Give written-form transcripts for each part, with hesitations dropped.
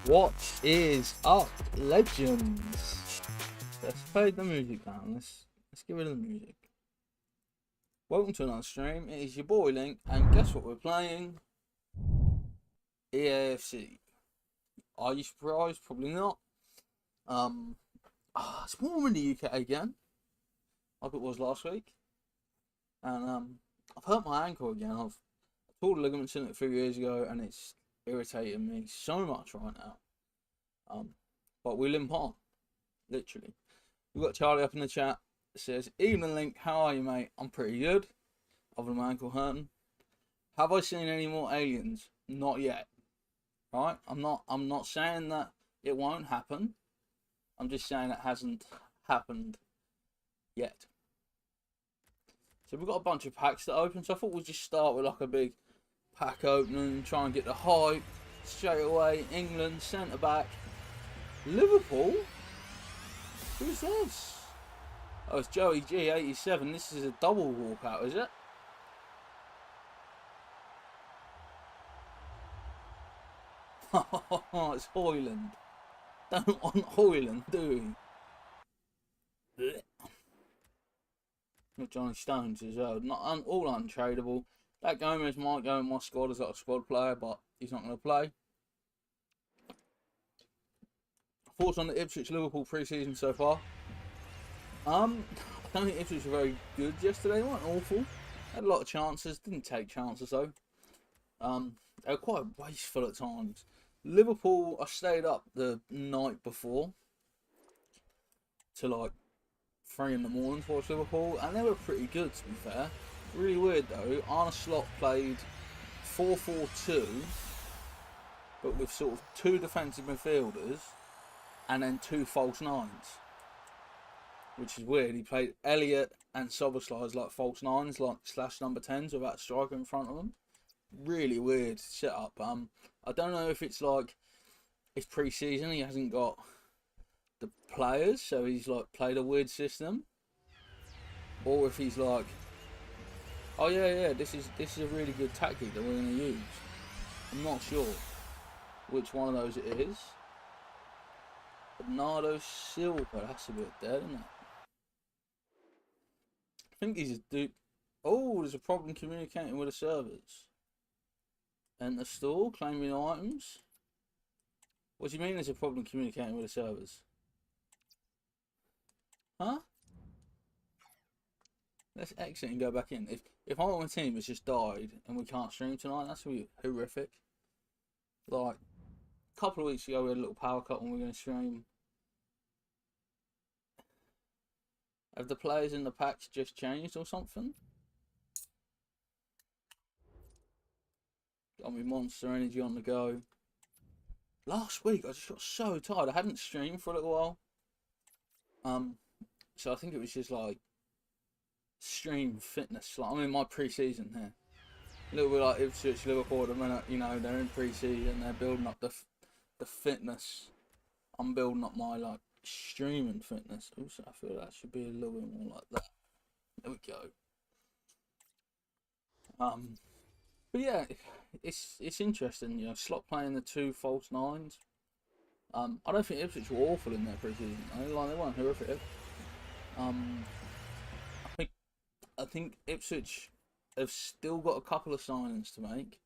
What is up, legends? Let's fade the music down. Let's get rid of the music. Welcome to another stream. It is your boy Link, and guess what we're playing? EAFC. Are you surprised? Probably not. It's warm in the UK again, like it was last week, and I've hurt my ankle again. I've pulled the ligaments in it a few years ago, and it's irritating me so much right now. But we limp on, literally. We've got Charlie up in the chat. It says, "Evening Link, how are you, mate? I'm pretty good, other than my ankle hurting. Have I seen any more aliens? Not yet. Right? I'm not saying that it won't happen. I'm just saying it hasn't happened yet." So we've got a bunch of packs to open. So I thought we'd just start with like a big pack opening, try and get the hype straight away. England centre back. Liverpool? Who's this? Oh, it's Joey G87. This is a double walkout, is it? Oh, it's Hoyland. Don't want Hoyland, do we? With Johnny Stones as well. Not all untradeable. That Gomez might go in my squad as a squad player, but he's not going to play. Thoughts on the Ipswich Liverpool pre-season so far? I don't think Ipswich were very good yesterday. They weren't awful. Had a lot of chances. Didn't take chances though. They were quite wasteful at times. Liverpool, I stayed up the night before to like 3 in the morning to watch Liverpool, and they were pretty good to be fair. Really weird though. Arne Slot played 4-4-2, but with sort of 2 defensive midfielders and then 2 false nines, which is weird. He played Elliott and Szoboszlai as like false nines, like slash number 10s without a striker in front of them. Really weird setup. I don't know if it's like it's pre-season, he hasn't got the players, so he's like played a weird system, or if he's like, oh yeah, this is a really good tactic that we're going to use. I'm not sure which one of those it is. Bernardo Silva, that's a bit dead, isn't it? I think he's a dude. Oh, there's a problem communicating with the servers. Enter store, claiming items. What do you mean there's a problem communicating with the servers? Huh? Let's exit and go back in. If our own team has just died and we can't stream tonight, that's really horrific. Like, a couple of weeks ago we had a little power cut when we were going to stream. Have the players in the packs just changed or something? Got me Monster Energy on the go. Last week I just got so tired. I hadn't streamed for a little while. So I think it was just like stream fitness. Like, I'm in my pre-season here. A little bit like Ipswich Liverpool at the minute. You know, they're in pre-season. They're building up the fitness. I'm building up my like streaming fitness. Also, I feel that should be a little bit more like that. There we go. But yeah, it's interesting. You know, Slot playing the 2 false nines. I don't think Ipswich were awful in their pre-season. They weren't horrific. I think Ipswich have still got a couple of signings to make.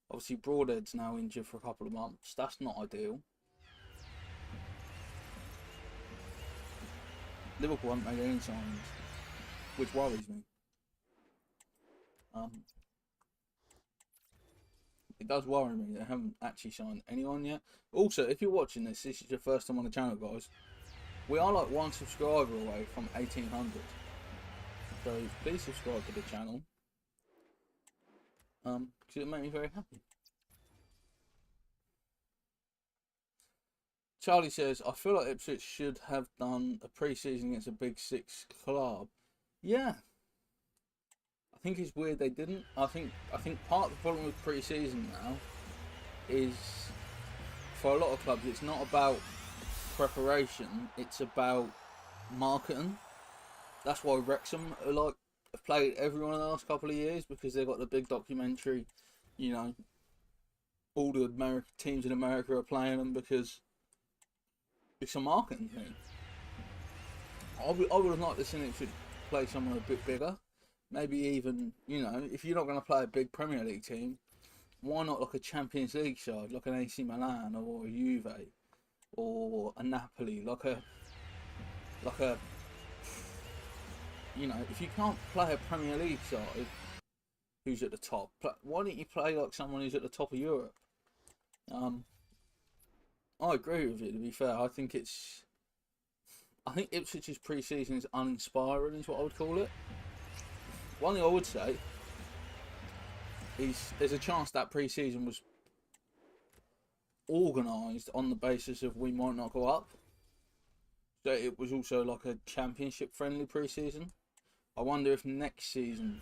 Obviously, Broadhead's now injured for a couple of months. That's not ideal. Liverpool haven't made any signings, which worries me. It does worry me. They haven't actually signed anyone yet. Also, if you're watching this is your first time on the channel, guys. We are like 1 subscriber away from 1800. So please subscribe to the channel. Because it'll make me very happy. Charlie says, I feel like Ipswich should have done a pre-season against a Big 6 club. Yeah. I think it's weird they didn't. I think part of the problem with pre-season now is, for a lot of clubs, it's not about preparation, it's about marketing. That's why Wrexham are like have played everyone in the last couple of years, because they've got the big documentary, you know, all the teams in America are playing them because it's a marketing thing. I would have liked to see it play someone a bit bigger. Maybe even, you know, if you're not going to play a big Premier League team, why not like a Champions League side, like an AC Milan or a Juve or a Napoli, like a, you know, if you can't play a Premier League side who's at the top, why don't you play like someone who's at the top of Europe? I agree with you, to be fair. I think Ipswich's pre-season is uninspiring, is what I would call it. One thing I would say is there's a chance that pre-season was organised on the basis of we might not go up. So it was also like a championship-friendly pre-season. I wonder if next season,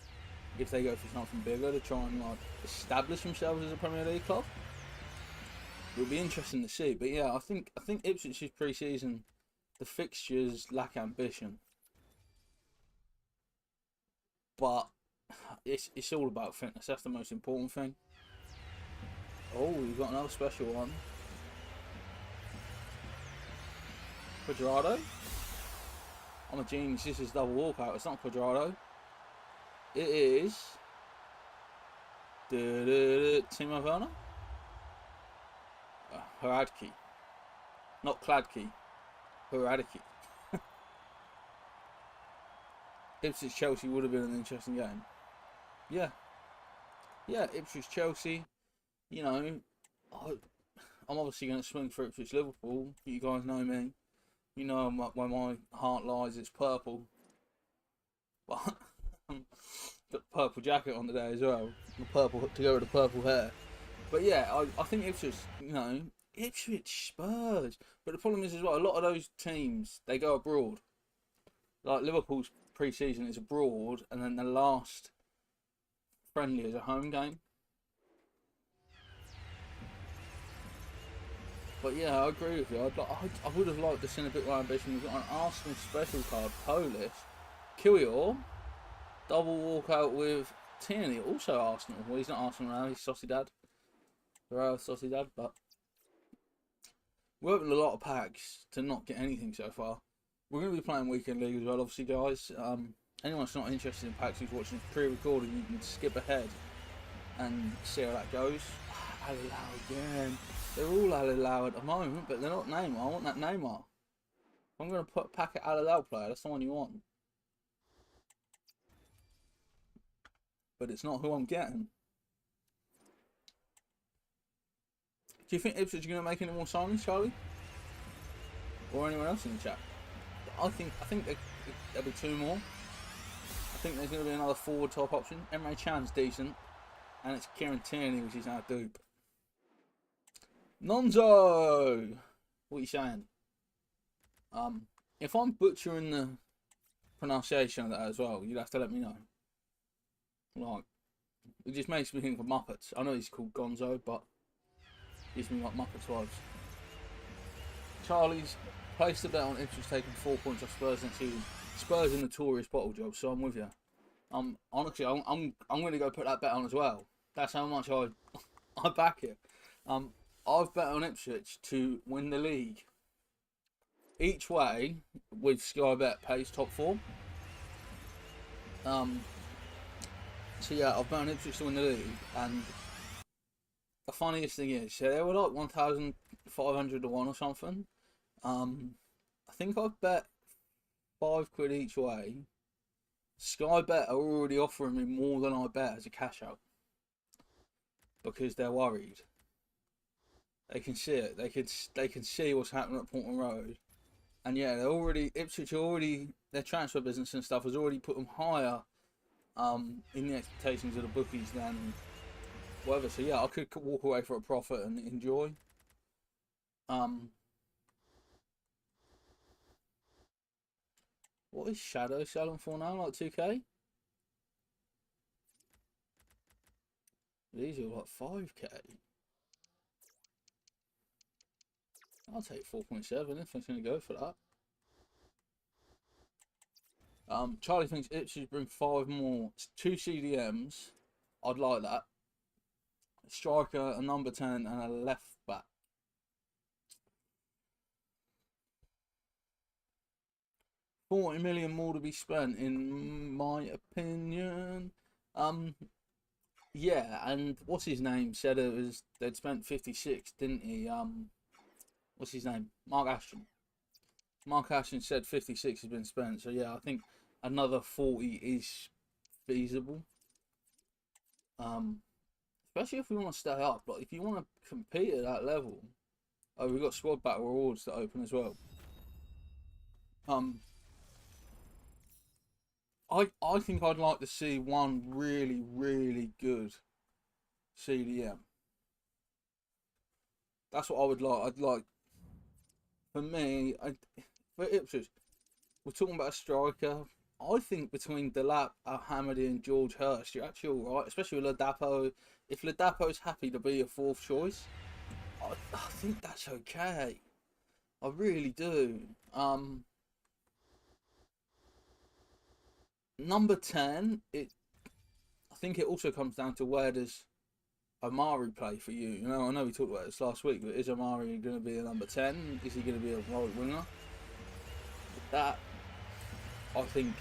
if they go for something bigger to try and like establish themselves as a Premier League club, it'll be interesting to see. But yeah, I think Ipswich's pre-season, the fixtures lack ambition, but it's all about fitness. That's the most important thing. Oh, we've got another special one. Quadrado. I'm a genius. This is double walkout. It's not Quadrado. It is Timo Werner. Hradky. Not Kladky. Hradky. Ipswich Chelsea would have been an interesting game. Yeah. Yeah, Ipswich Chelsea. You know, I'm obviously going to swing for Ipswich Liverpool. You guys know me. You know where my heart lies. It's purple. But got the purple jacket on today as well. The purple to go with the purple hair. But yeah, I think Ipswich, you know, Ipswich Spurs. But the problem is as well, a lot of those teams, they go abroad. Like Liverpool's pre-season is abroad, and then the last friendly is a home game. But yeah, I agree with you. I would have liked to see a bit more ambition. We've got an Arsenal special card, Polish. Kiwior, double walkout with Tierney, also Arsenal. Well, he's not Arsenal now, he's Sociedad. Real Sociedad, but we're opening a lot of packs to not get anything so far. We're going to be playing Weekend League as well, obviously, guys. Anyone that's not interested in packs who's watching pre-recording, you can skip ahead and see how that goes. Alilau again. They're all Alilau at the moment, but they're not Neymar. I want that Neymar. I'm going to put pack at Alilau player. That's the one you want. But it's not who I'm getting. Do you think Ipswich are going to make any more signings, Charlie? Or anyone else in the chat? I think there'll be two more. I think there's going to be another forward top option. Emre Can's decent. And it's Kieran Tierney, which is now dupe. Nonzo! What are you saying? If I'm butchering the pronunciation of that as well, you'd have to let me know. Like, it just makes me think of Muppets. I know he's called Gonzo, but gives me like Muppets vibes. Charlie's placed a bet on Ipswich taking 4 points off Spurs next season. Spurs are notorious bottle job, so I'm with you. Honestly, I'm going to go put that bet on as well. That's how much I back it. I've bet on Ipswich to win the league. Each way with Sky Bet pays top 4. So yeah, I've bet on Ipswich to win the league, and the funniest thing is, so they were like 1,500 to 1 or something. I think I've bet £5 each way. Sky Bet are already offering me more than I bet as a cash out because they're worried. They can see it. They can see what's happening at Portman Road, and yeah, Ipswich their transfer business and stuff has already put them higher in the expectations of the bookies than whatever. So yeah, I could walk away for a profit and enjoy. What is Shadow selling for now? Like 2k? These are like 5k. I'll take 4.7 if I'm going to go for that. Charlie thinks Ipswich bring 5 more. 2 CDMs. I'd like that. striker, a number 10, and a left back. $40 million more to be spent, in my opinion. Yeah, and what's his name said they'd spent 56, didn't he? What's his name? Mark Ashton. Mark Ashton said 56 has been spent, so yeah, I think another 40 is feasible. Especially if we want to stay up. Like, if you want to compete at that level, we've got squad battle rewards to open as well. I think I'd like to see one really, really good CDM. That's what I would like. I'd like, for me, for Ipswich, we're talking about a striker. I think between Delap, Hamady and George Hurst, you're actually alright, especially with Ladapo. If Ladapo's happy to be your fourth choice, I think that's okay. I really do. Number 10, I think it also comes down to where does Amari play for you. You know, I know we talked about this last week, but is Amari going to be a number 10? Is he going to be a right winger? That, I think,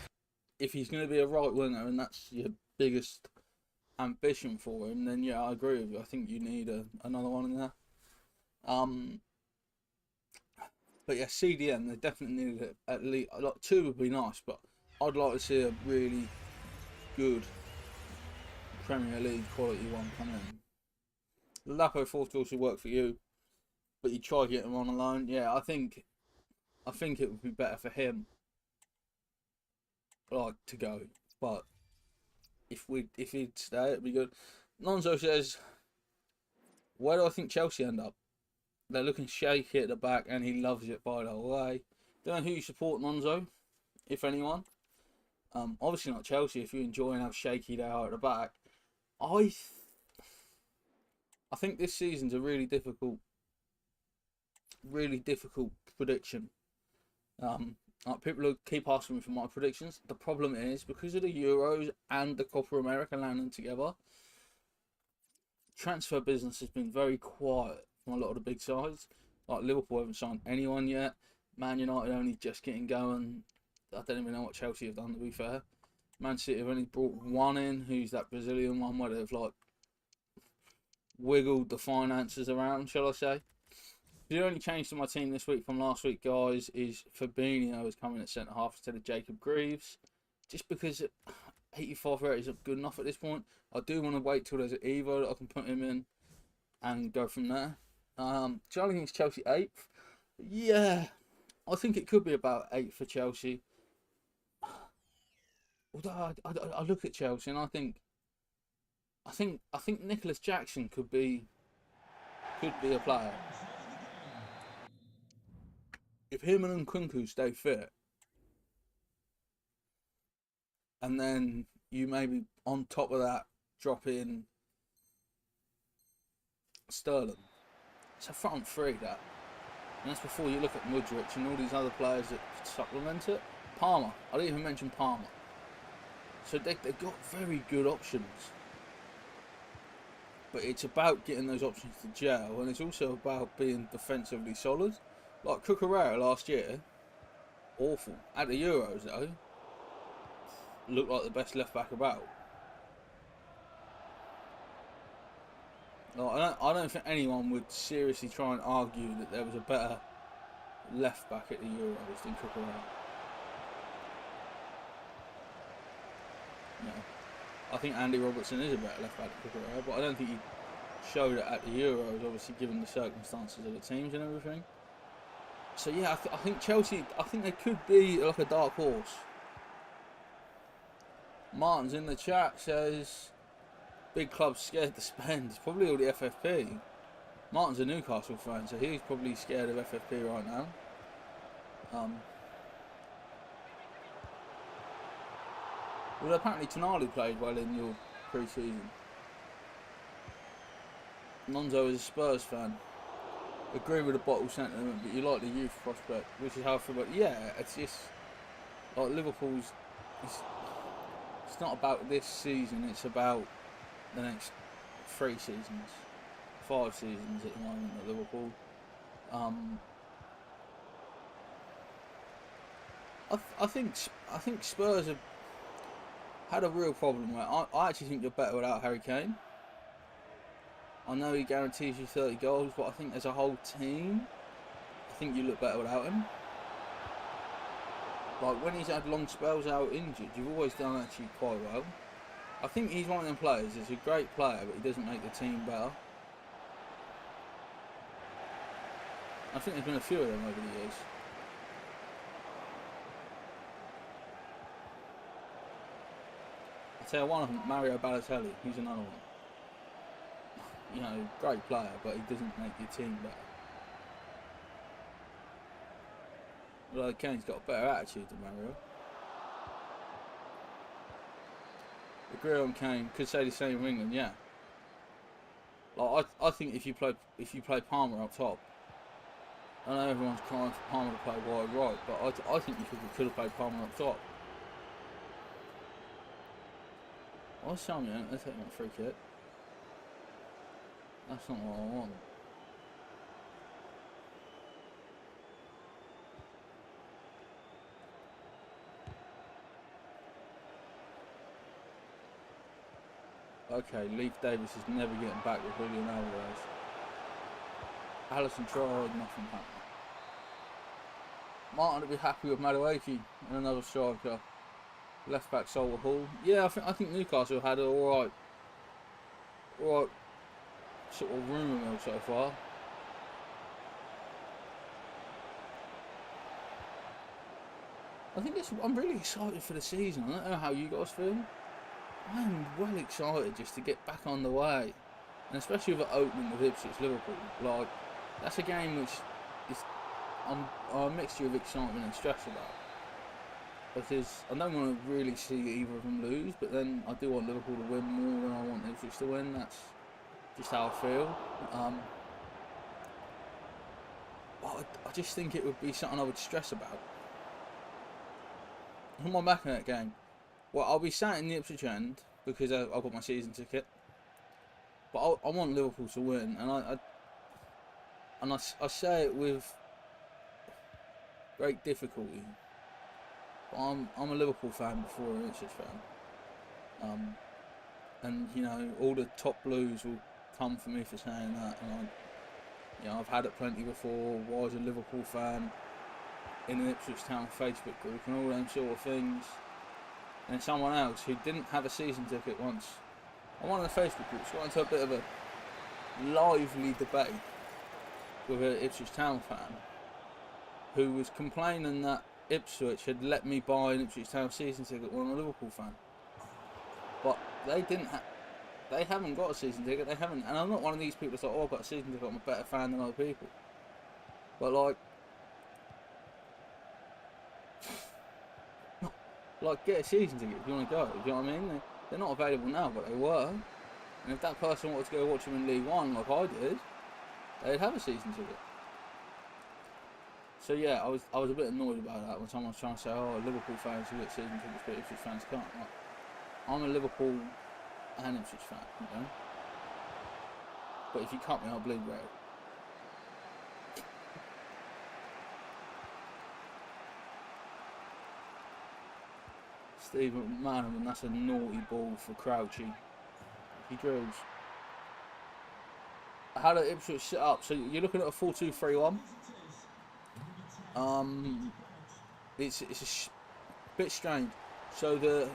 if he's going to be a right winger and that's your biggest ambition for him, then yeah, I agree with you. I think you need another one in there. But yeah, CDM, they definitely need it. At least, like, 2 would be nice, but I'd like to see a really good Premier League quality one come in. Lapo fourth choice should work for you, but you try to get him on a loan. Yeah, I think it would be better for him, like, to go. But if he'd stay, it'd be good. Nonzo says, where do I think Chelsea end up? They're looking shaky at the back, and he loves it, by the way. Don't know who you support, Nonzo, if anyone. Obviously not Chelsea if you're enjoying how shaky they are at the back. I think this season's a really difficult prediction. Like, people will keep asking me for my predictions. The problem is, because of the Euros and the Copa America landing together, transfer business has been very quiet from a lot of the big sides. Like, Liverpool haven't signed anyone yet. Man United only just getting going. I don't even know what Chelsea have done, to be fair. Man City have only brought one in, who's that Brazilian one, where they've, like, wiggled the finances around, shall I say. The only change to my team this week from last week, guys, is Fabinho is coming at centre-half instead of Jacob Greaves. Just because 85 isn't good enough at this point. I do want to wait till there's an Evo that I can put him in and go from there. Charlie thinks Chelsea 8th. Yeah, I think it could be about 8th for Chelsea. Although I look at Chelsea and I think Nicholas Jackson could be a player. If him and Nkunku stay fit, and then you maybe on top of that drop in Sterling, it's a front three, that. And that's before you look at Mudryk and all these other players that supplement it. Palmer, I didn't even mention Palmer. So they've got very good options. But it's about getting those options to gel, and it's also about being defensively solid. Like Cucurella last year, awful. At the Euros though, looked like the best left back about. Like, I don't think anyone would seriously try and argue that there was a better left back at the Euros than Cucurella. No. I think Andy Robertson is a better left back than Cucurella, but I don't think he showed it at the Euros, obviously given the circumstances of the teams and everything. So yeah, I think Chelsea, I think they could be like a dark horse. Martin's in the chat says, big club's scared to spend. It's probably all the FFP. Martin's a Newcastle fan, so he's probably scared of FFP right now. Well, apparently Tonali played well in your pre-season. Nonzo is a Spurs fan. Agree with the bottle sentiment, but you like the youth prospect, which is how I feel about. Yeah, it's just like Liverpool's. It's not about this season. It's about the next 3 seasons, 5 seasons at the moment at Liverpool. I think Spurs have had a real problem where I actually think you're better without Harry Kane. I know he guarantees you 30 goals, but I think as a whole team, I think you look better without him. Like when he's had long spells out injured, you've always done actually quite well. I think he's one of them players. He's a great player, but he doesn't make the team better. I think there's been a few of them over the years. I'll tell you one of them, Mario Balotelli. He's another one. You know, great player, but he doesn't make your team better. Well, Kane's got a better attitude than Mario. Agree on Kane. Could say the same of England, yeah. Like I think if you play Palmer up top, I know everyone's crying for Palmer to play wide right, but I think you could have played Palmer up top. I was telling you, they're taking a free kick. That's not what I want. Okay, Leif Davis is never getting back with Julian Alvarez. Allison tried, nothing happened. Martin would be happy with Madueke and another striker. Left back Solver Hall. Yeah, I think Newcastle had an alright sort of rumour mill so far. I'm really excited for the season. I don't know how you guys feel. I'm well excited just to get back on the way, and especially with the opening of Ipswich Liverpool. Like, that's a game which is a mixture of excitement and stress about, because I don't want to really see either of them lose, but then I do want Liverpool to win more than I want Ipswich to win. That's just how I feel. I just think it would be something I would stress about. Who am I backing that game? Well, I'll be sat in the Ipswich end because I've got my season ticket. But I want Liverpool to win, and I say it with great difficulty. But I'm a Liverpool fan before an Ipswich fan. And you know, all the top blues will come for me for saying that. And I've had it plenty before. Was a Liverpool fan in an Ipswich Town Facebook group and all them sort of things. And someone else who didn't have a season ticket once on one of the Facebook groups got into a bit of a lively debate with an Ipswich Town fan who was complaining that Ipswich had let me buy an Ipswich Town season ticket when I'm a Liverpool fan. But they haven't got a season ticket, they haven't. And I'm not one of these people that's like, oh, I've got a season ticket, I'm a better fan than other people. But like get a season ticket if you want to go, do you know what I mean? They're not available now, but they were. And if that person wanted to go watch them in League One like I did, they'd have a season ticket. So yeah, I was a bit annoyed about that when someone was trying to say, oh, Liverpool fans who get season tickets but Ipswich fans can't. Like, I'm a Liverpool and Ipswich fan, you know? But if you cut me, I'll bleed red. Stephen McManaman, that's a naughty ball for Crouchy. He drills. How did Ipswich set up? So you're looking at a 4-2-3-1. It's a bit strange. So the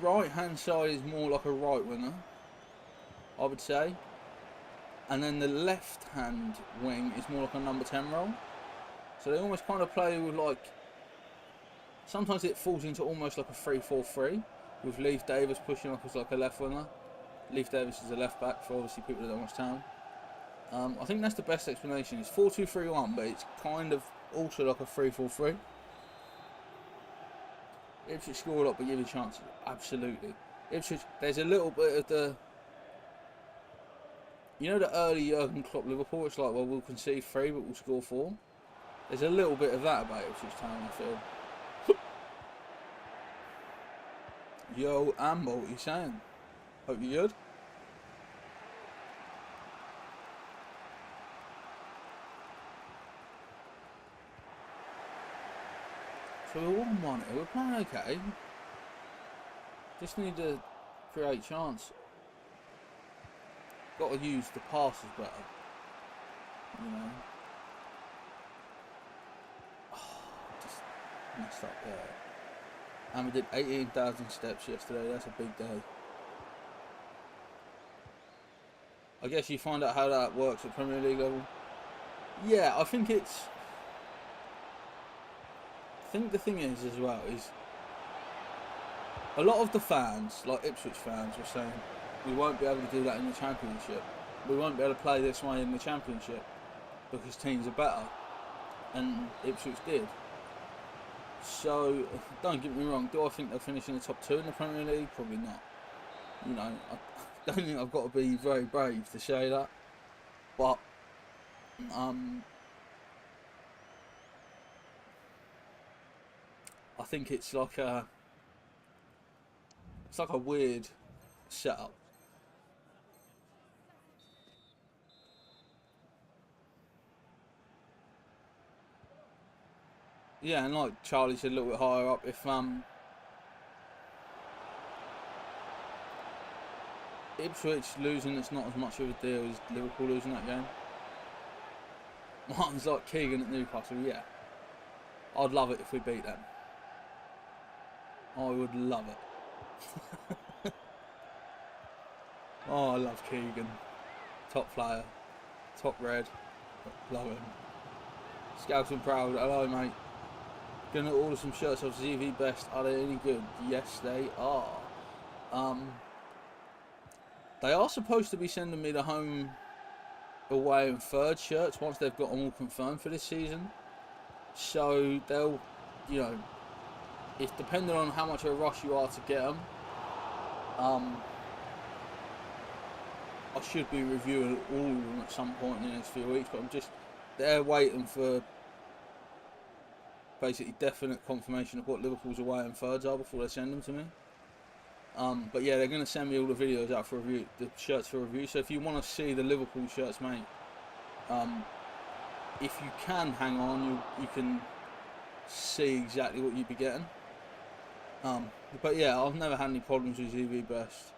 right hand side is more like a right winger, I would say, and then the left hand wing is more like a number 10 role. So they almost kind of play with like. Sometimes it falls into almost like a 3-4-3 with Leif Davis pushing up as like a left winger. Leif Davis is a left back for obviously people that don't watch Town. I think that's the best explanation. It's 4-2-3-1, but it's kind of also like a 3-4-3. Ipswich score a lot but give you chances. Absolutely. Ipswich, there's a little bit of the... You know the early Jurgen Klopp Liverpool? It's like, well, we'll concede 3 but we'll score 4. There's a little bit of that about Ipswich Town, I feel. Yo, Ambo, what are you saying? Hope you're good. So we're 1-1 here. We're playing okay. Just need to create chance. Got to use the passes better. You know. Just messed up there. And we did 18,000 steps yesterday. That's a big day. I guess you find out how that works at Premier League level. Yeah, I think it's... I think the thing is as well is a lot of the fans, like Ipswich fans, were saying we won't be able to do that in the Championship. We won't be able to play this way in the Championship because teams are better, and Ipswich did. So don't get me wrong. Do I think they'll finish in the top 2 in the Premier League? Probably not. You know, I don't think I've got to be very brave to say that, but I think it's like a weird setup. Yeah, and like Charlie said a little bit higher up, if Ipswich losing, it's not as much of a deal as Liverpool losing that game. Martin's like Keegan at Newcastle, yeah. I'd love it if we beat them. I would love it. Oh, I love Keegan. Top player. Top red. Love him. Scouts and proud. Hello, mate. Gonna order some shirts off ZV Best. Are they any good? Yes, they are. They are supposed to be sending me the home, away and third shirts once they've got them all confirmed for this season. So they'll, you know, it's depending on how much of a rush you are to get them. I should be reviewing all of them at some point in the next few weeks, but they're waiting for basically definite confirmation of what Liverpool's away and thirds are before they send them to me. But yeah, they're going to send me all the videos out for review, the shirts for review. So if you want to see the Liverpool shirts, mate, if you can hang on, you can see exactly what you'd be getting. But yeah, I've never had any problems with ZV Best.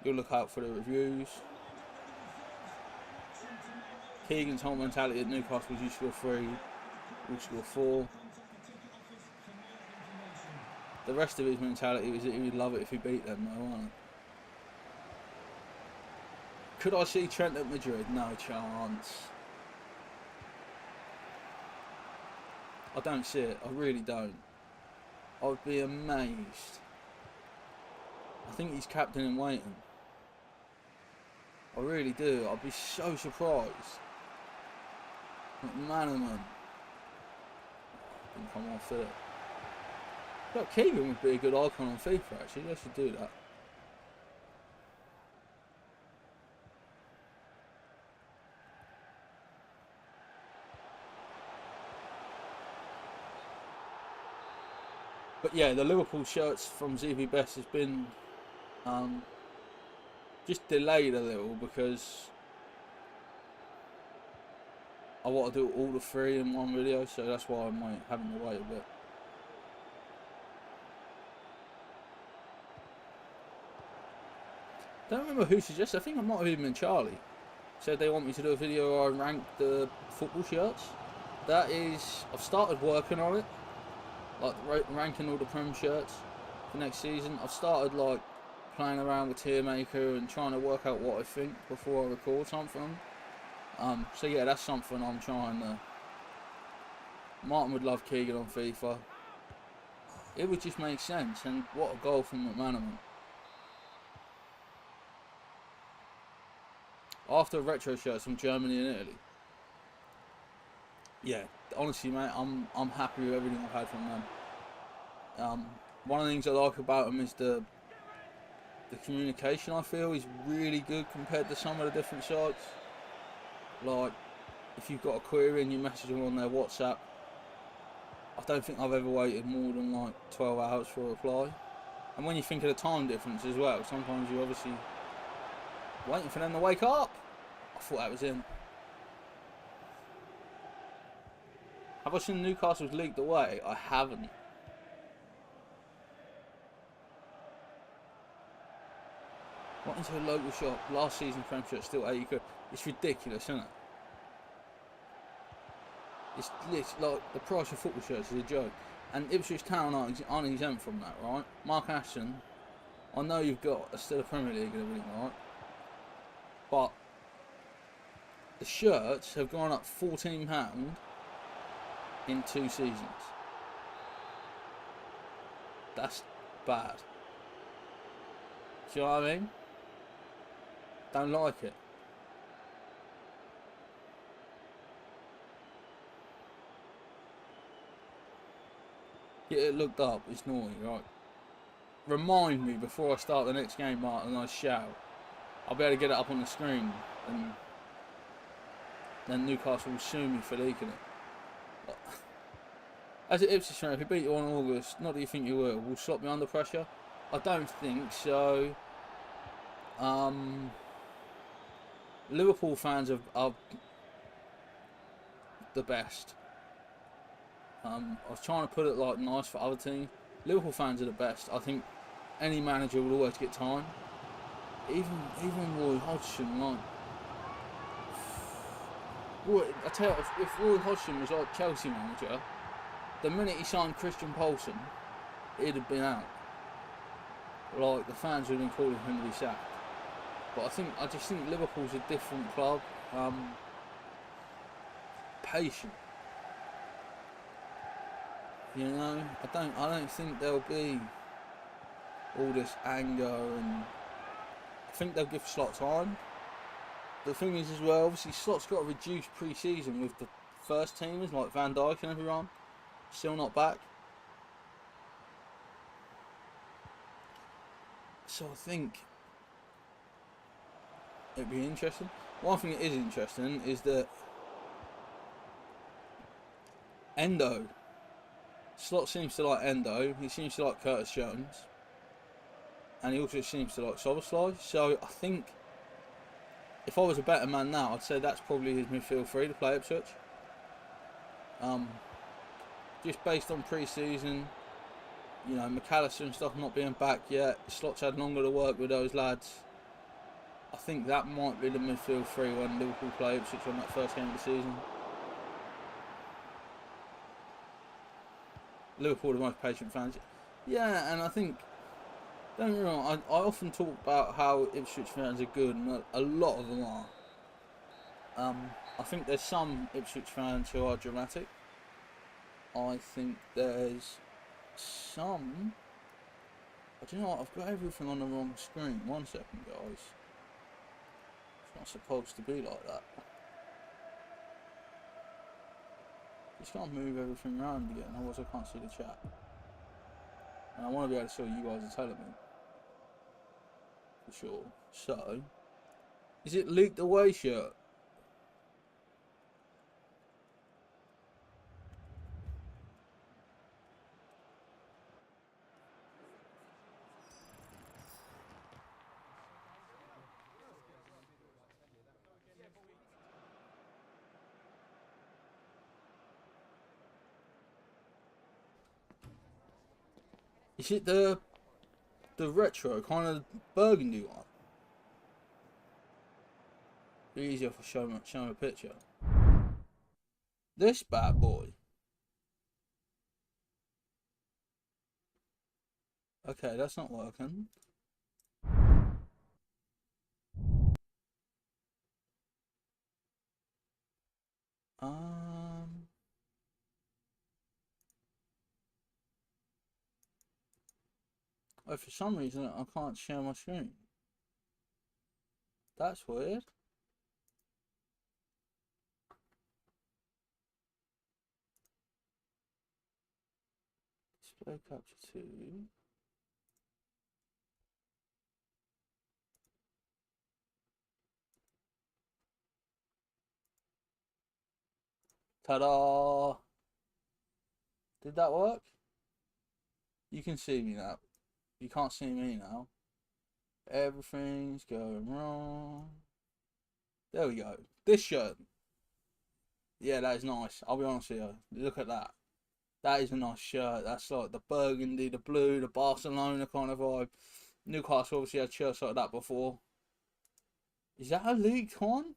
You'll look out for the reviews. Keegan's whole mentality at Newcastle was you score 3, we'll score 4. The rest of his mentality was that he would love it if he beat them, though, wasn't it? Could I see Trent at Madrid? No chance. I don't see it. I really don't. I would be amazed. I think he's captain in waiting. I really do. I'd be so surprised. McManaman. Didn't come off it. But Keegan would be a good icon on FIFA, actually. I should do that. But yeah, the Liverpool shirts from ZV Best has been just delayed a little because I want to do all the 3 in one video, so that's why I'm having to wait a bit. I don't remember who suggested. I think it might have even been Charlie. Said they want me to do a video where I rank the football shirts. That is, I've started working on it, like ranking all the Prem shirts for next season. I've started like playing around with Tier Maker and trying to work out what I think before I record something. So yeah, that's something I'm trying to. Martin would love Keegan on FIFA. It would just make sense, and what a goal from McManaman. After retro shirts from Germany and Italy. Yeah, honestly, mate, I'm happy with everything I've had from them. One of the things I like about them is the communication. I feel is really good compared to some of the different sites. Like, if you've got a query and you message them on their WhatsApp, I don't think I've ever waited more than like 12 hours for a reply. And when you think of the time difference as well, sometimes you're obviously waiting for them to wake up. I thought that was in. Have I seen Newcastle's leaked away? I haven't. What into a local shop last season Premiership still 80 quid? It's ridiculous, isn't it? It's like the price of football shirts is a joke. And Ipswich Town aren't exempt from that, right? Mark Ashton, I know you've got still a Premier League and everything, right? But the shirts have gone up £14 in 2 seasons. That's bad. Do you know what I mean? Don't like it. Get it looked up, it's naughty, right? Remind me before I start the next game, Martin, and I shout. I'll be able to get it up on the screen, and then Newcastle will sue me for leaking it. As an Ipswich fan, if we beat you on August, not that you think you will slot me under pressure? I don't think so. Liverpool fans are the best. I was trying to put it like nice for other teams. Liverpool fans are the best. I think any manager will always get time. Even Roy Hodgson, like, I tell you, if Roy Hodgson was like Chelsea manager, the minute he signed Christian Poulsen, he'd have been out. Like, the fans would have been calling him to be sacked. But I just think Liverpool's a different club. Patient. You know, I don't think there'll be all this anger, and I think they'll give Slot time. The thing is as well, obviously Slot's got a reduced pre-season with the first teamers like Van Dijk and everyone still not back. So I think it'd be interesting. One thing that is interesting is that Endo. Slot seems to like Endo, he seems to like Curtis Jones, and he also seems to like Szoboszlai. So I think if I was a better man now, I'd say that's probably his midfield three to play Ipswich. Just based on pre-season, you know, McAllister and stuff not being back yet, Slot's had longer to work with those lads. I think that might be the midfield three when Liverpool play Ipswich on that first game of the season. Liverpool are the most patient fans. Yeah, and I think, don't get me wrong, I often talk about how Ipswich fans are good, and a lot of them are. I think there's some Ipswich fans who are dramatic. I think there's some... Do you know what? I've got everything on the wrong screen. 1 second, guys. It's not supposed to be like that. Just can't move everything around again, otherwise I can't see the chat. And I want to be able to see what you guys are telling me. For sure. So, is it leaked away shirt? Is it the retro kind of burgundy one? Be easier for showing a picture. This bad boy. Okay, that's not working. Oh, for some reason I can't share my screen. That's weird. Display capture 2. Ta-da! Did that work? You can see me now. You can't see me now. Everything's going wrong. There we go. This shirt. Yeah, that is nice. I'll be honest with you. Look at that. That is a nice shirt. That's like the burgundy, the blue, the Barcelona kind of vibe. Newcastle obviously had shirts like that before. Is that a leaked one?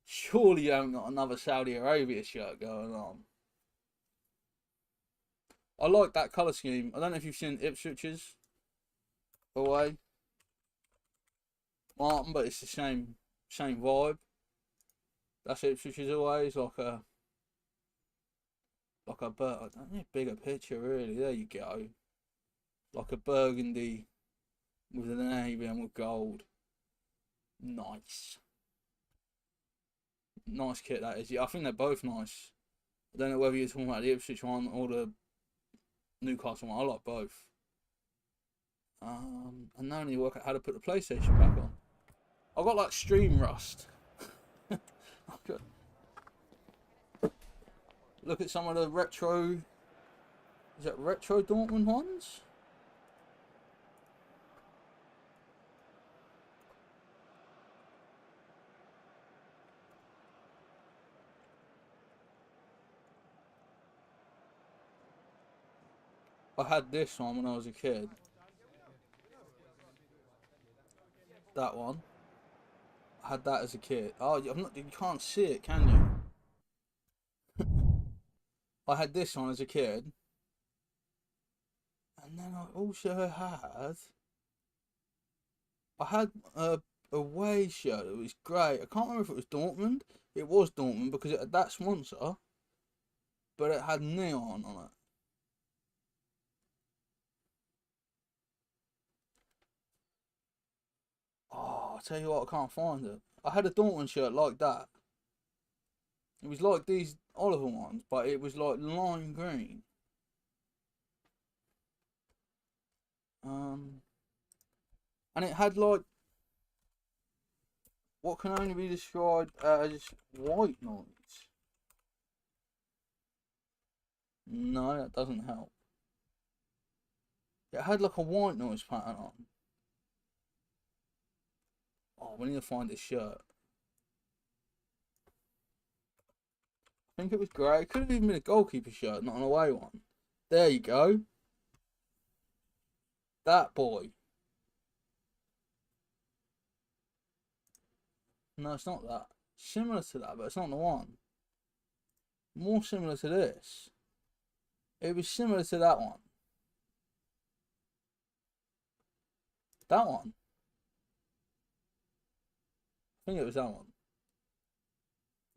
Surely you haven't got another Saudi Arabia shirt going on. I like that colour scheme. I don't know if you've seen Ipswich's away, Martin, but it's the same vibe. That's Ipswich's away. It's like a bigger picture really. There you go. Like a burgundy with an navy and with gold. Nice. Nice kit that is. Yeah, I think they're both nice. I don't know whether you're talking about the Ipswich one or the Newcastle one. I like both. And now I need to work out how to put the PlayStation back on. I've got like stream rust. Look at some of the retro. Is that retro Dortmund ones? I had this one when I was a kid. That one. I had that as a kid. Oh, you can't see it, can you? I had this one as a kid. And then I also had a away shirt. It was grey. I can't remember if it was Dortmund. It was Dortmund because it had that sponsor. But it had neon on it. Oh, I'll tell you what, I can't find it. I had a Dortmund shirt like that. It was like these Oliver ones, but it was like lime green. And it had like what can only be described as white noise. No, that doesn't help. It had like a white noise pattern on. Oh, we need to find this shirt. I think it was grey. It could have even been a goalkeeper shirt, not an away one. There you go. That boy. No, it's not that. Similar to that, but it's not the one. More similar to this. It was similar to that one. That one. I think it was that one.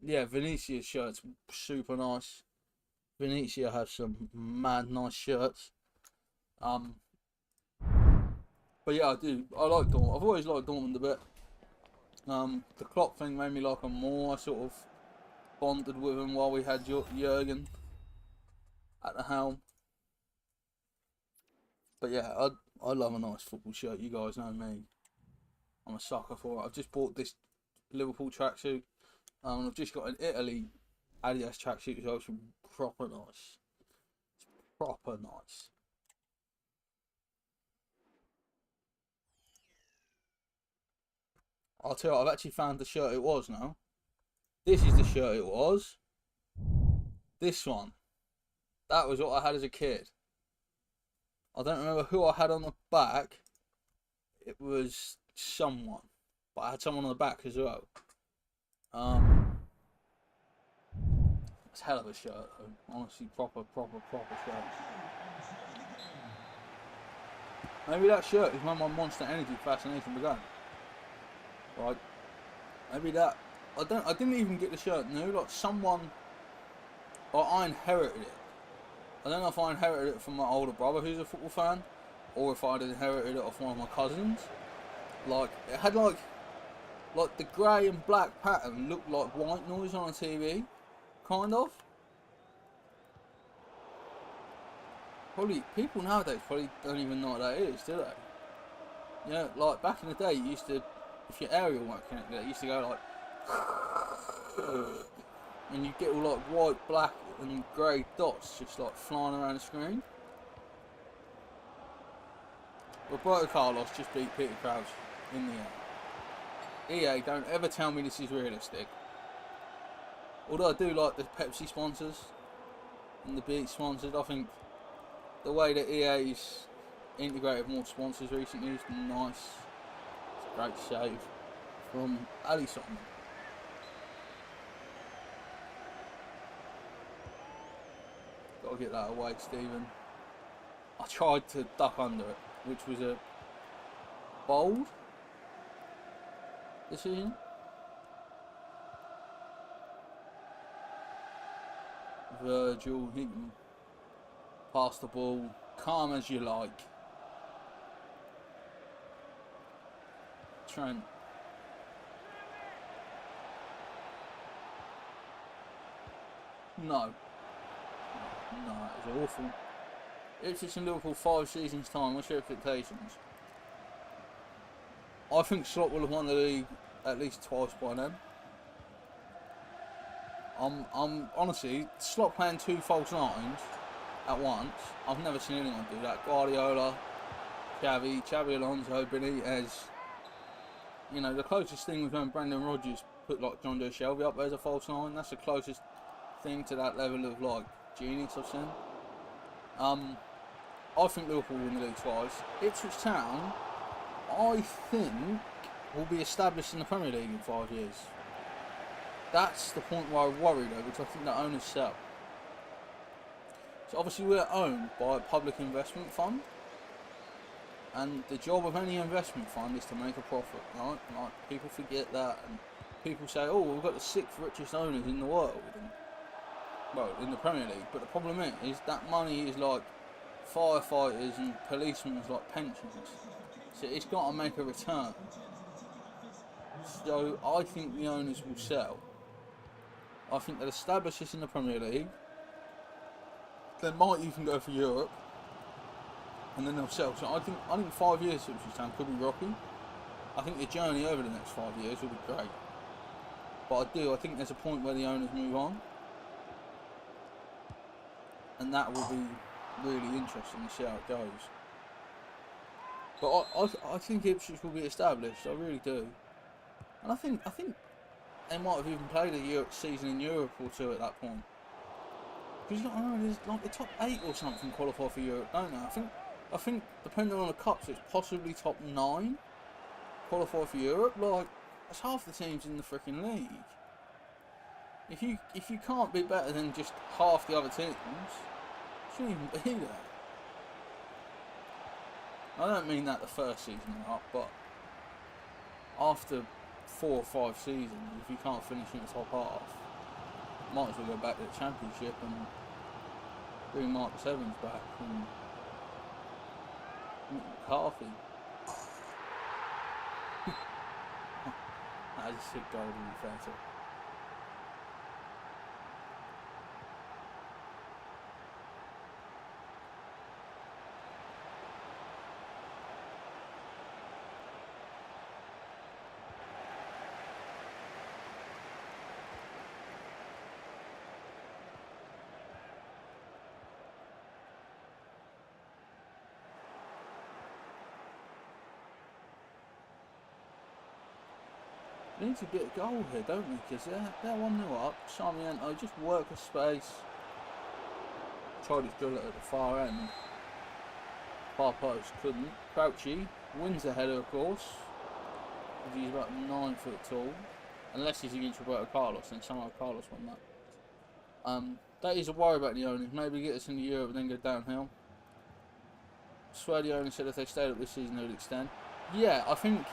Yeah, Venetia's shirt's super nice. Venetia has some mad nice shirts. But yeah, I do. I like Dortmund. I've always liked Dortmund a bit. The Klopp thing made me like him more. I sort of bonded with him while we had Jurgen at the helm. But yeah, I love a nice football shirt. You guys know me. I'm a sucker for it. I've just bought this Liverpool tracksuit. I've just got an Italy Adidas tracksuit, which is proper nice. It's proper nice. I'll tell you what, I've actually found the shirt it was now. This is the shirt it was. This one. That was what I had as a kid. I don't remember who I had on the back. It was someone. But I had someone on the back as well. It's a hell of a shirt though. Honestly, proper shirt. Maybe that shirt is when my Monster Energy fascination began. Right? Maybe that. I didn't even get the shirt new. Like someone, or I inherited it. I don't know if I inherited it from my older brother who's a football fan, or if I'd inherited it off one of my cousins. Like it had like the grey and black pattern looked like white noise on a TV, kind of. Probably people nowadays probably don't even know what that is, do they? You know, like back in the day, you used to, if your aerial weren't connected, it used to go like, and you get all like white, black, and grey dots just like flying around the screen. Roberto Carlos just beat Peter Crouch in the air. EA, don't ever tell me this is realistic. Although I do like the Pepsi sponsors and the beach sponsors, I think the way that EA's integrated more sponsors recently has been nice. It's a great save from Alisson. Got to get that away, Stephen. I tried to duck under it, which was a bold decision. Virgil, he can pass the ball, calm as you like. Trent. No, it was awful. Ipswich and Liverpool 5 seasons time, what's your expectations? I think Slot will have won the league at least twice by then. I'm honestly, Slot playing 2 false nines at once, I've never seen anyone do that. Guardiola, Xavi Alonso, Benitez. You know, the closest thing was when Brendan Rodgers put like John Joe Shelby up there as a false nine. That's the closest thing to that level of like genius I've seen. I think Liverpool will win the league twice. Ipswich Town, I think, will be established in the Premier League in 5 years. That's the point where I worry though, because I think the owners sell. So obviously we're owned by a public investment fund, and the job of any investment fund is to make a profit, right? Like, people forget that, and people say, oh, we've got the 6th richest owners in the world, and, well, in the Premier League. But the problem is that money is like firefighters and policemen's like pensions, so it's got to make a return. So I think the owners will sell. I think they'll establish this in the Premier League. They might even go for Europe, and then they'll sell. So I think 5 years Ipswich Town could be rocky. I think the journey over the next 5 years will be great. But I think there's a point where the owners move on, and that will be really interesting to see how it goes. But I think Ipswich will be established. I really do. And I think they might have even played a season in Europe or 2 at that point. Because you got to remember, there's like the top 8 or something qualify for Europe, don't they? I think depending on the cups, it's possibly top 9 qualify for Europe. Like, that's half the teams in the freaking league. If you can't be better than just half the other teams, you shouldn't even be there. I don't mean that the first season or up, but after 4 or 5 seasons, if you can't finish in the top half, might as well go back to the Championship and bring Mark Sevens back and McCarthy. That is a sick goal to be fair to. We need to get a goal here, don't we? Because they're 1-0 up. Sarmiento just work a space. Tried his drill at the far end. Far post couldn't. Crouchy wins the header, of course. He's about 9 foot tall. Unless he's against Roberto Carlos, then somehow Carlos won that. That is a worry about the owners. Maybe get us into Europe and then go downhill. I swear the owner said if they stayed up this season they would extend. Yeah, I think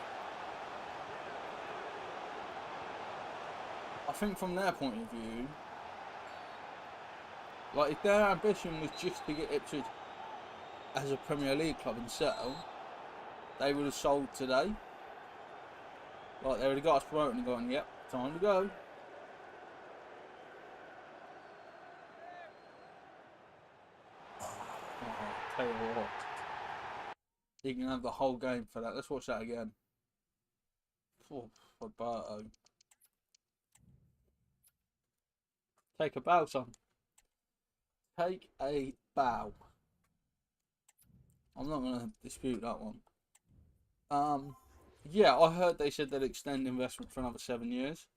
from their point of view, like if their ambition was just to get Ipswich as a Premier League club and sell, they would have sold today. Like they would have got us promoted and gone, yep, time to go. Tell you what, you can have the whole game for that. Let's watch that again. Oh, Roberto. Take a bow, son. Take a bow. I'm not going to dispute that one. Yeah, I heard they said they'd extend investment for another 7 years.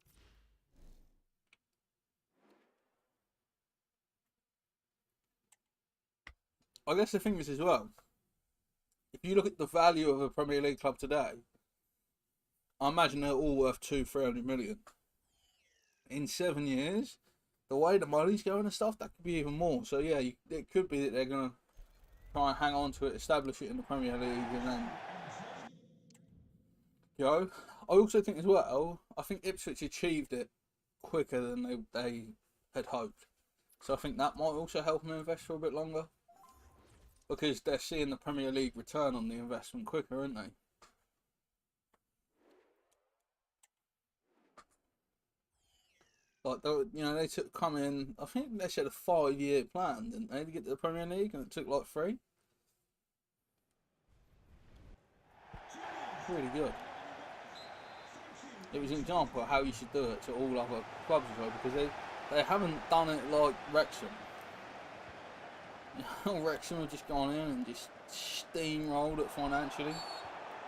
I guess the thing is as well, if you look at the value of a Premier League club today, I imagine they're all worth 200-300 million. In 7 years, the way the money's going and stuff, that could be even more. So yeah, it could be that they're going to try and hang on to it, establish it in the Premier League, and then go. I also think as well, I think Ipswich achieved it quicker than they had hoped. So I think that might also help them invest for a bit longer, because they're seeing the Premier League return on the investment quicker, aren't they? Like, they come in, I think they said a 5-year plan, didn't they, to get to the Premier League, and it took like 3. Really good. It was an example of how you should do it to all other clubs as well, because they haven't done it like Wrexham. Wrexham have just gone in and just steamrolled it financially.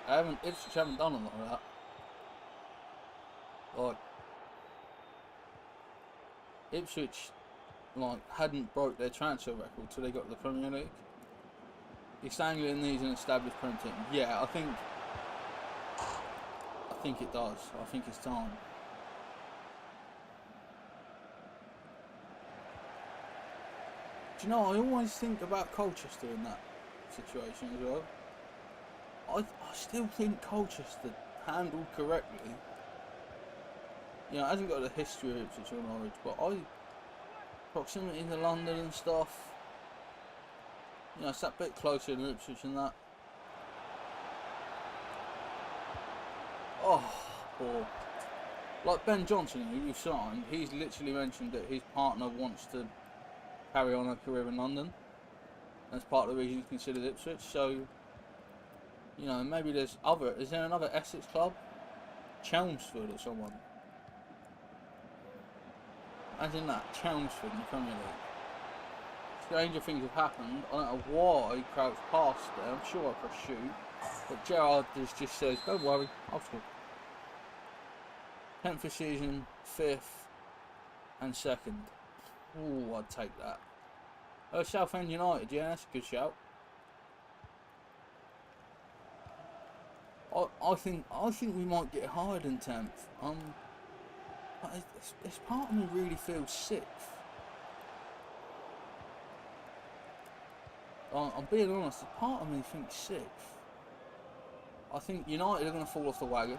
Ipswich haven't done a lot of that. Like, Ipswich hadn't broke their transfer record till they got to the Premier League. East Anglia needs an established Premier team. Yeah, I think it does. I think it's time. Do you know, I always think about Colchester in that situation as well. I still think Colchester, handled correctly, it hasn't got the history of Ipswich or Norwich, but proximity to London and stuff, it's that bit closer than Ipswich and that. Oh, poor. Like Ben Johnson, who you've signed, he's literally mentioned that his partner wants to carry on a career in London. That's part of the reason he's considered Ipswich. So, maybe is there another Essex club? Chelmsford or someone. Imagine that, Chelmsford in the Premier League. Stranger things have happened. I don't know why Crouch passed there. I'm sure I pressed shoot. But Gerrard just says, don't worry, I'll score. 10th this season, 5th and 2nd. Ooh, I'd take that. Southend United, yeah, that's a good shout. I think we might get higher than 10th. This part of me really feels 6th. I'm being honest, part of me thinks 6th. I think United are going to fall off the wagon.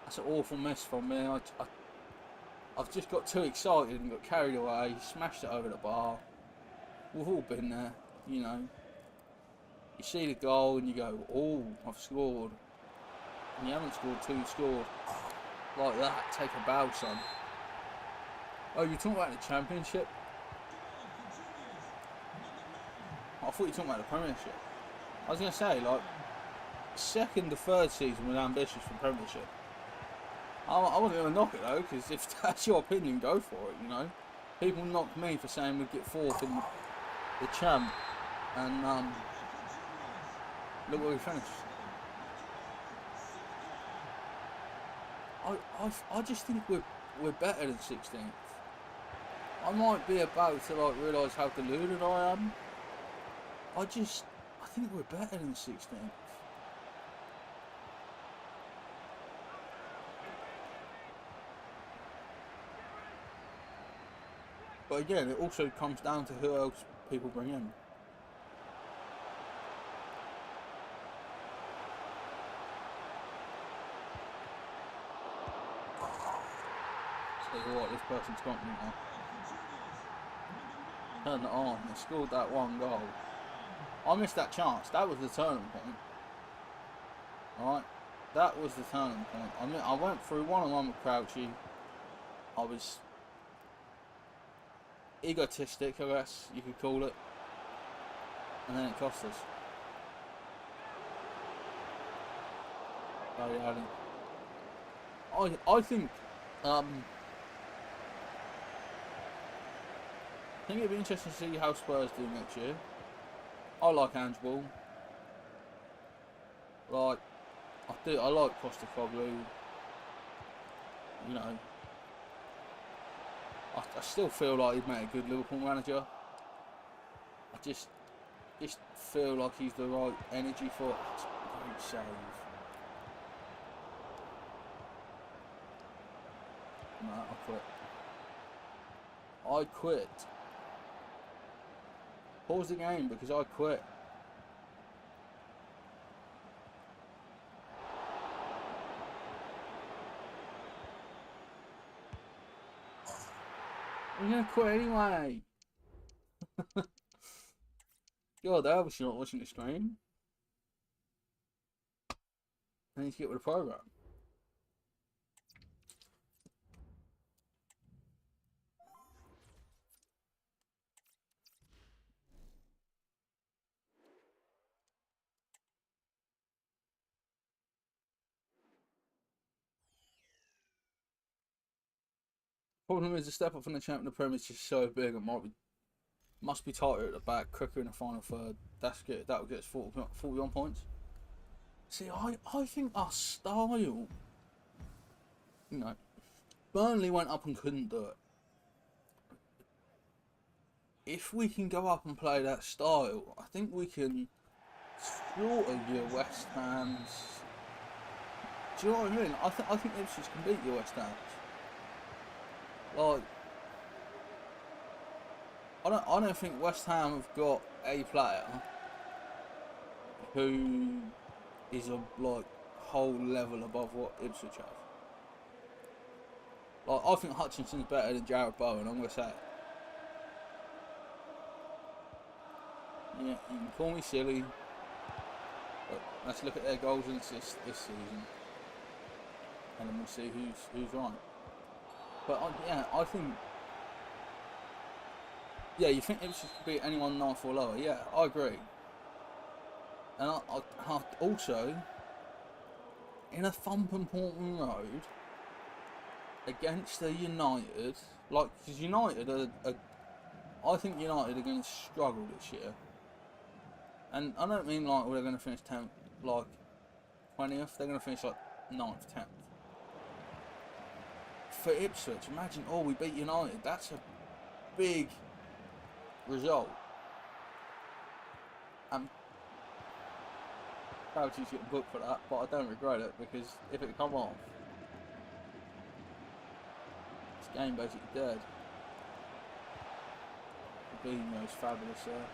That's an awful miss from me. I've just got too excited and got carried away, smashed it over the bar. We've all been there, You see the goal and you go, oh, I've scored. And you haven't scored till you scored. Like that, take a bow, son. Oh, you're talking about the Championship? I thought you were talking about the Premiership. I was going to say, like, 2nd to 3rd season was ambitious for Premiership. I wasn't going to knock it though, because if that's your opinion, go for it, People knocked me for saying we'd get 4th in the Champ, and look where we finished. I just think we're better than 16th. I might be about to realise how deluded I am. I think we're better than 16th. But again, it also comes down to who else people bring in. So what, this person's got me now. Turn it on, they scored that 1 goal. I missed that chance, that was the turning point. Alright, that was the turning point. I went through 1-on-1 with Crouchy. I was egotistic, I guess you could call it, and then it cost us. Barry Allen. I think it'd be interesting to see how Spurs do next year. I like Angeball. I like Postecoglou. I still feel like he'd make a good Liverpool manager. I just feel like he's the right energy for it. That's a great save. No, I quit. I quit. Pause the game because I quit. I'm gonna quit anyway. God, they're obviously not watching the stream. I need to get with the program. Problem is, the step up from the champion of the Premier is just so big. It must be tighter at the back, quicker in the final third. That's good. That will get us 41 points. See, I think our style, you know, Burnley went up and couldn't do it. If we can go up and play that style, I think we can sort of your West Ham's. Do you know what I mean? I think Ipswich can beat your West Ham's. Like, I don't think West Ham have got a player who is a like whole level above what Ipswich have. Like, I think Hutchinson's better than Jarrod Bowen. I'm gonna say it. Yeah, you can call me silly, but let's look at their goals and assists this season, and then we'll see who's right. But yeah, I think. Yeah, you think Ipswich could beat anyone 9-4 lower? Yeah, I agree. And I also, in a thumping Portman Road against the United, like, because United I think United are going to struggle this year. And I don't mean like they're going to finish 10th, like 20th. They're going to finish like 9th, 10th. For Ipswich, imagine, oh, we beat United. That's a big result. Probably should get booked for that, but I don't regret it because if it come off, this game basically dead. Fabinho's fabulous there.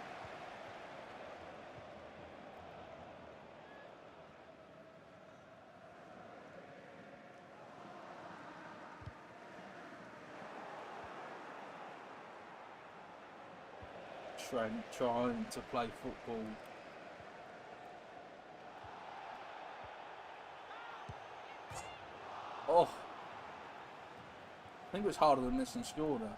Trent trying to play football. Oh, I think it was harder than this and scored her.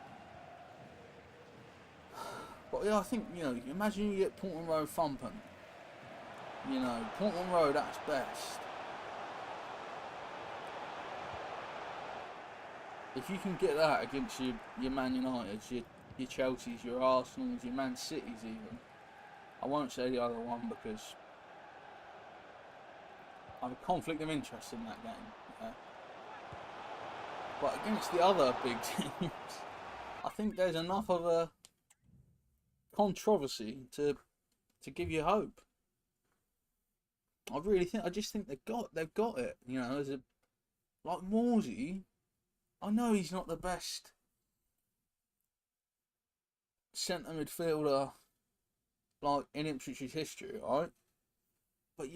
But yeah, I think, you know, imagine you get Portman Road thumping. You know, Portman Road at its best. If you can get that against your Man Uniteds, your Chelseas, your Arsenals, your Man Cities even. I won't say the other one because I have a conflict of interest in that game. Yeah? But against the other big teams, I think there's enough of a controversy to give you hope. I just think they've got it. You know, as a like Morsey, I know he's not the best centre midfielder like in Ipswich's history, right? But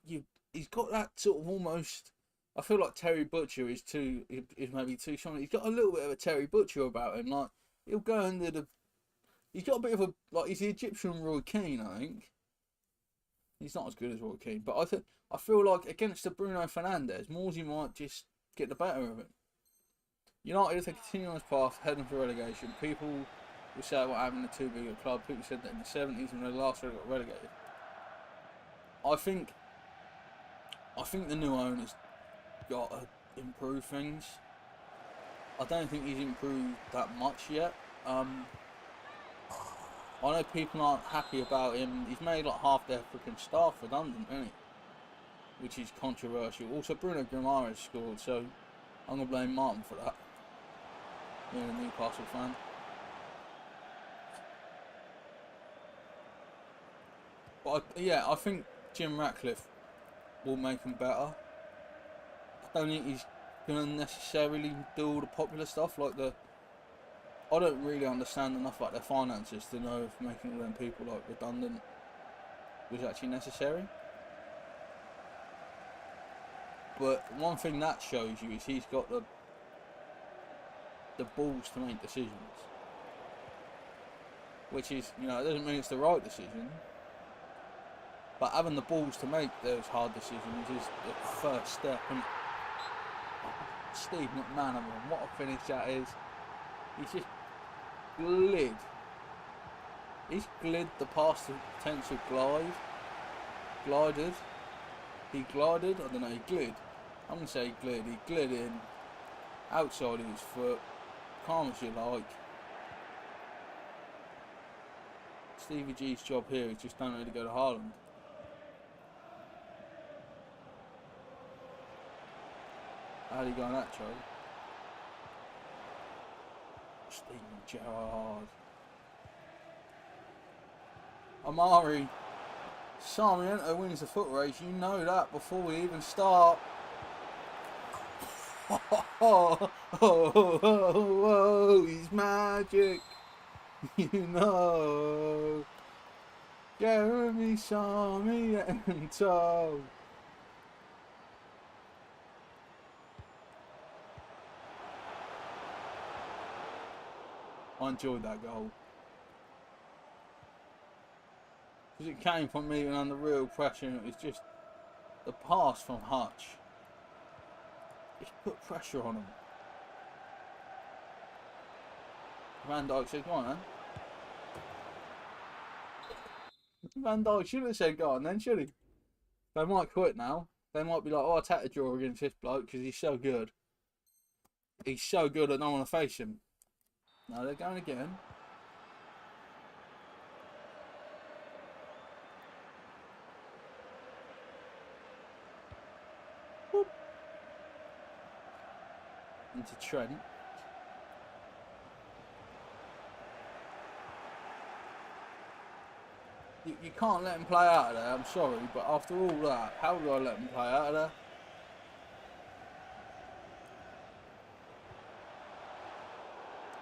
he's got that sort of almost. I feel like Terry Butcher is maybe too strong. He's got a little bit of a Terry Butcher about him. Like, he'll go into he's got a bit of a, like, he's the Egyptian Roy Keane, I think. He's not as good as Roy Keane, but I feel like against the Bruno Fernandes, Morsey might just get the better of him. United, if they continue on this path, heading for relegation, people will say what happened to too big a club. People said that in the 70s when they last got relegated. I think the new owner's got to improve things. I don't think he's improved that much yet. I know people aren't happy about him. He's made like half the African staff redundant, isn't he? Which is controversial. Also, Bruno Guimaraes scored, so I'm going to blame Martin for that. being a Newcastle fan. But yeah, I think Jim Ratcliffe will make him better. I don't think he's going to necessarily do all the popular stuff like the... I don't really understand enough about their finances to know if making all them people like redundant was actually necessary. But one thing that shows you is he's got the balls to make decisions. Which is, you know, it doesn't mean it's the right decision. But having the balls to make those hard decisions is the first step. And Steve McManaman, what a finish that is. He's just glid. He's glid the past the potential glided. He glided, I don't know, he glid. I'm going to say he glid. He glid in, outside of his foot, calm as you like. Stevie G's job here is just don't really go to Haaland. How do you go on that, Charlie? Steven Gerrard. Amari Sarmiento wins the foot race. You know that before we even start. Oh, he's magic. You know. Jeremy Sarmiento. I enjoyed that goal. Because it came from me and under real pressure, and it was just the pass from Hutch. Just put pressure on him. Van Dijk said, go on then. Van Dijk should have said, go on then, should he? They might quit now. They might be like, oh, I'll take the draw against this bloke because he's so good. He's so good I don't want to face him. No, they're going again. Boop. Into Trent. You can't let him play out of there, I'm sorry, but after all that, how do I let him play out of there?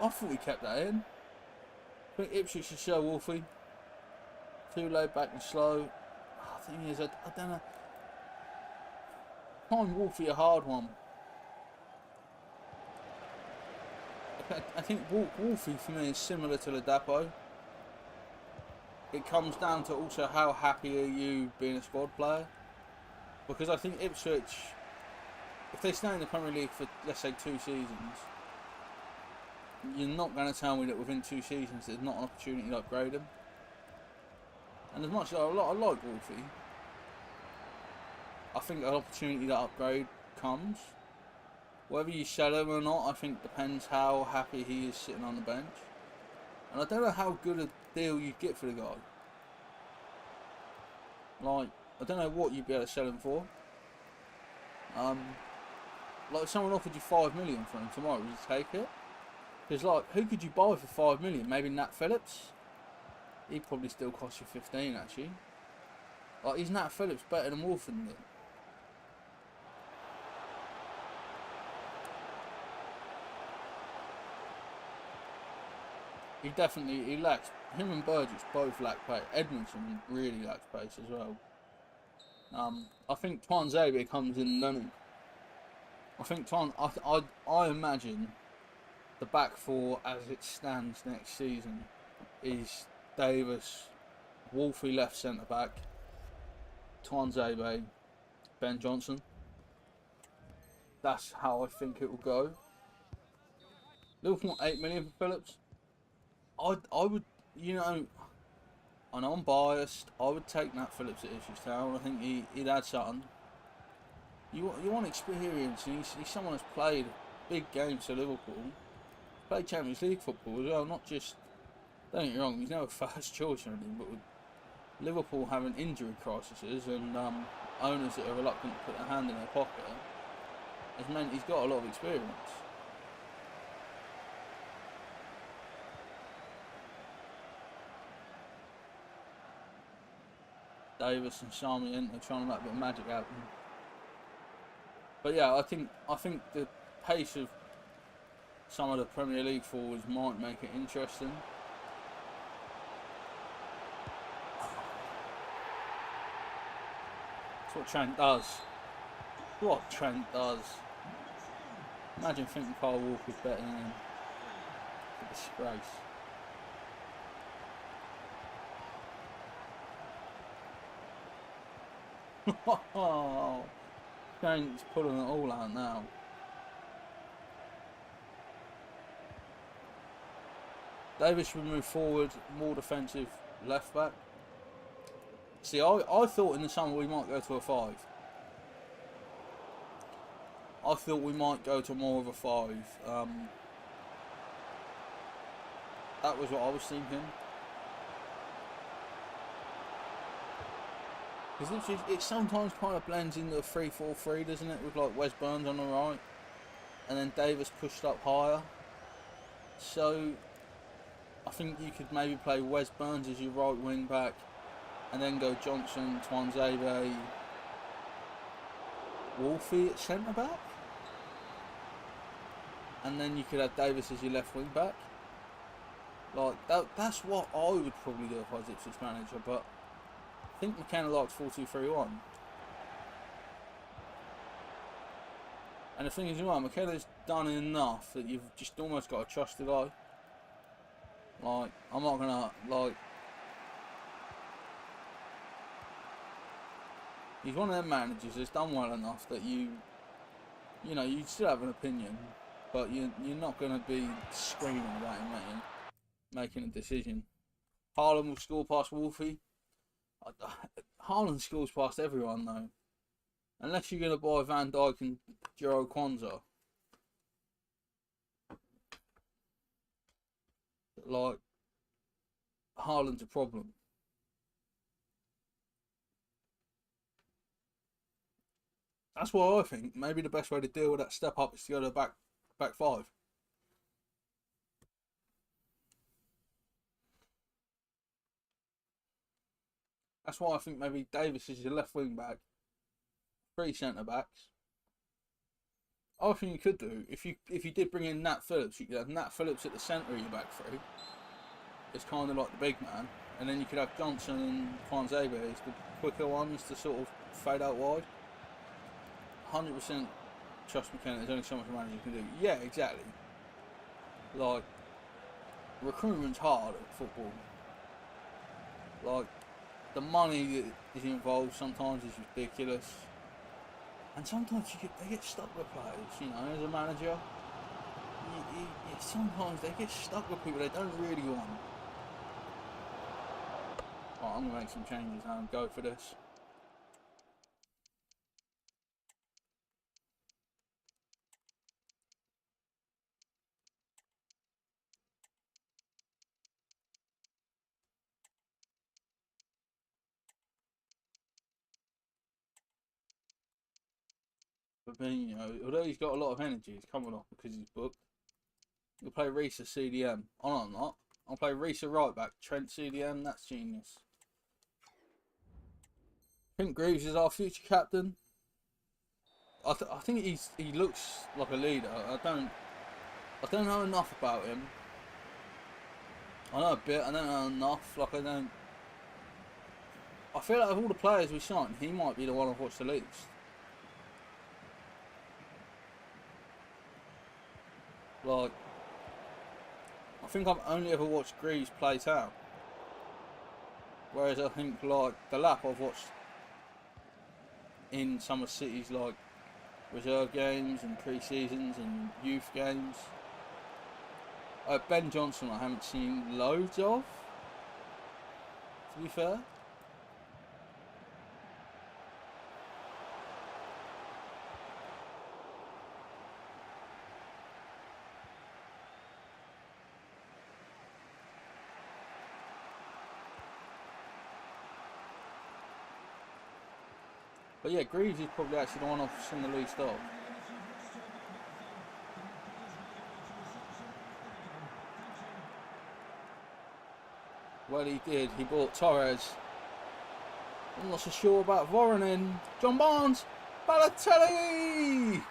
I thought he kept that in. I think Ipswich should show Wolfie. Too laid back and slow. The thing is, I don't know. Find Wolfie a hard one. I think Wolfie for me is similar to Ladapo. It comes down to also how happy are you being a squad player. Because I think Ipswich, if they stay in the Premier League for, let's say, 2 seasons, you're not going to tell me that within 2 seasons there's not an opportunity to upgrade him. And as much as I like Wolfie, I think an opportunity to upgrade comes. Whether you sell him or not, I think depends how happy he is sitting on the bench. And I don't know how good a deal you'd get for the guy. Like, I don't know what you'd be able to sell him for. Like, if someone offered you 5 million for him tomorrow, would you take it? Because, like, who could you buy for 5 million? Maybe Nat Phillips? He'd probably still cost you 15, actually. Like, is Nat Phillips better than Wolfie? He lacks, him and Burgess both lack pace. Edmondson really lacks pace as well. I think Tuanzebe comes in, doesn't he? I think I imagine the back 4 as it stands next season is Davis, Wolfie left centre back, Tuanzebe, Ben Johnson. That's how I think it will go. Liverpool 8 million for Phillips. I would, you know, I know I'm biased. I would take Nat Phillips at Ipswich Town. I think he'd add something. You want experience. He's someone who's played big games for Liverpool. Played Champions League football as well. Not just, don't get me wrong, he's never first choice or anything, but with Liverpool having injury crises and owners that are reluctant to put their hand in their pocket, has meant he's got a lot of experience. Davis and Sami in there trying to make a bit of magic happen. But yeah, I think the pace of some of the Premier League forwards might make it interesting. That's what Trent does. What Trent does. Imagine thinking Kyle Walker's better than him. It's a disgrace. Oh, Trent's pulling it all out now. Davis should move forward, more defensive left back. See, I thought in the summer we might go to a 5. I thought we might go to more of a 5. That was what I was thinking. Because it sometimes kind of blends into a 3-4-3, doesn't it? With like Wes Burns on the right, and then Davis pushed up higher. So I think you could maybe play Wes Burns as your right wing back, and then go Johnson, Twanzebe, Wolfie at centre back, and then you could have Davis as your left wing back. Like that's what I would probably do if I was Ipswich manager, but I think McKenna likes 4-2-3-1. And the thing is, you know, McKenna's done enough that you've just almost got to trust the guy. Like, I'm not gonna, like, he's one of them managers that's done well enough that you know, you still have an opinion, but you're not gonna be screaming about him making a decision. Haaland will score past Wolfie. Haaland scores past everyone though, unless you're gonna buy Van Dijk and Jero Kwanzaa. Like, Haaland's a problem. That's why I think maybe the best way to deal with that step up is to go to back 5. That's why I think maybe Davis is your left wing back, 3 centre backs. Other thing you could do, if you did bring in Nat Phillips, you could have Nat Phillips at the centre of your back 3. It's kind of like the big man, and then you could have Johnson and Twanzebe as the quicker ones to sort of fade out wide. 100% trust McKenna. There's only so much a manager can do. Yeah, exactly. Like, recruitment's hard at football. Like, the money that is involved sometimes is ridiculous, and sometimes they get stuck with players. You know, as a manager, sometimes they get stuck with people they don't really want. Right, I'm gonna make some changes now and go for this. Fabinho, although he's got a lot of energy, he's coming off because he's booked. You'll play Reece as CDM. Oh, no, I'm not. I'll play Reece at right back, Trent CDM. That's genius. I think Greaves is our future captain. I think he looks like a leader. I don't know enough about him. I know a bit. I don't know enough. Like, I feel like of all the players we signed, he might be the one I've watched the least. Like, I think I've only ever watched Greaves play town. Whereas I think, like, the lap I've watched in some of City's, like, reserve games and pre-seasons and youth games. Ben Johnson I haven't seen loads of, to be fair. But yeah, Greaves is probably actually the one I've seen the least of. Well, he did. He bought Torres I'm not so sure about Voronin. John Barnes. Balotelli.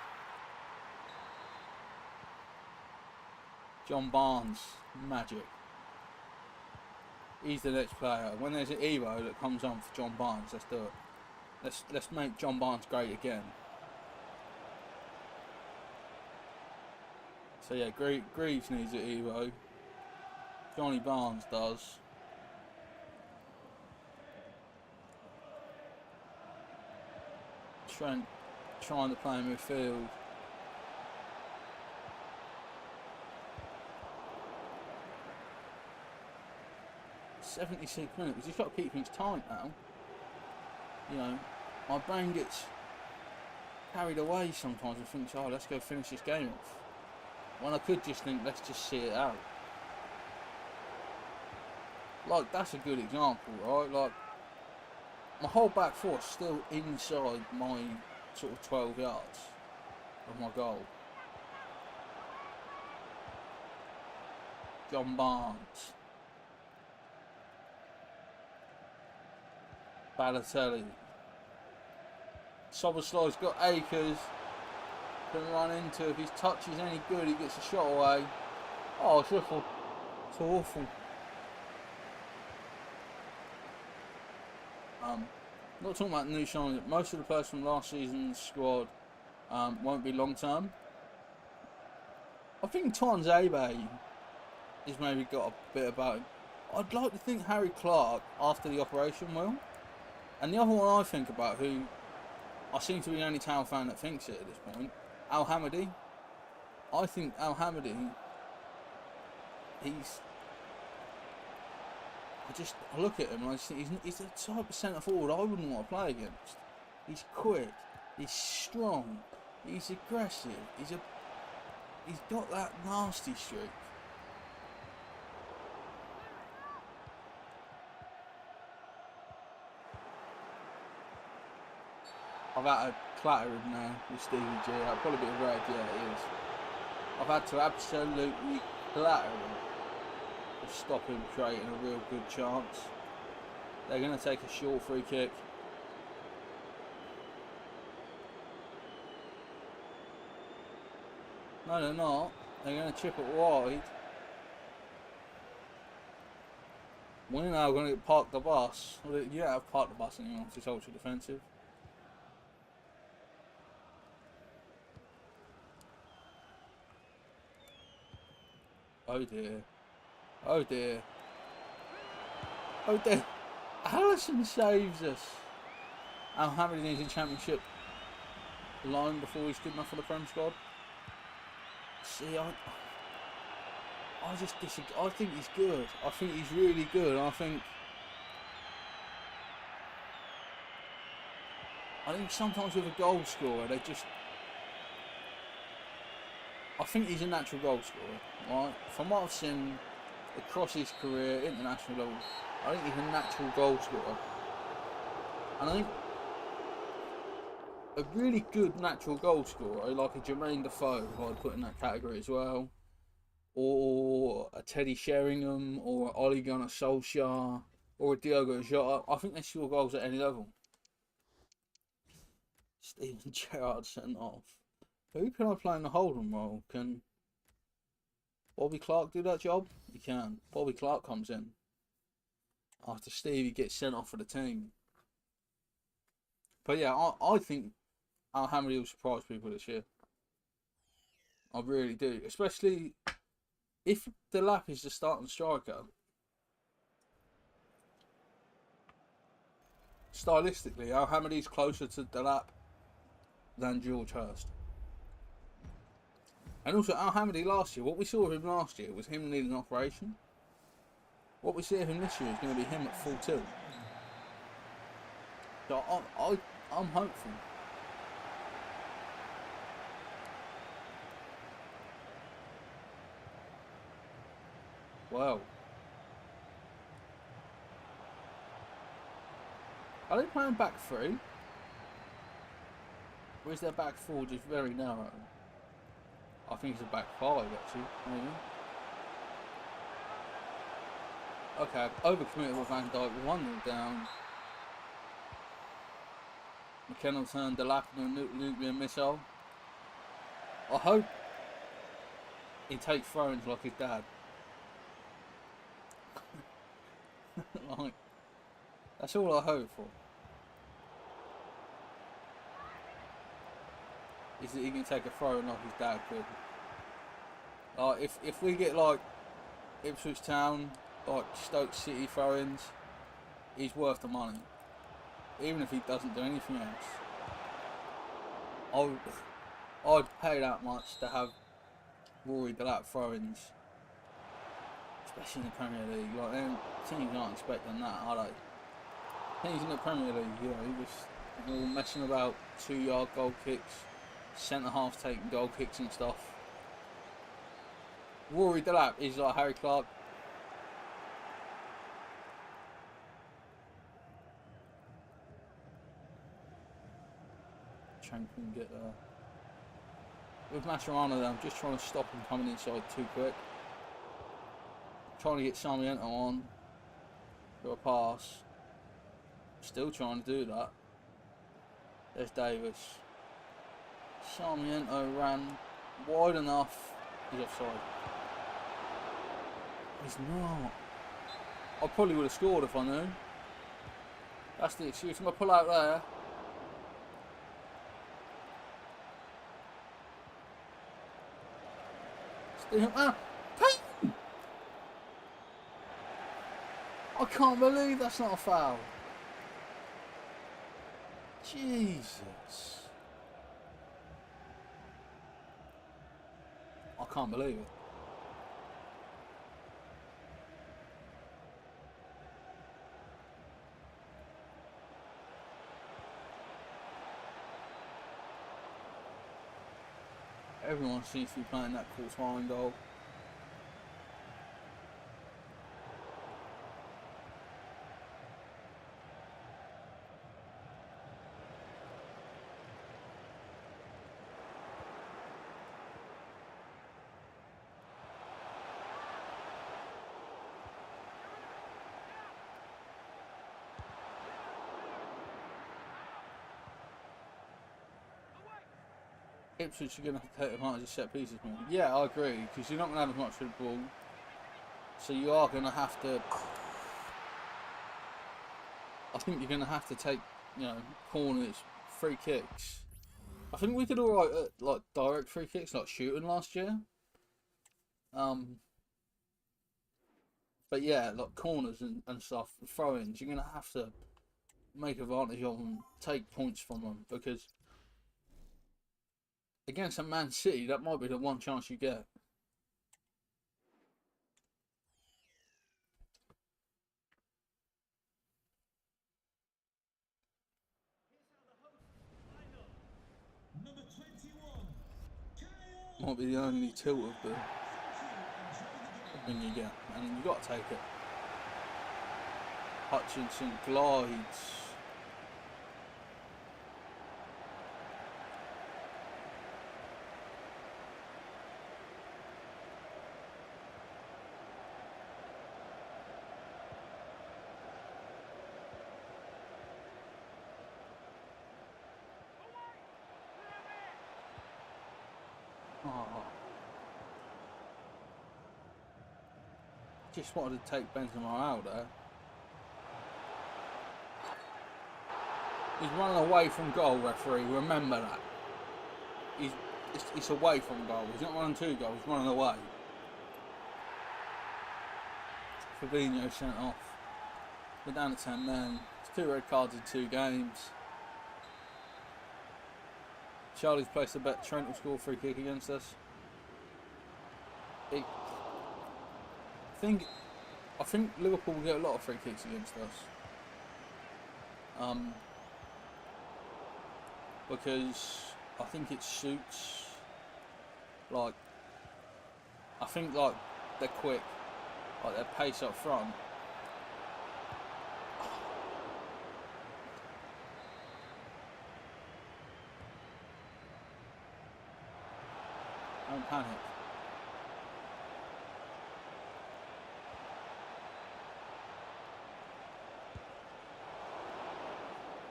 John Barnes. Magic. He's the next player. When there's an Evo that comes on for John Barnes, let's do it. Let's make John Barnes great again. So yeah, Greaves needs an Evo. Johnny Barnes does. Trent trying to play in midfield. $76 minutes. You've got to keep things tight now. You know, my brain gets carried away sometimes and thinks, oh, let's go finish this game off. When I could just think, let's just see it out. Like, that's a good example, right? Like, my whole back four is still inside my sort of 12 yards of my goal. John Barnes. Balotelli. Soboslai's got acres. Can run into. If his touch is any good, he gets a shot away. Oh, it's awful. It's awful. Not talking about new signings. Most of the players from last season's squad won't be long term. I think Tonzabe has maybe got a bit about him. I'd like to think Harry Clark after the operation will. And the other one I think about, who I seem to be the only Town fan that thinks it at this point, Al Hamadi. I think Al Hamadi, I look at him and I just think he's the type of centre forward I wouldn't want to play against. He's quick, he's strong, he's aggressive, he's got that nasty streak. I've had to clatter him now with Stevie G. I'll probably be a red, yeah it is. I've had to absolutely clatter him to stop him creating a real good chance. They're going to take a short free kick. No, they're not. They're going to chip it wide. We're now going to park the bus. Well, you don't have parked the bus anymore, it's ultra defensive. Oh dear. Oh dear. Oh dear. Allison saves us. Al Hamadi needs a championship line before he's good enough for the Prem squad. See, I just disagree. I think he's good. I think he's really good. I think sometimes with a goal scorer, I think he's a natural goal scorer, right? From what I've seen across his career, international level, I think he's a natural goal scorer. And I think a really good natural goal scorer, like a Jermaine Defoe, who I'd put in that category as well, or a Teddy Sheringham, or an Ole Gunnar Solskjaer, or a Diogo Jota, I think they score goals at any level. Steven Gerrard sent off. Who can I play in the holding role? Can Bobby Clark do that job? He can. Bobby Clark comes in after Stevie gets sent off for the team. But yeah, I think Al Hamadi will surprise people this year. I really do. Especially if Delap is the starting striker. Stylistically, Al Hamadi's closer to Delap than George Hurst. And also, Al Hamadi last year, what we saw of him last year was him needing an operation. What we see of him this year is going to be him at full tilt. So I'm hopeful. Wow. Are they playing back three? Or is their back four just very narrow? I think it's a back five actually, maybe. Okay, I've overcommitted with Van Dijk, 1-0 down. McKenna turned the lap in a nuclear missile. I hope he takes throw-ins like his dad. Like, that's all I hope for. Is that he can take a throw-in like his dad could. Like, if we get like Ipswich Town, like Stoke City throw-ins, he's worth the money. Even if he doesn't do anything else. I'd pay that much to have Rory Delap throw-ins. Especially in the Premier League. Like, teams aren't expecting that, are they? Teams in the Premier League, you know, he was all messing about 2-yard goal kicks, centre-halves taking goal kicks and stuff. Rory Delap is like Harry Clark. Can get there. With Mascherano, I'm just trying to stop him coming inside too quick. Trying to get Sarmiento on for a pass. Still trying to do that. There's Davis. Sarmiento ran wide enough. He's offside. He's not. I probably would have scored if I knew. That's the excuse. I'm going to pull out there. Payton! I can't believe that's not a foul. Jesus. I can't believe it. Everyone seems to be playing that quarter-line goal. Ipswich are going to have to take advantage of set pieces more. Yeah, I agree, because you're not going to have as much for the ball. So you are going to have to... I think you're going to have to take, you know, corners, free kicks. I think we did alright at, like, direct free kicks, like shooting last year. But yeah, like corners and stuff, throw-ins, you're going to have to make advantage of them, take points from them, because... against a Man City, that might be the one chance you get. Might be the only tilt of the thing you get, and then you got to take it. Hutchinson glides. Oh. Just wanted to take Benzema out there. He's running away from goal, referee. Remember that. It's away from goal. He's not running to goal. He's running away. Fabinho sent off. We're down to 10 men. It's 2 red cards in 2 games. Charlie's placed a bet Trent will score a free kick against us. I think Liverpool will get a lot of free kicks against us. Because I think it suits, like, I think like they're quick, like their pace up front. Don't panic.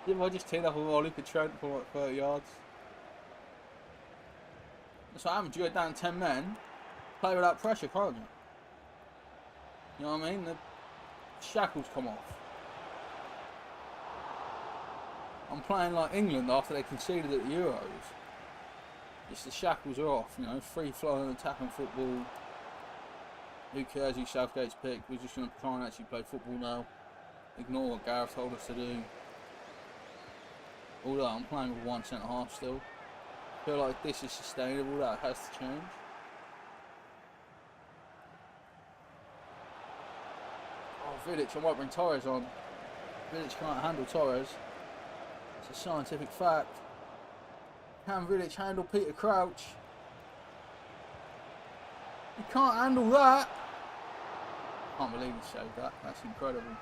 Yeah, I just teed up a volley for Trent for like 30 yards. That's what happens. You go down 10 men, play without pressure, can't you? You know what I mean? The shackles come off. I'm playing like England after they conceded at the Euros. It's the shackles are off, you know, free flowing attacking football. Who cares who Southgate's picked? We're just going to try and actually play football now. Ignore what Gareth told us to do. Although I'm playing with one centre half still. I feel like this is sustainable, that has to change. Oh, Vidic, I might bring Torres on. Vidic can't handle Torres. It's a scientific fact. Can Vidic handle Peter Crouch? He can't handle that. I can't believe he saved that. That's incredible.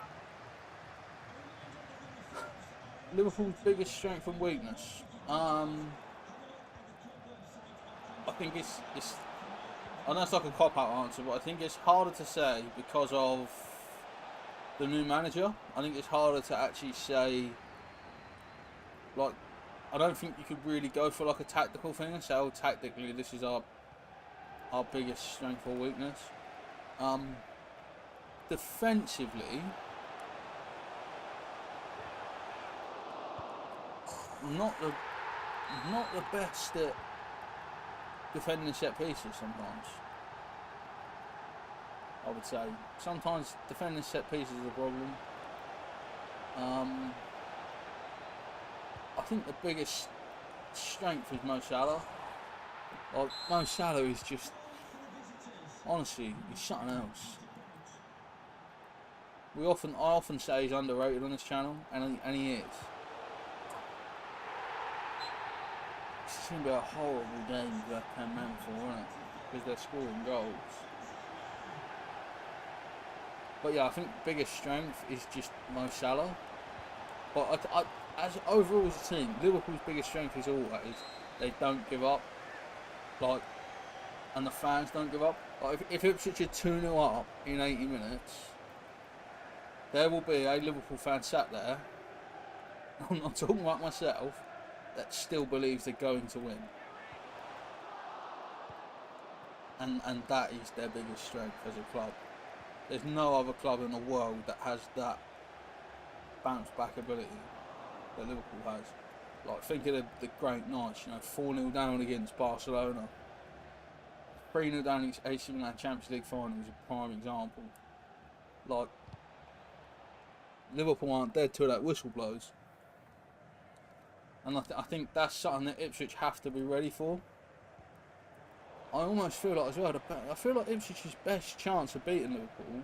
Liverpool's biggest strength and weakness. I think it's I know it's like a cop-out answer, but I think it's harder to say because of the new manager. I think it's harder to actually say, like, I don't think you could really go for like a tactical thing and say, oh, tactically this is our biggest strength or weakness. Defensively, not the best at defending set pieces sometimes. I would say sometimes defending set pieces is a problem. I think the biggest strength is Mo Salah. Like, Mo Salah is just, honestly, he's something else. I often say he's underrated on this channel, and he is. It's going to be a horrible game with that 10 men for, isn't it? Because they're scoring goals. But yeah, I think the biggest strength is just Mo Salah. But as overall as a team, Liverpool's biggest strength is always they don't give up. Like, and the fans don't give up. Like, if Ipswich are 2-0 up in 80 minutes, there will be a Liverpool fan sat there, I'm not talking about myself, that still believes they're going to win. And that is their biggest strength as a club. There's no other club in the world that has that bounce back ability that Liverpool has. Like, think of the great nights, you know, 4-0 down against Barcelona, 3-0 down against AC Milan Champions League final is a prime example. Like, Liverpool aren't dead till that whistle blows. And I think that's something that Ipswich have to be ready for. I almost feel like as well, I feel like Ipswich's best chance of beating Liverpool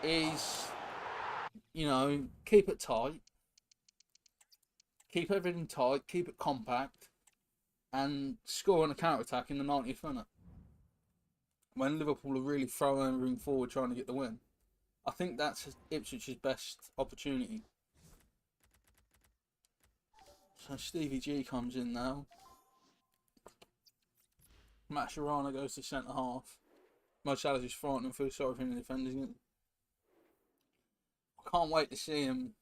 is, you know, keep it tight, keep everything tight, keep it compact, and score on a counter-attack in the 90th minute. When Liverpool are really throwing everything forward trying to get the win. I think that's Ipswich's best opportunity. So Stevie G comes in now. Matt Sharana goes to centre half. Mo Salah's just frightening and feel sorry for him defending it. I can't wait to see him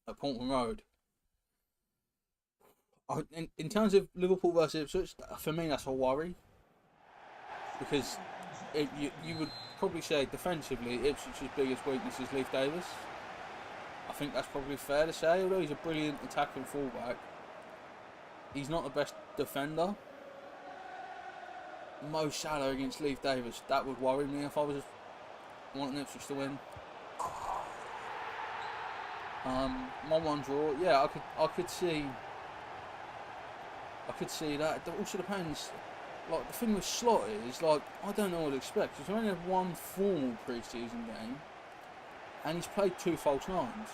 at Portman Road. In terms of Liverpool versus Ipswich, for me that's a worry. Because you would probably say defensively Ipswich's biggest weakness is Leif Davis. I think that's probably fair to say, although he's a brilliant attacking fullback. He's not the best defender. Mo Salah against Leif Davis, that would worry me if I was wanting Ipswich to win. My one draw, yeah, I could see that. It also depends. Like, the thing with Slot is, like, I don't know what to expect. He's only had one formal pre-season game, and he's played 2 false nines.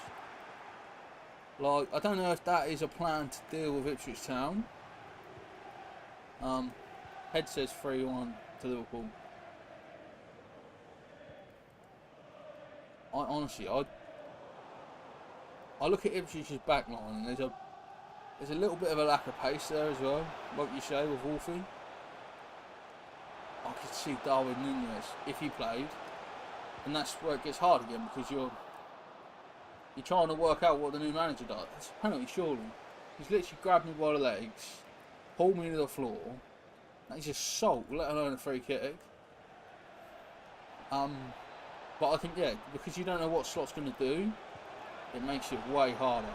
Like, I don't know if that is a plan to deal with Ipswich Town. Head says 3-1 to Liverpool. I look at Ipswich's back line, and there's a little bit of a lack of pace there as well, like you say, with Wolfie. I could see Darwin Núñez if he played, and that's where it gets hard again, because You're trying to work out what the new manager does. It's a penalty, surely. He's literally grabbed me by the legs, pulled me to the floor. That is assault, let alone a free kick. But I think, yeah, because you don't know what Slot's going to do, it makes it way harder.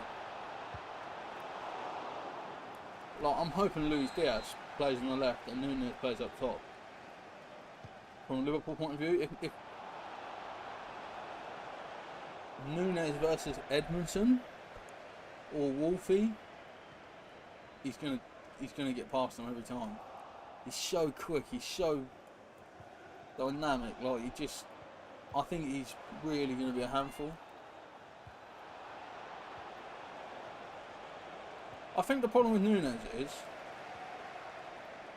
Like, I'm hoping Luis Diaz plays on the left and Núñez plays up top. From a Liverpool point of view, if Núñez versus Edmondson or Wolfie, he's gonna get past them every time. He's so quick, he's so dynamic. Like, I think he's really going to be a handful. I think the problem with Núñez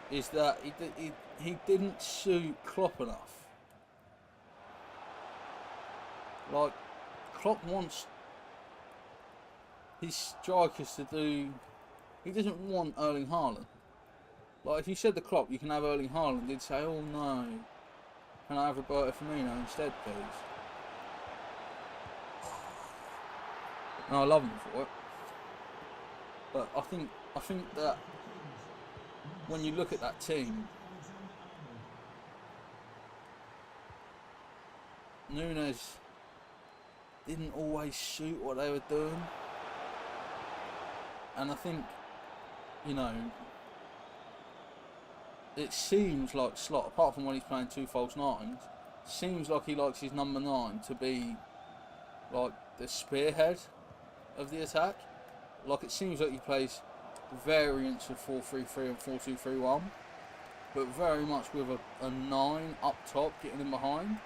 is that he didn't suit Klopp enough. Like, Klopp wants his strikers to do. He doesn't want Erling Haaland. Like, if you said to Klopp you can have Erling Haaland, he'd say, "Oh no, can I have Roberto Firmino instead, please?" And I love him for it. But I think that when you look at that team, Núñez didn't always suit what they were doing. And I think, you know, it seems like Slot, apart from when he's playing two false nines, seems like he likes his number 9 to be like the spearhead of the attack. Like, it seems like he plays variants of 4-3-3 and 4-2-3-1, but very much with a 9 up top getting in behind.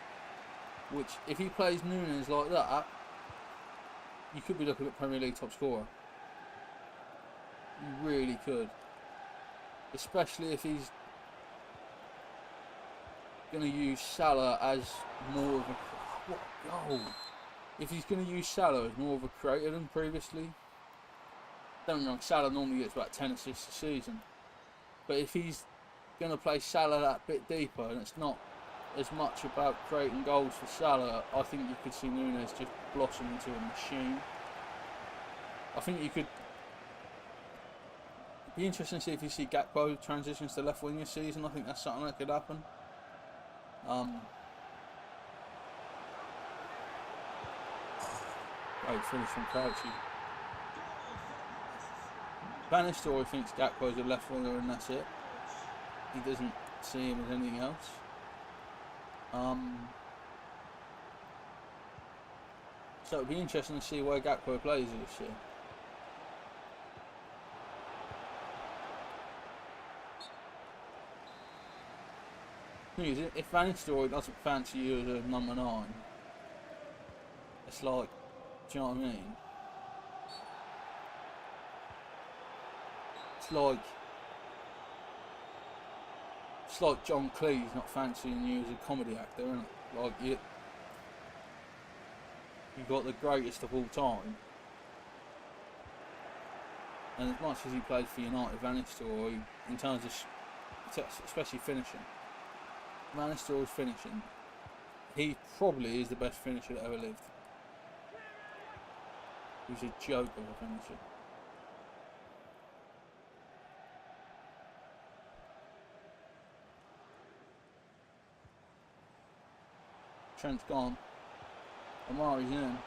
Which, if he plays Núñez like that, you could be looking at Premier League top scorer. You really could. Especially if he's going to use Salah as more of a... What goal? If he's going to use Salah as more of a creator than previously. Don't get me wrong, Salah normally gets about 10 assists a season. But if he's going to play Salah that bit deeper, and it's not as much about creating goals for Salah, I think you could see Núñez just blossom into a machine. I think you could... It'd be interesting to see if you see Gakpo transitions to left wing this season. I think that's something that could happen. Great finish from Crouchy. Van Nistelrooy thinks Gakpo's a left winger and that's it. He doesn't see him as anything else. So it'll be interesting to see where Gakpo plays this year. If Van Nistelrooy doesn't fancy you as a number 9, it's like, do you know what I mean? It's like John Cleese not fancying you as a comedy actor, isn't it? Like, you've got the greatest of all time. And as much as he played for United, Van Nistelrooy, in terms of, especially finishing, Van Nistelrooy's finishing, he probably is the best finisher that ever lived. He's a joke of a finisher. Trent's gone. Amari's in.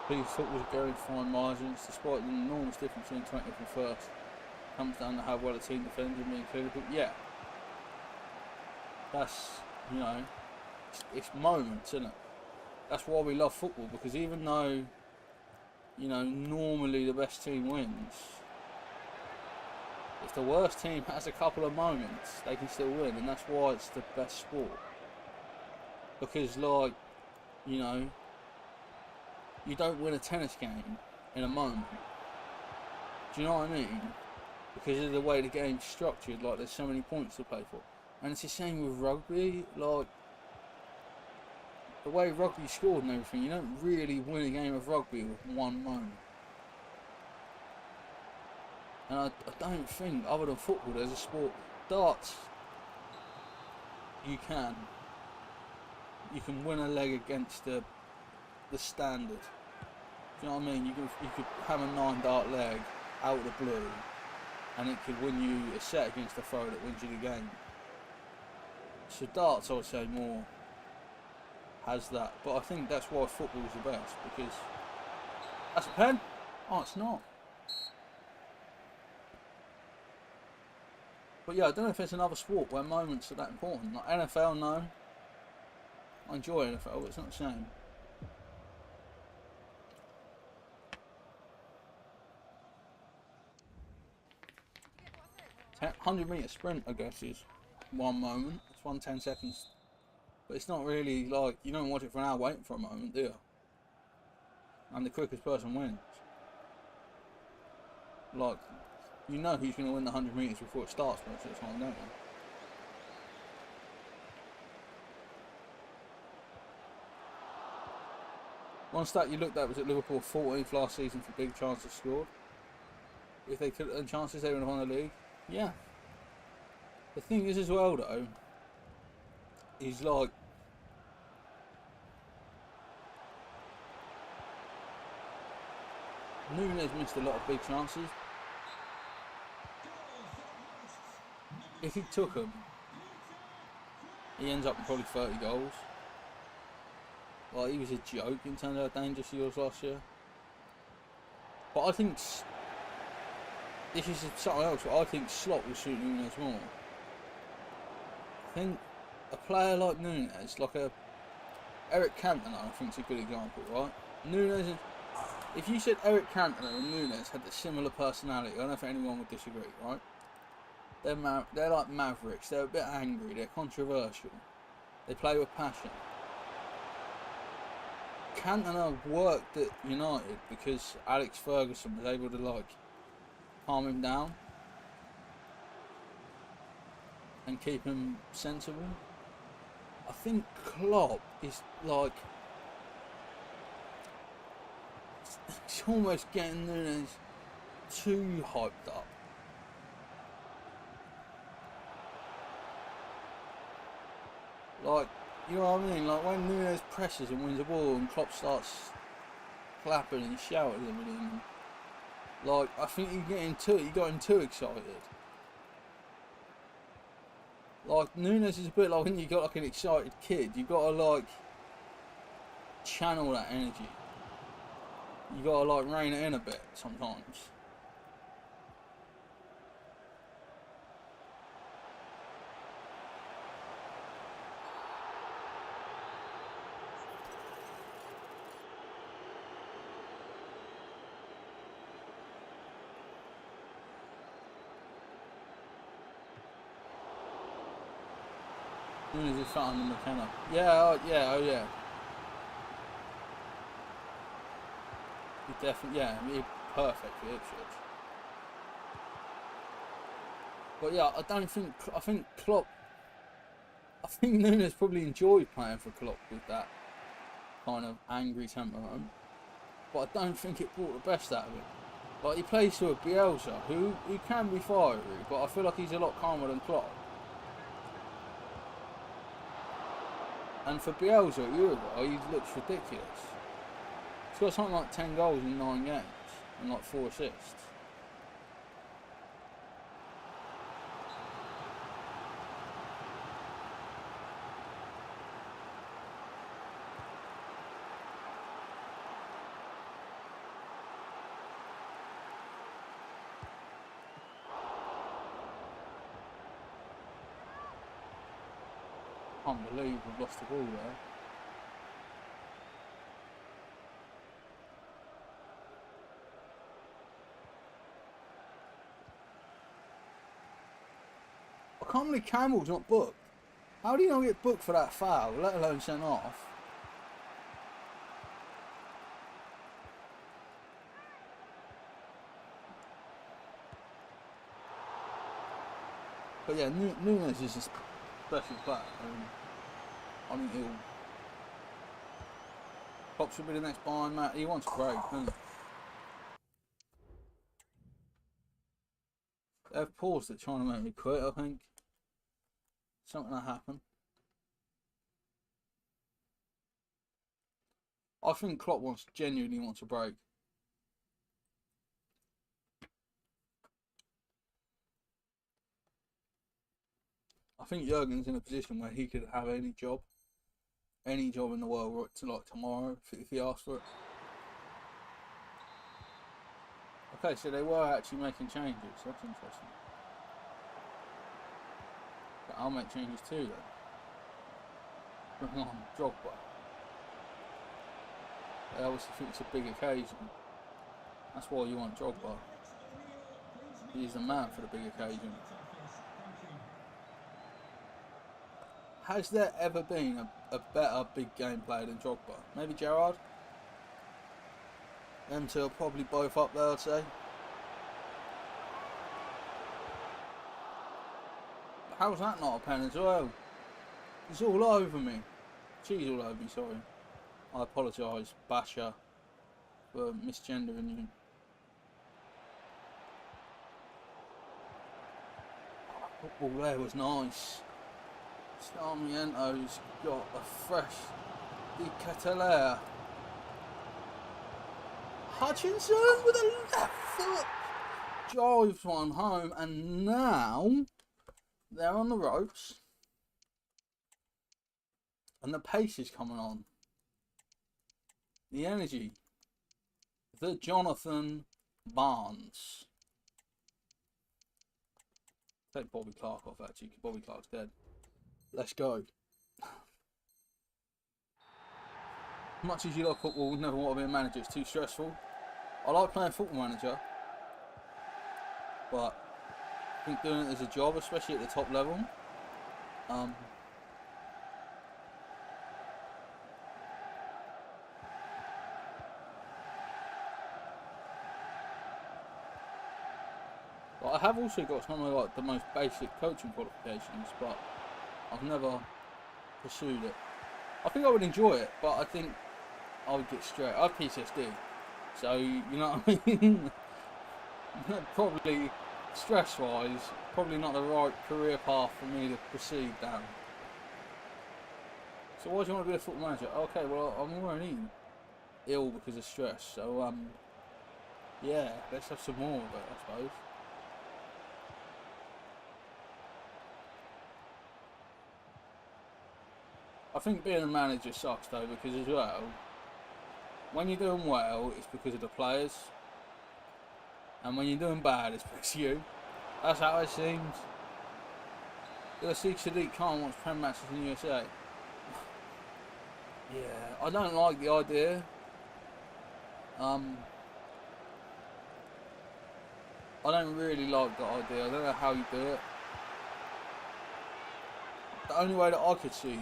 These football's going fine margins, despite the enormous difference between 20th and first. Comes down to how well a team defends and being included. But yeah, that's, you know, it's moments, isn't it? That's why we love football, because even though, you know, normally the best team wins, if the worst team has a couple of moments, they can still win, and that's why it's the best sport. Because, like, you know, you don't win a tennis game in a moment. Do you know what I mean? because of the way the game's structured. Like, there's so many points to play for, and it's the same with rugby. Like, the way rugby's scored and everything, you don't really win a game of rugby with one moment. And I don't think, other than football, there's a sport. Darts, you can win a leg against the standard. Do you know what I mean? You could have a 9-dart leg out of the blue, and it could win you a set against a throw that wins you the game. So darts, I would say, more has that, but I think that's why football is the best, because that's a pen. Oh, it's not. But yeah, I don't know if there's another sport where moments are that important. Like NFL, no. I enjoy NFL, but it's not the same. 100-meter sprint, I guess, is one moment. It's 1 10 seconds. But it's not really like, you don't watch it for an hour waiting for a moment, do you? And the quickest person wins. Like, you know who's going to win the 100 metres before it starts most of the time, don't you? One stat you looked at was that Liverpool 14th last season for big chances scored. If they could, and chances they would have won the league. Yeah. The thing is as well though, is like, Nunes missed a lot of big chances. If he took them, he ends up with probably 30 goals. Like, he was a joke in terms of how dangerous he was last year. But I think this is something else. But I think Slot will suit Nunes more. I think a player like Nunes, like Eric Cantona, I think is a good example, right? Nunes, if you said Eric Cantona and Nunes had a similar personality, I don't know if anyone would disagree, right? They're like mavericks. They're a bit angry. They're controversial. They play with passion. Cantona worked at United because Alex Ferguson was able to like calm him down and keep him sensible. I think Klopp is like, it's almost getting Nunes too hyped up. Like, you know what I mean? Like when Nunes presses and wins the ball and Klopp starts clapping and shouting at him, like, I think he got him too excited. Like, Nunes is a bit like when you got like an excited kid, you gotta like channel that energy. You gotta like rein it in a bit sometimes. Nunes is found in McKenna. Yeah, oh yeah. He definitely, yeah, he's perfect for Ipswich. But yeah, I think Klopp, I think Nunes probably enjoyed playing for Klopp with that kind of angry temperament. But I don't think it brought the best out of him. Like, he plays to a Bielsa, who can be fiery, but I feel like he's a lot calmer than Klopp. And for Bielsa at Uruguay, he looks ridiculous. He's got something like 10 goals in 9 games and like 4 assists. Can't believe we've lost the ball there. I can't believe Campbell's not booked. How do you not get booked for that foul, let alone sent off? But yeah, Nunes is a special player. I think he'll Pops will be the next Bayern Matt. He wants a break, doesn't he? They've paused it trying to make me quit, I think. Something that happened. I think Klopp genuinely wants a break. I think Jurgen's in a position where he could have any job in the world to like tomorrow if he asked for it. Okay, so they were actually making changes. That's interesting. But I'll make changes too then. Bring on Drogba. They obviously think it's a big occasion. That's why you want Drogba. He's the man for the big occasion. Has there ever been a better big game player than Drogba? Maybe Gerrard? Them two are probably both up there, I'd say. How's that not a pen as well? It's all over me. Cheese all over me, sorry. I apologise, Basher, for misgendering you. Football there was nice. Sarmiento's got a fresh Di Catalea. Hutchinson with a left foot drives one home, and now they're on the ropes and the pace is coming on. The energy. The Jonathan Barnes. Take Bobby Clark off actually, because Bobby Clark's dead. Let's go. Much as you like football, never want to be a manager, it's too stressful. I like playing Football Manager, but I think doing it as a job, especially at the top level, I have also got some of like the most basic coaching qualifications, but I've never pursued it. I think I would enjoy it, but I think I would get straight. I have PTSD, so you know what I mean. Probably stress-wise, probably not the right career path for me to proceed down. So why do you want to be a Football Manager? Okay, well I'm already ill because of stress, so yeah, let's have some more of it, I suppose. I think being a manager sucks though, because as well, when you're doing well, it's because of the players, and when you're doing bad, it's because of you. That's how it seems. You'll see Sadiq Khan wants Prem matches in the USA. Yeah, I don't like the idea. I don't really like the idea. I don't know how you do it. The only way that I could see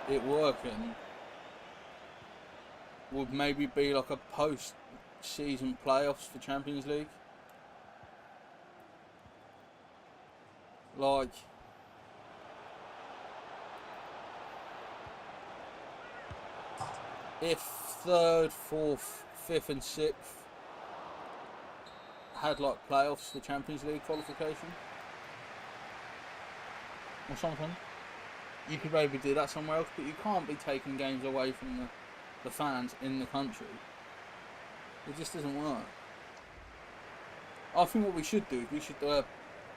it working would maybe be like a post-season playoffs for Champions League. Like, if 3rd, 4th, 5th and 6th had like playoffs for Champions League qualification or something, you could maybe do that somewhere else, but you can't be taking games away from the fans in the country. It just doesn't work. I think what we should do is we should do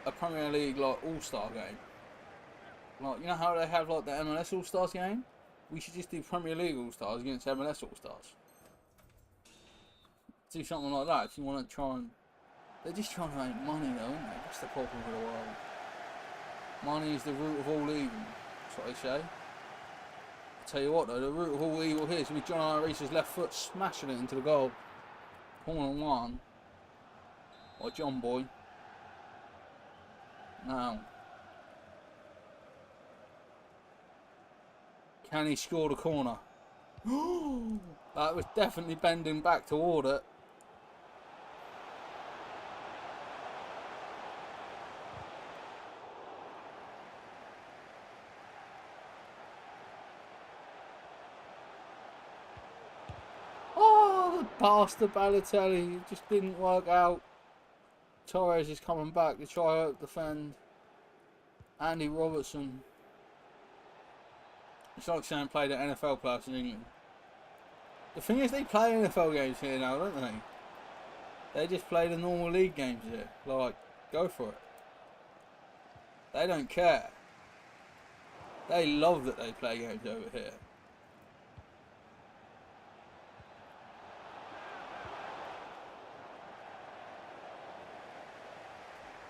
a Premier League like All-Star game. Like, you know how they have like the MLS All-Stars game? We should just do Premier League All-Stars against MLS All-Stars. Do something like that if you want to try and... They're just trying to make money though, aren't they? That's the problem with the world. Money is the root of all evil. That's what they say. I'll tell you what though, the root of all evil here is with John Reese's left foot smashing it into the goal. Corner one. By John Boy. Now. Can he score the corner? That was definitely bending back toward it. pass to Balotelli. It just didn't work out. Torres is coming back to try to defend Andy Robertson. It's like saying play the NFL players in England. The thing is, they play NFL games here now, don't they? They just play the normal league games here. Like, go for it. They don't care. They love that they play games over here.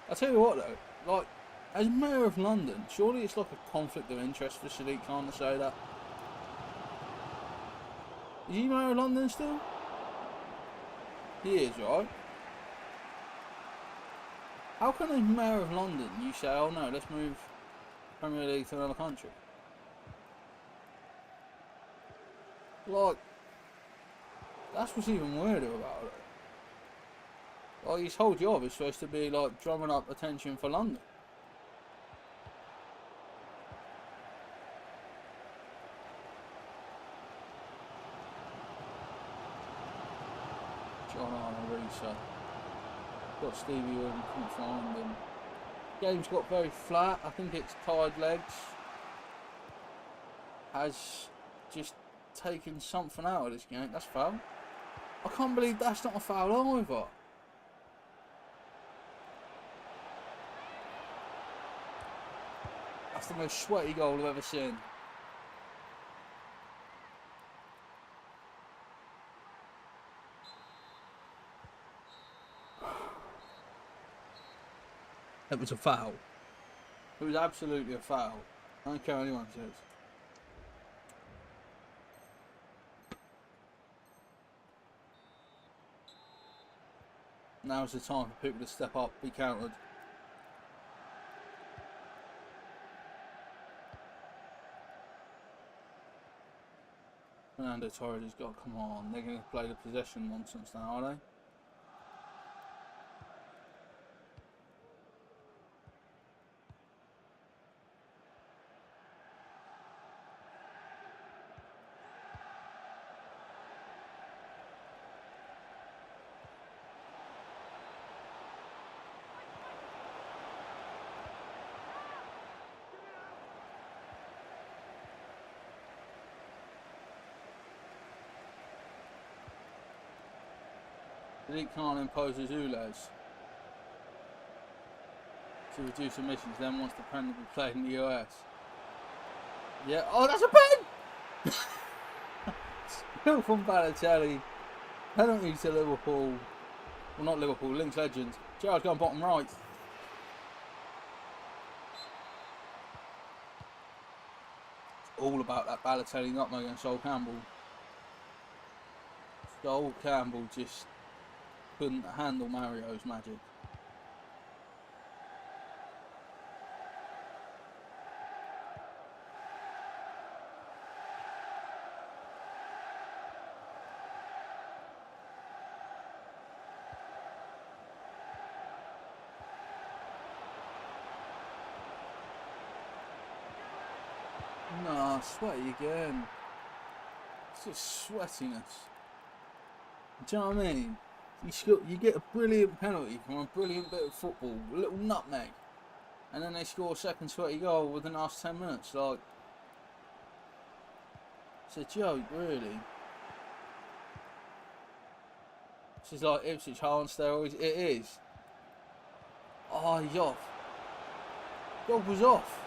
I'll tell you what though, like, as Mayor of London, surely it's like a conflict of interest for Sadiq Khan to say that. Is he Mayor of London still? He is, right? How can as Mayor of London you say, oh no, let's move Premier League to another country? Like, that's what's even weirder about it. Like, his whole job is supposed to be like drumming up attention for London. John Arnorisa. Got Stevie Wooden, couldn't find him. Game's got very flat. I think it's tired legs. Has just taken something out of this game. That's foul. I can't believe that's not a foul either. That's the most sweaty goal I've ever seen. It was a foul. It was absolutely a foul. I don't care what anyone says. Now's the time for people to step up, be countered. Fernando Torres has got, come on, they're going to play the possession nonsense now, are they? Sadiq Khan imposes ULEZ to reduce emissions, then wants the pen to be played in the US. Yeah, oh, that's a pen! Still from Balotelli. Penalty to Liverpool. Well, not Liverpool, Links legends. Gerrard's gone bottom right. It's all about that Balotelli nutmeg and Sol Campbell. Sol Campbell just couldn't handle Mario's magic. Nah, sweaty again. It's just sweatiness. Do you know what I mean? You get a brilliant penalty from a brilliant bit of football, a little nutmeg, and then they score a second sweaty goal within the last 10 minutes. Like, it's a joke, really. This is like Ipswich Hall on steroids. It is. Oh, he's off. Goal was off.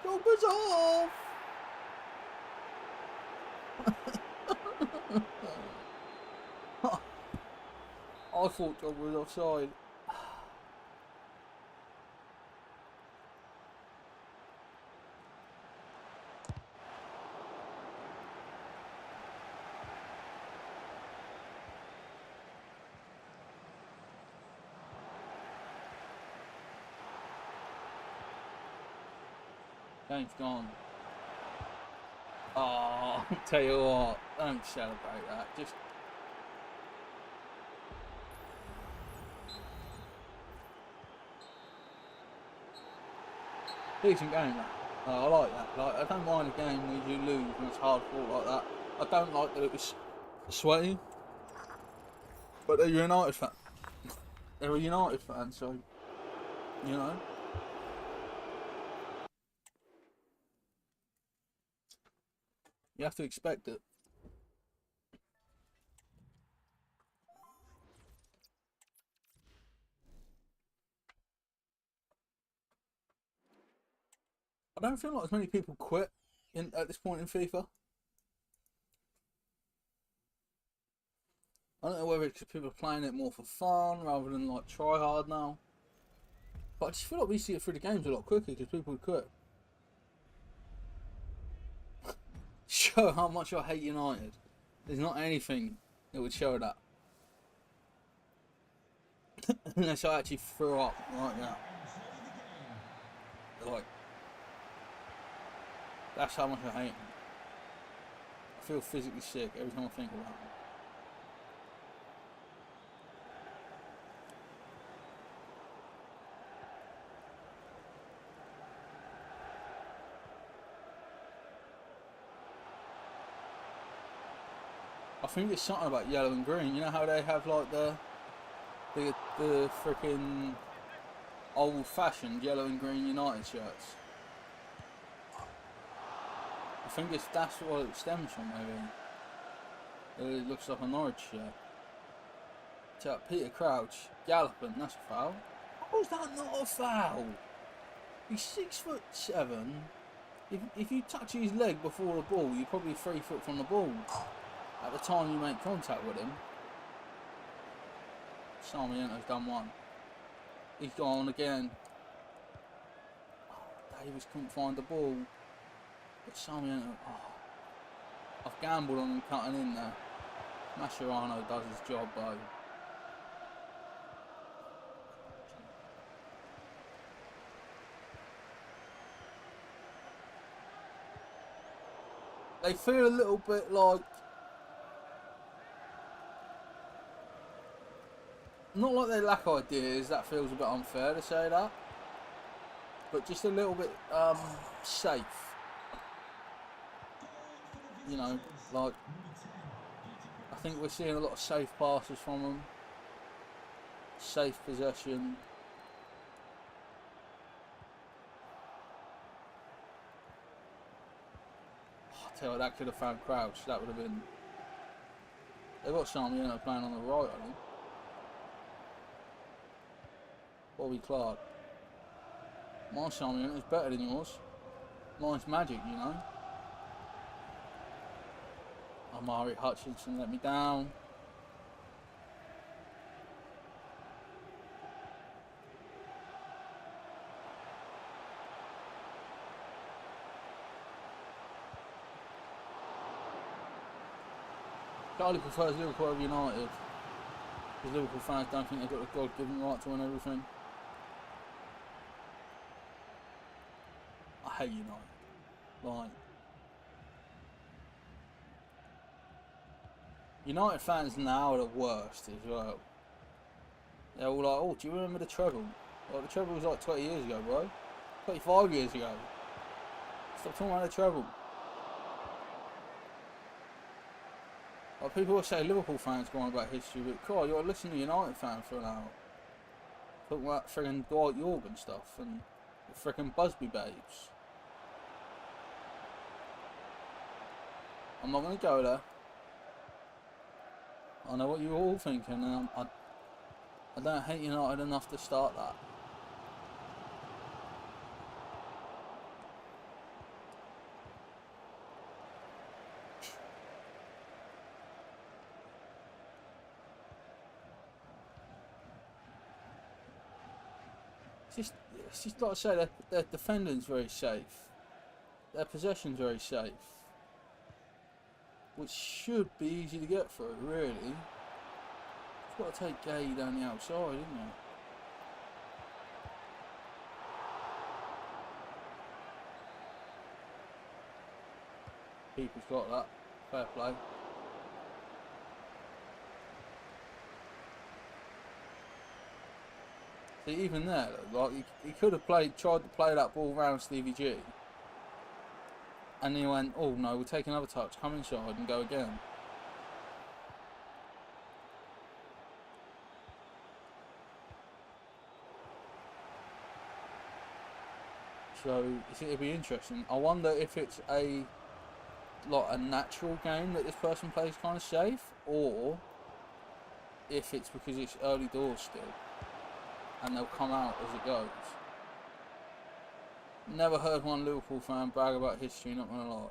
Goal was off. I thought John was offside. Game's gone. Oh, tell you what, don't celebrate that. Just decent game, that. I like that. Like, I don't mind a game where you lose and it's hard fought like that. I don't like that it was sweaty. But they're United fan. They're a United fan, so you know. You have to expect it. I don't feel like as many people quit at this point in FIFA. I don't know whether it's because people are playing it more for fun rather than like try hard now. But I just feel like we see it through the games a lot quicker because people would quit. Show how much I hate United. There's not anything that would show that. Unless I actually threw up like that. Like, that's how much I hate them. I feel physically sick every time I think about them. I think it's something about yellow and green. You know how they have like the freaking old-fashioned yellow and green United shirts. I think that's what it stems from, maybe. It looks like a Norwich shirt. So Peter Crouch galloping, that's a foul. How is that not a foul? He's 6'7". If you touch his leg before the ball, you're probably 3 foot from the ball. At the time you make contact with him. Sarmiento's done one. He's gone again. Oh, Davis couldn't find the ball. But Sarmiento, I've gambled on him cutting in there. Mascherano does his job though. They feel a little bit like, not like they lack ideas, that feels a bit unfair to say that, but just a little bit safe. You know, like, I think we're seeing a lot of safe passes from them, safe possession. I tell you, that could have found Crouch, that would have been. They've got Sarmiento playing on the right, I think. Bobby Clark. My Sarmiento is better than yours. Mine's magic, you know. Amari Hutchinson let me down. Charlie prefers Liverpool over United. Because Liverpool fans don't think they've got the God-given right to win everything. I hate United. Like, United fans now are the worst as well. They're all like, oh, do you remember the treble? Like, the treble was like 20 years ago, bro. 25 years ago. Stop talking about the treble. Like, people will say Liverpool fans go on about history, but God, you're listening to United fans for an hour. Talking about friggin' Dwight York and stuff, and the friggin' Busby babes. I'm not going to go there. I know what you're all thinking, and I don't hate United enough to start that. It's just like I say, their defending's very safe. Their possession's very safe. Which should be easy to get through, really. You've got to take Gay down the outside, isn't it? Keeper's got that. Fair play. See, even there, like he could have tried to play that ball round Stevie G. And he went, oh no, we'll take another touch, come inside and go again. So it'll be interesting. I wonder if it's a natural game that this person plays kind of safe, or if it's because it's early doors still and they'll come out as it goes. Never heard one Liverpool fan brag about history, not gonna lie.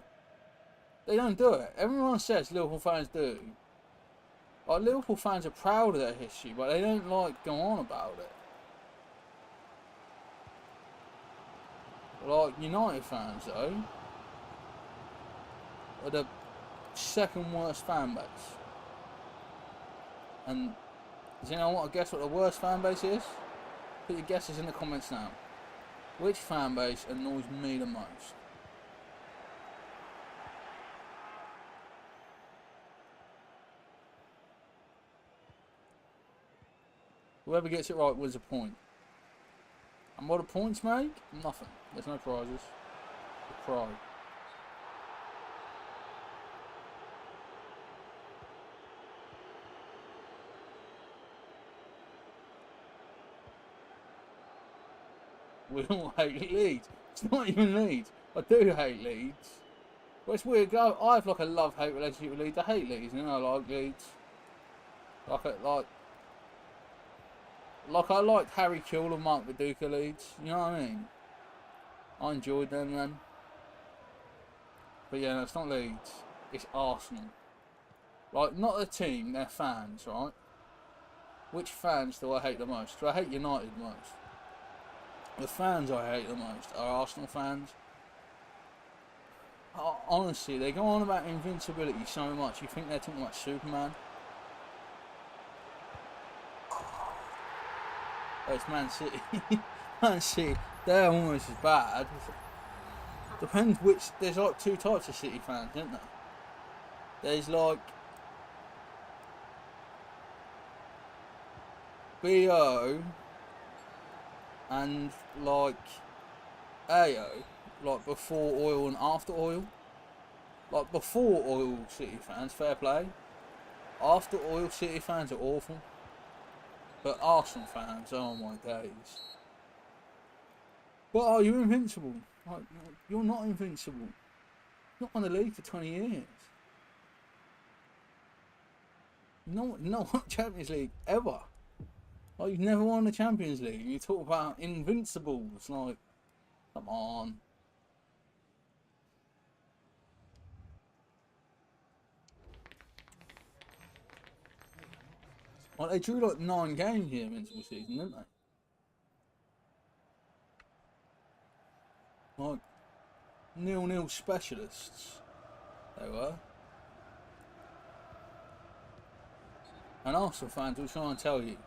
They don't do it. Everyone says Liverpool fans do. Like, Liverpool fans are proud of their history, but they don't go on about it. Like, United fans though are the second worst fan base. And does anyone want to guess what the worst fan base is? Put your guesses in the comments now. Which fan base annoys me the most? Whoever gets it right wins a point. And what do points make? Nothing. There's no prizes. The pride. We all hate Leeds. It's not even Leeds. I do hate Leeds. But it's weird. I have a love-hate relationship with Leeds. I hate Leeds, I like Leeds. I liked Harry Kewell and Mark Viduka Leeds. You know what I mean? I enjoyed them then. But yeah, no, it's not Leeds. It's Arsenal. Not the team, they're fans, right? Which fans do I hate the most? Do I hate United the most? The fans I hate the most are Arsenal fans. Honestly, they go on about invincibility so much, you think they're talking about Superman. Oh, it's Man City. Man City, they're almost as bad. Depends which, there's two types of City fans, isn't there? There's BO and AO, before oil and after oil. Before oil City fans, fair play. After oil City fans are awful. But Arsenal fans, oh my days. But are you invincible? You're not invincible. You've not won the league for 20 years. No Champions League ever. You've never won the Champions League. You talk about invincibles. Come on. They drew 9 games in the Invincible season, didn't they? 0-0 specialists. They were. And Arsenal fans will try and tell you.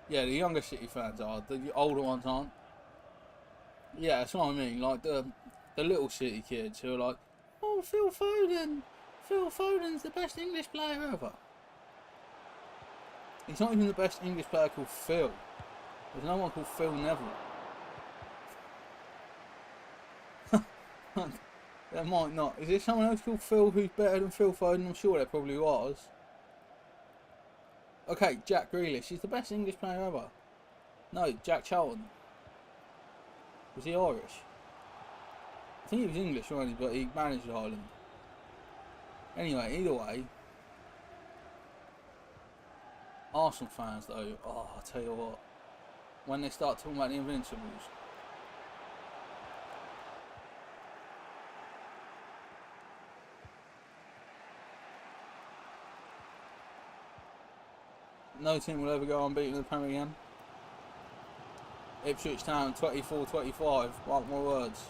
Yeah, the younger City fans are. The older ones aren't. Yeah, that's what I mean. The little City kids who are oh, Phil Foden. Phil Foden's the best English player ever. He's not even the best English player called Phil. There's no one called Phil Neville. There might not. Is there someone else called Phil who's better than Phil Foden? I'm sure there probably was. Okay, Jack Grealish. He's the best English player ever. No, Jack Charlton. Was he Irish? I think he was English, wasn't he? But he managed Ireland. Anyway, either way. Arsenal fans though, oh, I'll tell you what. When they start talking about the Invincibles. No team will ever go unbeaten in the Premier again. Ipswich Town 24-25. Mark my words.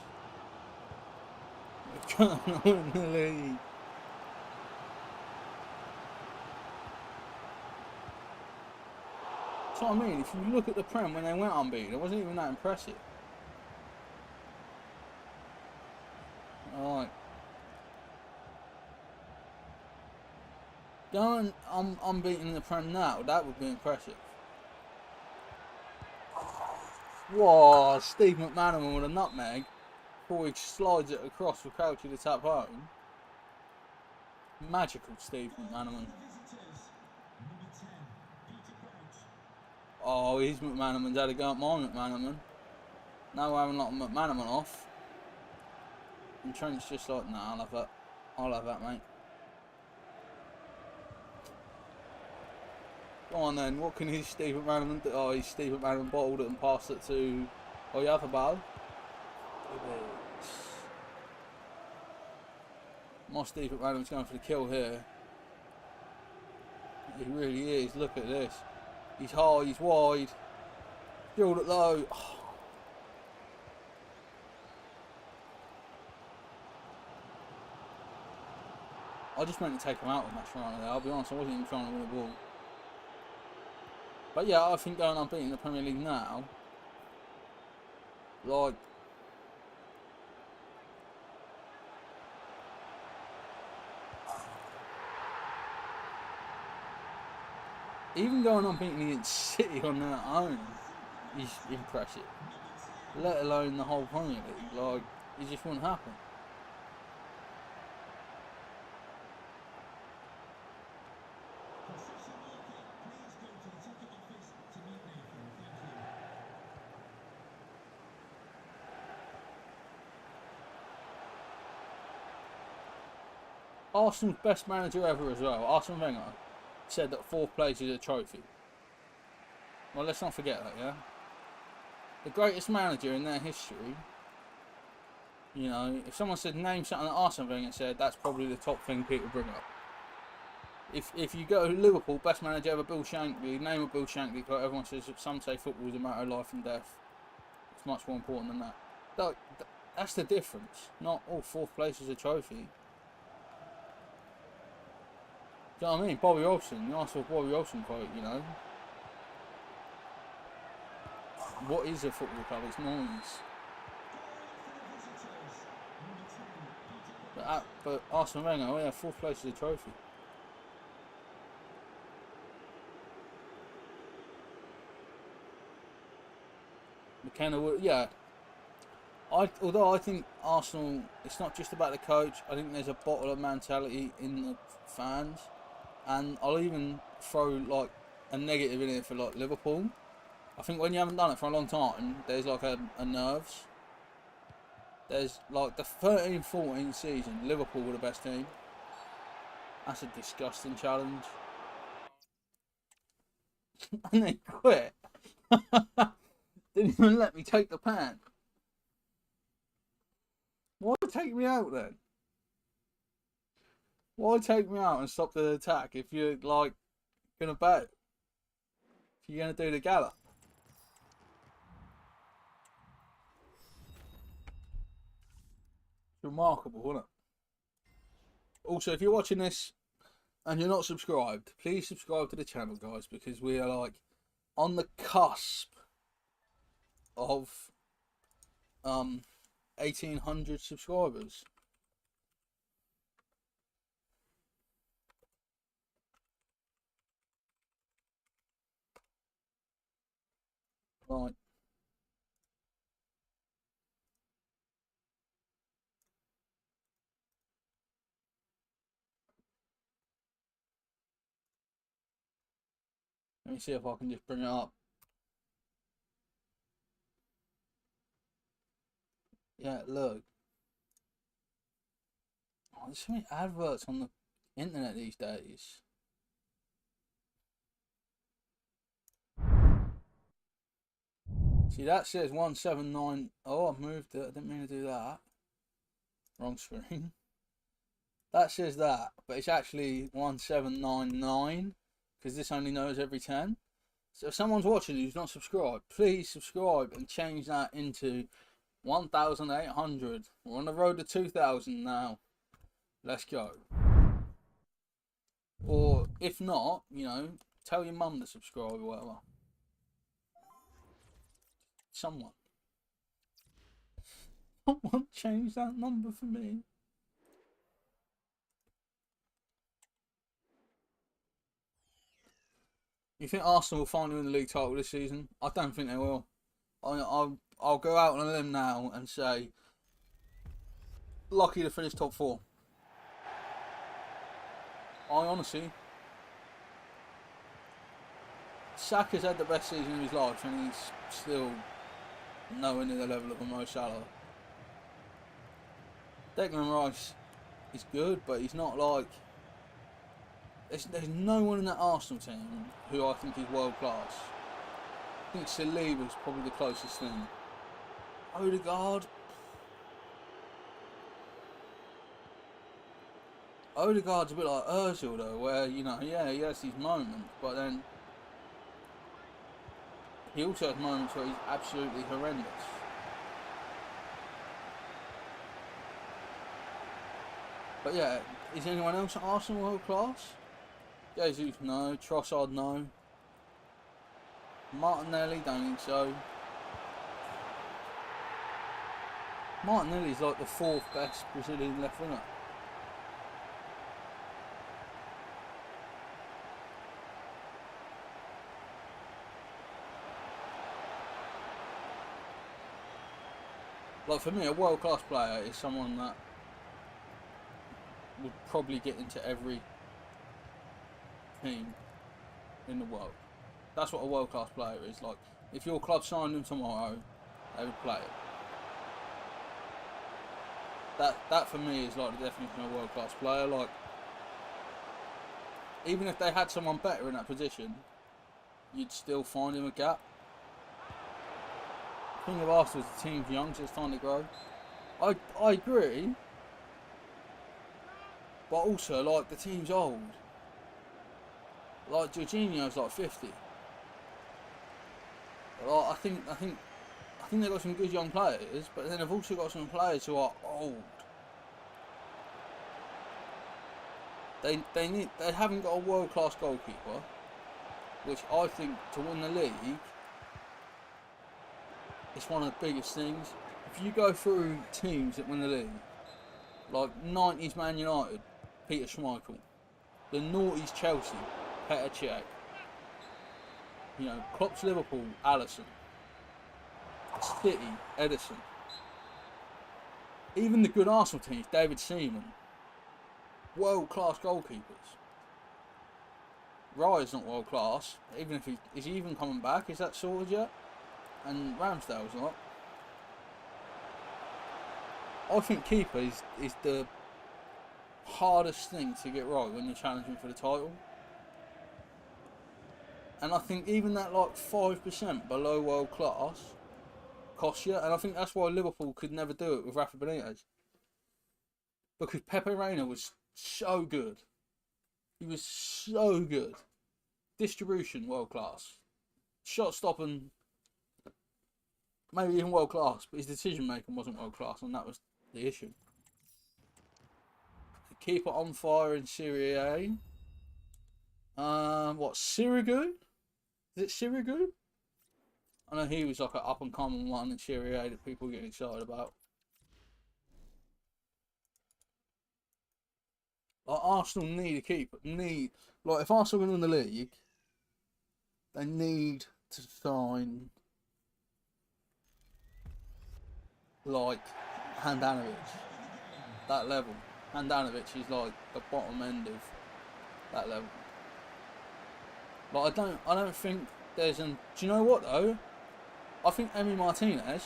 They're going to win the league. That's what I mean. If you look at the Prem when they went unbeaten, it wasn't even that impressive. Alright. Going unbeaten in the Prem now, that would be impressive. Whoa, Steve McManaman with a nutmeg before he slides it across for Crouchy to tap home. Magical Steve McManaman. Oh, he's McManaman's had a go at my McManaman. Now we're having a lot of McManaman off. And Trent's just like, nah, I'll have that. I'll have that, mate. Go on then, what can his Steve McManaman do? Oh, he's Steve McManaman bottled it and passed it to Oyazabal. My Steve McManaman's going for the kill here. He really is, look at this. He's high, he's wide. Drilled it low. Oh. I just meant to take him out with that right there. I'll be honest, I wasn't even trying to win the ball. But yeah, I think going unbeaten in the Premier League now, like, even going unbeaten against City on their own is impressive. Let alone the whole Premier League. Like, it just wouldn't happen. Arsenal's best manager ever as well, Arsene Wenger, said that 4th place is a trophy. Well, let's not forget that, yeah? The greatest manager in their history, you know, if someone said name something that Arsene Wenger said, that's probably the top thing people bring up. If you go to Liverpool, best manager ever, Bill Shankly, name of Bill Shankly, but everyone says, some say football is a matter of life and death. It's much more important than that. That's the difference. Not all 4th place is a trophy. Do you know what I mean? Bobby Robson, the Arsenal Bobby Robson quote, you know. What is a football club? It's noise. But Arsene Wenger, oh yeah, 4th place is a trophy. McKenna would, yeah. Although I think Arsenal, it's not just about the coach. I think there's a bottle of mentality in the fans. And I'll even throw like a negative in it for like Liverpool. I think when you haven't done it for a long time, there's like a nerves. There's like the 13-14 season, Liverpool were the best team. That's a disgusting challenge. And they quit. Didn't even let me take the pan. Why take me out then? Why take me out and stop the attack if you're like gonna bet? If you're gonna do the gallop? It's remarkable, isn't it? Also, if you're watching this and you're not subscribed, please subscribe to the channel, guys, because we are like on the cusp of 1,800 subscribers. Right. Let me see if I can just bring it up. Yeah, look. Oh, there's so many adverts on the internet these days. See, that says 179. Oh, I've moved it. I didn't mean to do that. Wrong screen. That says that, but it's actually 1799 because this only knows every 10. So if someone's watching who's not subscribed, please subscribe and change that into 1,800. We're on the road to 2,000 now. Let's go. Or if not, you know, tell your mum to subscribe or whatever. Someone change that number for me. You think Arsenal will finally win the league title this season? I don't think they will. I'll go out on a limb now and say lucky to finish top 4. I honestly, Saka's had the best season of his life and he's still nowhere near the level of a Mo Salah. Declan Rice is good, but he's not like... There's no one in that Arsenal team who I think is world class. I think Saliba's probably the closest thing. Odegaard's a bit like Ozil though, where, you know, yeah, he has these moments, but then he also has moments where he's absolutely horrendous. But yeah, is anyone else at Arsenal world class? Jesus, no. Trossard, no. Martinelli, don't think so. Martinelli's like the 4th best Brazilian left winger. Like for me, a world class player is someone that would probably get into every team in the world. That's what a world class player is. Like, if your club signed them tomorrow, they would play it. That for me is like the definition of a world class player. Like, even if they had someone better in that position, you'd still find him a gap. The thing of Arsenal is the team's young, so it's time to grow. I agree, but also like the team's old. Like Jorginho's like 50. Like, I think they've got some good young players, but then they've also got some players who are old. They haven't got a world class goalkeeper, which I think to win the league is one of the biggest things. If you go through teams that win the league, like 90s Man United, Peter Schmeichel, the noughties Chelsea, Petr Cech, you know, Klopp's Liverpool, Alisson, City, Edison, even the good Arsenal teams, David Seaman, world class goalkeepers. Raya's not world class, even if is he even coming back? Is that sorted yet? And Ramsdale's not. I think keeper is the hardest thing to get right when you're challenging for the title. And I think even that like 5% below world class costs you. And I think that's why Liverpool could never do it with Rafa Benitez. Because Pepe Reina was so good. He was so good. Distribution, world class. Shot stopping, maybe even world class. But his decision making wasn't world class, and that was the issue. The keeper on fire in Serie A. What, Sirigu? Is it Sirigu? I know he was like an up and coming one in Serie A that people get excited about. Like Arsenal need a keeper. Like if Arsenal win the league, they need to sign like Handanovic. That level. Handanovic is like the bottom end of that level. Like I don't think there's an. Do you know what though? I think Emi Martinez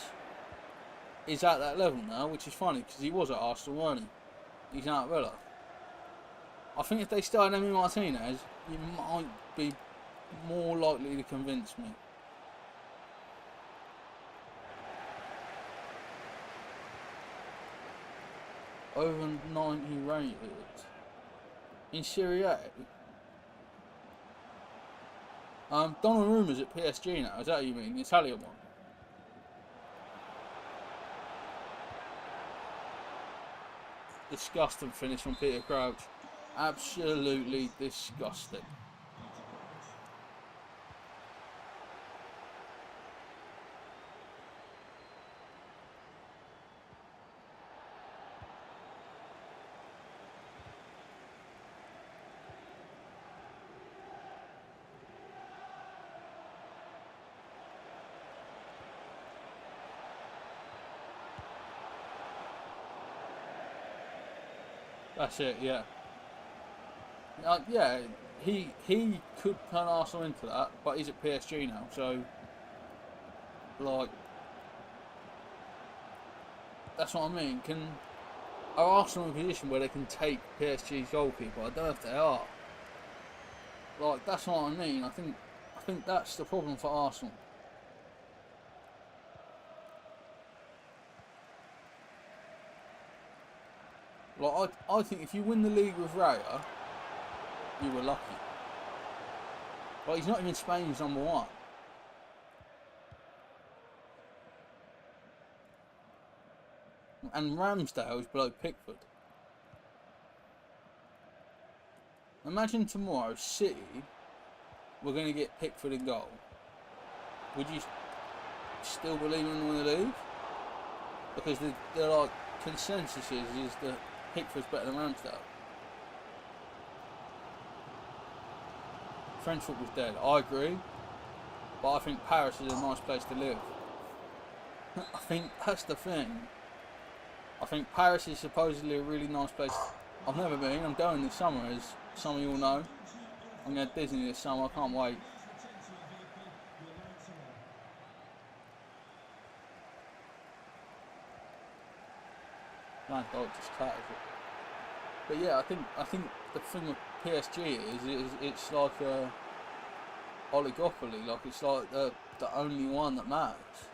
is at that level now, which is funny because he was at Arsenal, wasn't he? He's now at Villa. I think if they started Emi Martinez, you might be more likely to convince me. Over 90 rated in Serie A. Donnarumma's at PSG now. Is that what you mean? The Italian one. Disgusting finish from Peter Crouch. Absolutely disgusting. That's it, yeah. Yeah, he could turn Arsenal into that, but he's at PSG now, so like that's what I mean. Are Arsenal in a position where they can take PSG's goalkeeper? I don't know if they are. Like, that's what I mean. I think that's the problem for Arsenal. Like, I think if you win the league with Raya, you were lucky. Like, he's not even Spain's number one. And Ramsdale is below Pickford. Imagine tomorrow, City were going to get Pickford in goal. Would you still believe in win the league? Because they're like, consensus is that Pickford's better than Ramsdale. French football's dead. I agree. But I think Paris is a nice place to live. I think that's the thing. I think Paris is supposedly a really nice place. I've never been. I'm going this summer, as some of you all know. I'm going to Disney this summer. I can't wait. Man, dog just clatters it. But yeah, I think the thing with PSG is it's like a oligopoly. Like, it's like the only one that matters.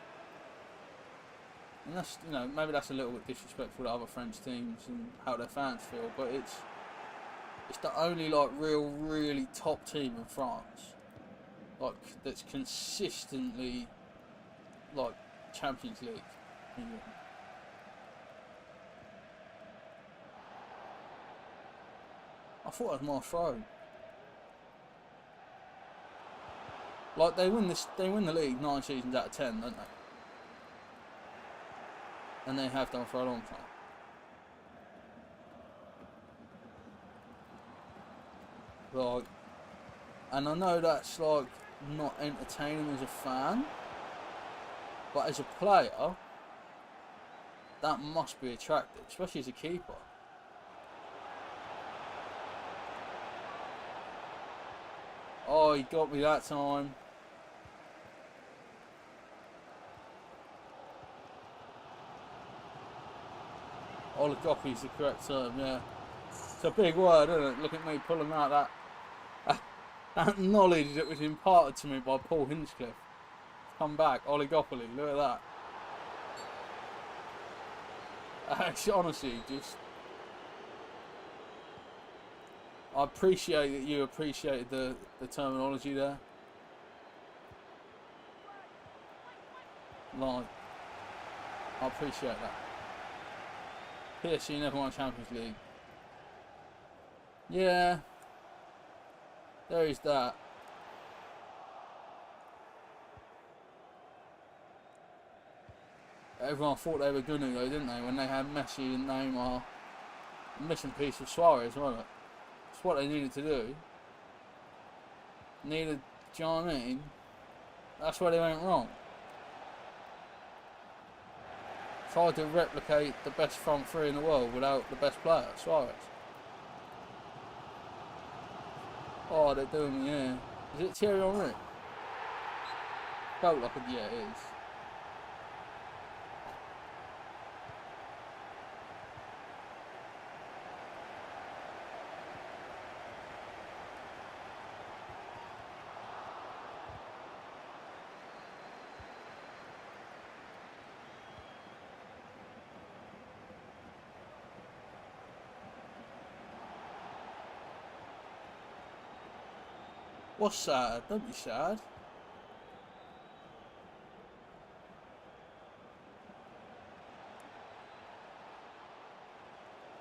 And that's, you know, maybe that's a little bit disrespectful to other French teams and how their fans feel, but it's the only like really top team in France, like, that's consistently like Champions League. I thought it was my throw. Like, they win the league 9 seasons out of 10, don't they? And they have done for a long time. Like, and I know that's like not entertaining as a fan, but as a player, that must be attractive, especially as a keeper. Oh, he got me that time. Oligopoly is the correct term, yeah. It's a big word, isn't it? Look at me pulling out that knowledge that was imparted to me by Paul Hinchcliffe. Come back, oligopoly, look at that. Actually, honestly, just... I appreciate that you appreciated the terminology there. Like, I appreciate that. PSG never won Champions League. Yeah, there is that. Everyone thought they were good though, didn't they? When they had Messi and Neymar. A missing piece of Suarez, wasn't it? It's what they needed to do. Do you know what I mean? That's where they went wrong. Tried to replicate the best front three in the world without the best player, Suarez. Oh, they're doing me, yeah. Is it Thierry Henry? Felt like it, yeah, it is. What's sad? Don't be sad.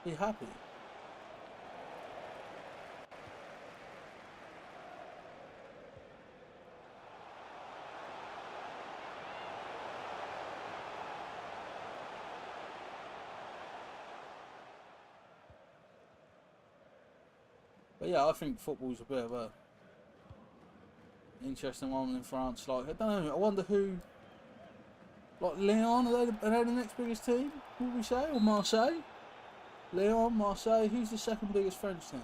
Be happy. But yeah, I think football's a bit of a interesting one in France. Like, I don't know, I wonder who, like, Lyon, are they the next biggest team, would we say? Or Marseille? Lyon, Marseille, who's the second biggest French team?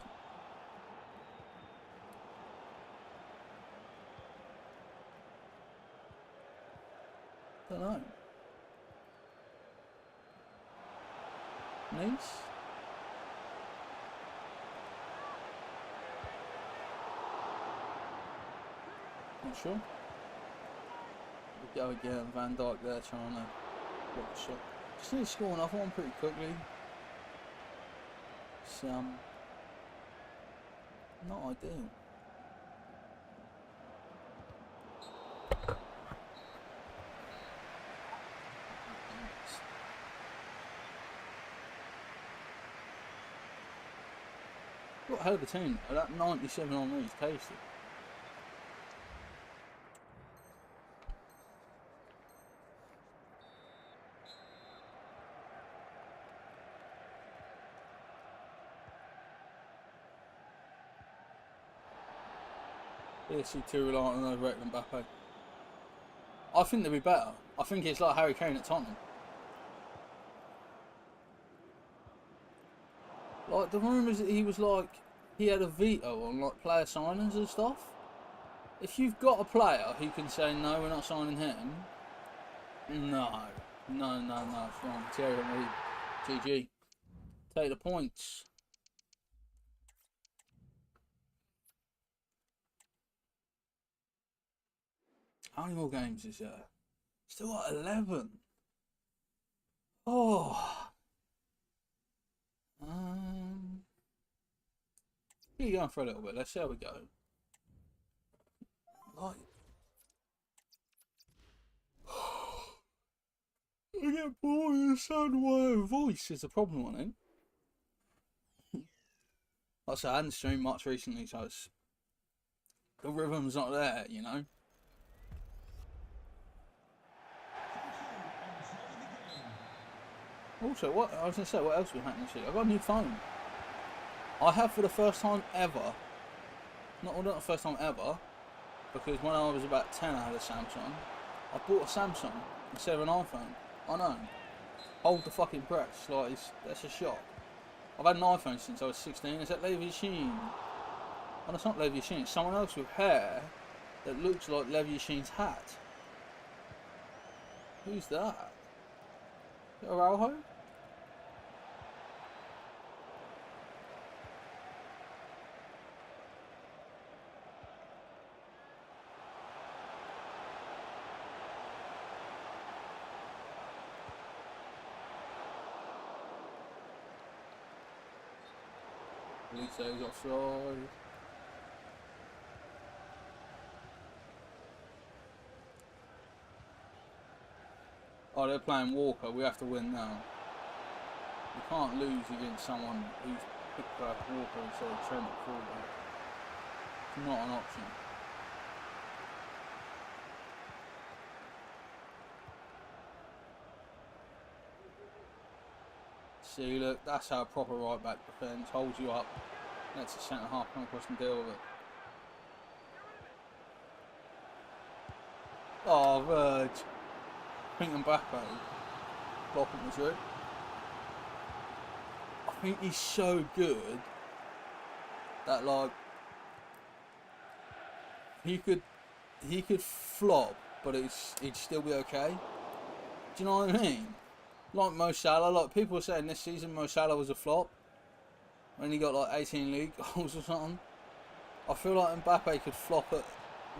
Don't know. least. Not sure. We go again, Van Dijk there trying to block the shot. Just need to score another one pretty quickly. It's not ideal. What a hell of a team. That 97 on me is tasty. EAFC too reliant on those Reckon Mbappe. I think they'll be better. I think it's like Harry Kane at Tottenham. Like the rumours that he was like, he had a veto on like player signings and stuff. If you've got a player who can say no, we're not signing him. No, it's wrong. Thierry Henry, GG. Take the points. How many more games is there? Still got 11. Oh. Keep going for a little bit. Let's see how we go. Like, I get bored of the sound of my own voice is the problem, I think. Like I said, I hadn't streamed much recently, so it's, the rhythm's not there, you know. Also, what I was going to say, what else was happening this week? I got a new phone. I have for the first time ever, not the first time ever, because when I was about 10 I had a Samsung. I bought a Samsung instead of an iPhone. I know. Hold the fucking press, like that's a shock. I've had an iPhone since I was 16, it's at Levi Sheen. And it's not Levi Sheen, it's someone else with hair that looks like Levi Sheen's hat. Who's that? Is that Araujo? Lisa's offside. Oh, they're playing Walker. We have to win now. We can't lose against someone who's picked up Walker instead of Trent at fullback. It's not an option. See, look, that's how a proper right back defends. Holds you up, lets the centre half come across and deal with it. Oh, Verge. Pink and Mbappe blocking the through. I think he's so good that like he could flop, but he'd still be okay. Do you know what I mean? Like Mo Salah, like people were saying this season Mo Salah was a flop when he got like 18 league goals or something. I feel like Mbappe could flop at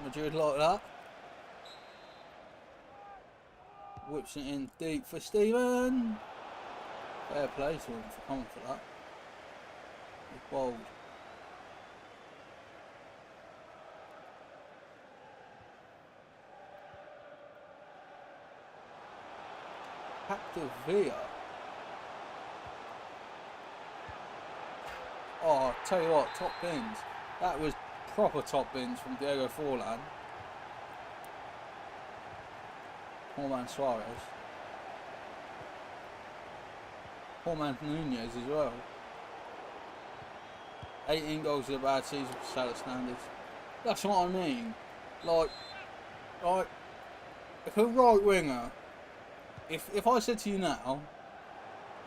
Madrid like that. Whips it in deep for Steven. Fair play to him for coming for that. He's bold. Active Villa. Oh, tell you what, top bins. That was proper top bins from Diego Forlan. Poor man Suarez. Poor man Nunez as well. 18 goals is a bad season for Salah standards. That's what I mean. Like, if a right winger, if I said to you now,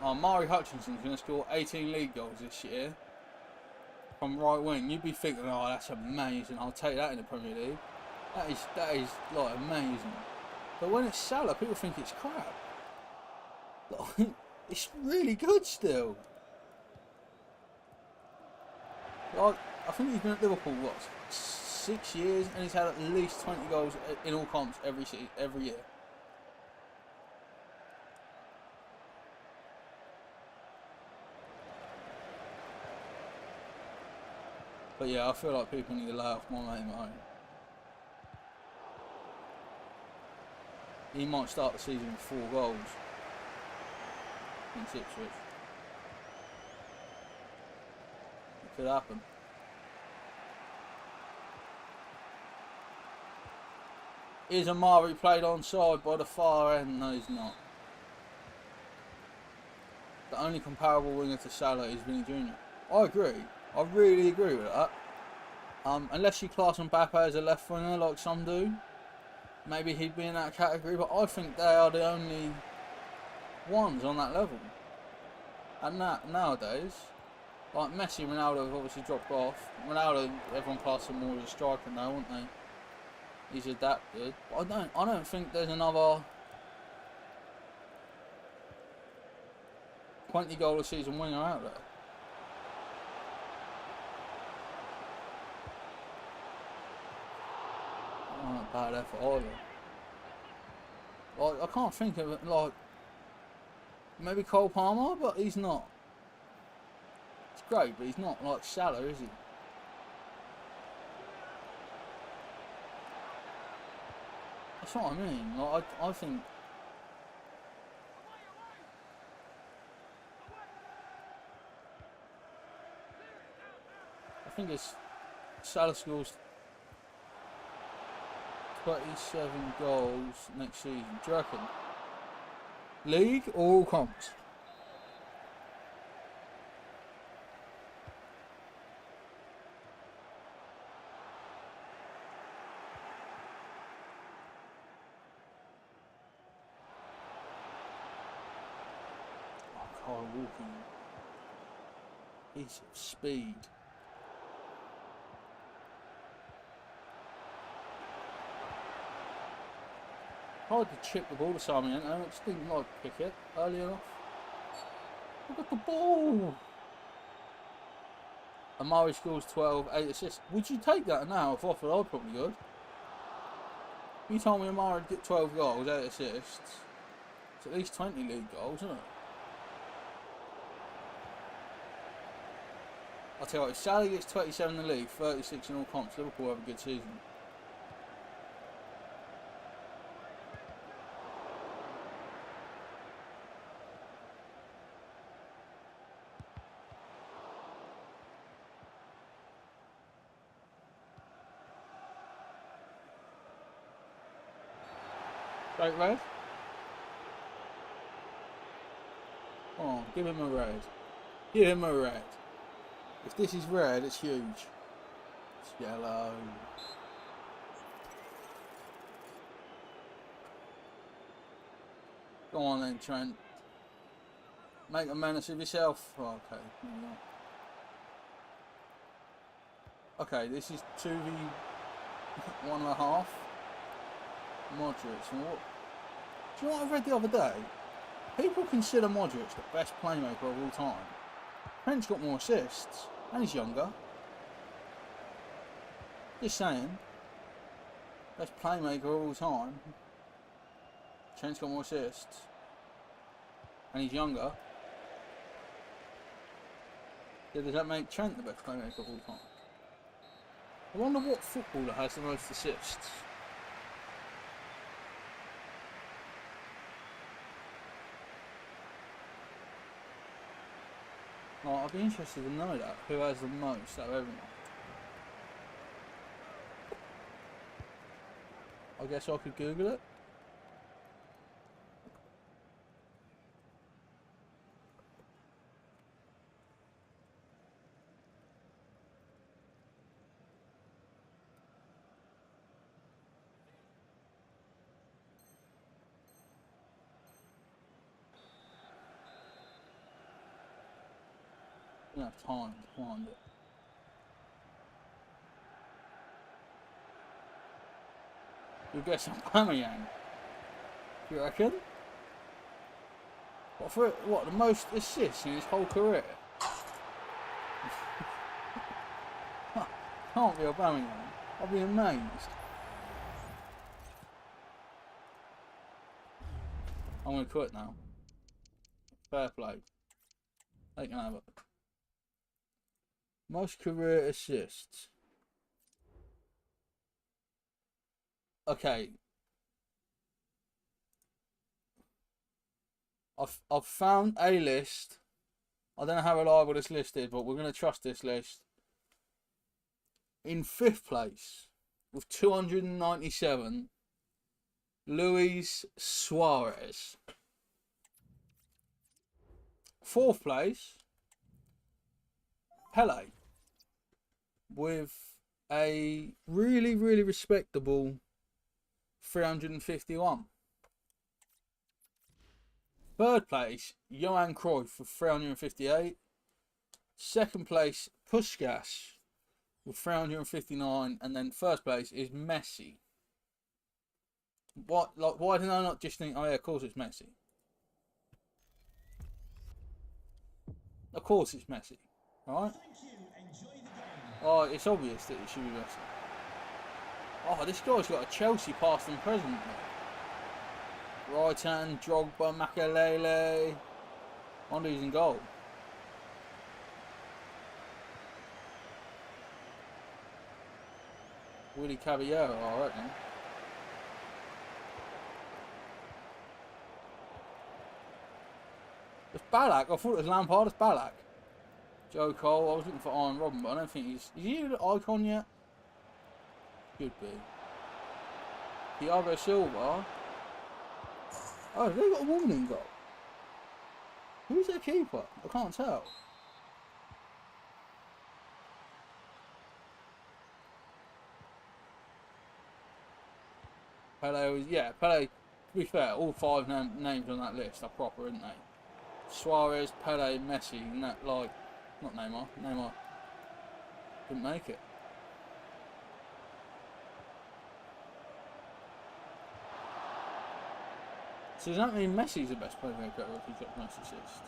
oh, Mari Hutchinson's going to score 18 league goals this year from right wing, you'd be thinking, oh, that's amazing. I'll take that in the Premier League. That is like amazing. But when it's Salah, people think it's crap. Like, It's really good still. Like, I think he's been at Liverpool, what, 6 years, and he's had at least 20 goals in all comps every year. But yeah, I feel like people need to lay off my mate Mane. He might start the season with 4 goals against Ipswich. It could happen. Is Amari played onside by the far end? No, he's not. The only comparable winger to Salah is Vinny Jr. I agree. I really agree with that. Unless you class Mbappe as a left winger like some do, maybe he'd be in that category. But I think they are the only ones on that level. And that nowadays, like Messi and Ronaldo have obviously dropped off. Ronaldo, everyone classes him more as a striker now, won't they? He's adapted. But I don't think there's another 20 goal a season winger out there. Not bad effort either. Like, I can't think of it. Like, maybe Cole Palmer, but he's not. It's great, but he's not like Salah, is he? That's what I mean. Like, I think. I think it's Salah scores 27 goals next season. Do you reckon? League or all comps? Oh, Kyle Walker. Piece of speed. Tried to chip the ball to Sarmiento, I just didn't like pick it early enough. Look at the ball! Amari scores 12, 8 assists. Would you take that now if offered? I'd probably would. You told me Amari would get 12 goals, 8 assists. It's at least 20 league goals, isn't it? I'll tell you what, if Salah gets 27 in the league, 36 in all comps, Liverpool have a good season. Straight red? Oh, give him a red. Give him a red. If this is red, it's huge. It's yellow. Go on then, Trent. Make a menace of yourself. Oh, okay. Okay, this is 2v1.5. Modric. And what? Do you know what I read the other day? People consider Modric the best playmaker of all time. Trent's got more assists, and he's younger. Just saying. Best playmaker of all time. Trent's got more assists, and he's younger. Yeah, does that make Trent the best playmaker of all time? I wonder what footballer has the most assists. Well, I'd be interested to know that. Who has the most out of everyone? I guess I could Google it. I don't have time to find it. You'll get some Aubameyang. You reckon? What, the most assists in his whole career? Can't be Aubameyang. I'll be amazed. I'm going to quit now. Fair play. They can have it. Most career assists. Okay. I've found a list. I don't know how reliable this list is, but we're going to trust this list. In 5th place, with 297, Luis Suarez. 4th place, Pele, with a really, really respectable 351. 3rd place, Johan Cruyff with 358. 2nd place, Puskas with 359, and then 1st place is Messi. What? Like, why did I not just think, oh yeah, of course it's Messi? Of course it's Messi, right? Oh, it's obvious that it should be Messi. Oh, this guy's got a Chelsea past and present. Right hand, Drogba, Makelele. Wonder he's in goal. Willie Caballero, I reckon. It's Ballack. I thought it was Lampard. It's Ballack. Joe Cole. I was looking for Iron Robin, but I don't think he's... Is he an icon yet? Could be. Thiago Silva. Oh, they got a woman in goal. Who's their keeper? I can't tell. Pele was... Yeah, Pele... To be fair, all 5 names on that list are proper, aren't they? Suarez, Pele, Messi, like, not Neymar. Neymar didn't make it. So does that mean Messi's the best playmaker if he's got most assists?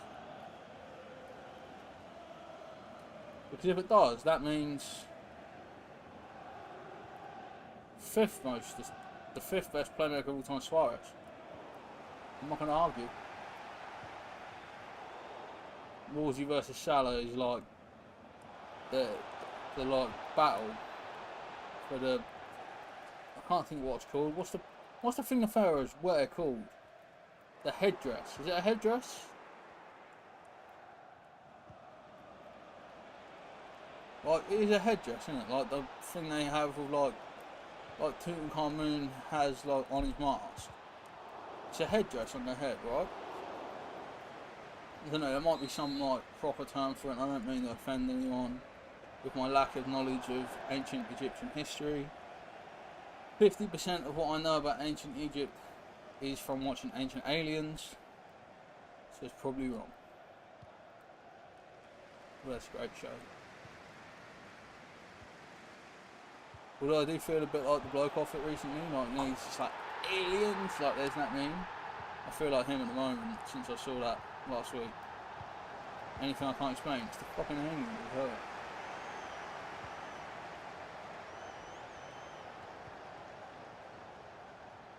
Because if it does, that means 5th most, the 5th best playmaker of all time, Suarez. I'm not going to argue. Wolsey versus Salah is like the like battle for the... I can't think what it's called. What's the thing the pharaohs wear called? The headdress. Is it a headdress? Like, it is a headdress, isn't it? Like the thing they have with like Tutankhamun has like on his mask. It's a headdress on their head, right? I don't know, there might be some like proper term for it. I don't mean to offend anyone with my lack of knowledge of ancient Egyptian history. 50% of what I know about ancient Egypt is from watching Ancient Aliens, so it's probably wrong. But that's a great show. Although I do feel a bit like the bloke off it recently, like, you know, he's just like, aliens, like there's that meme. I feel like him at the moment since I saw that last week. Anything I can't explain, it's the fucking aliens as well.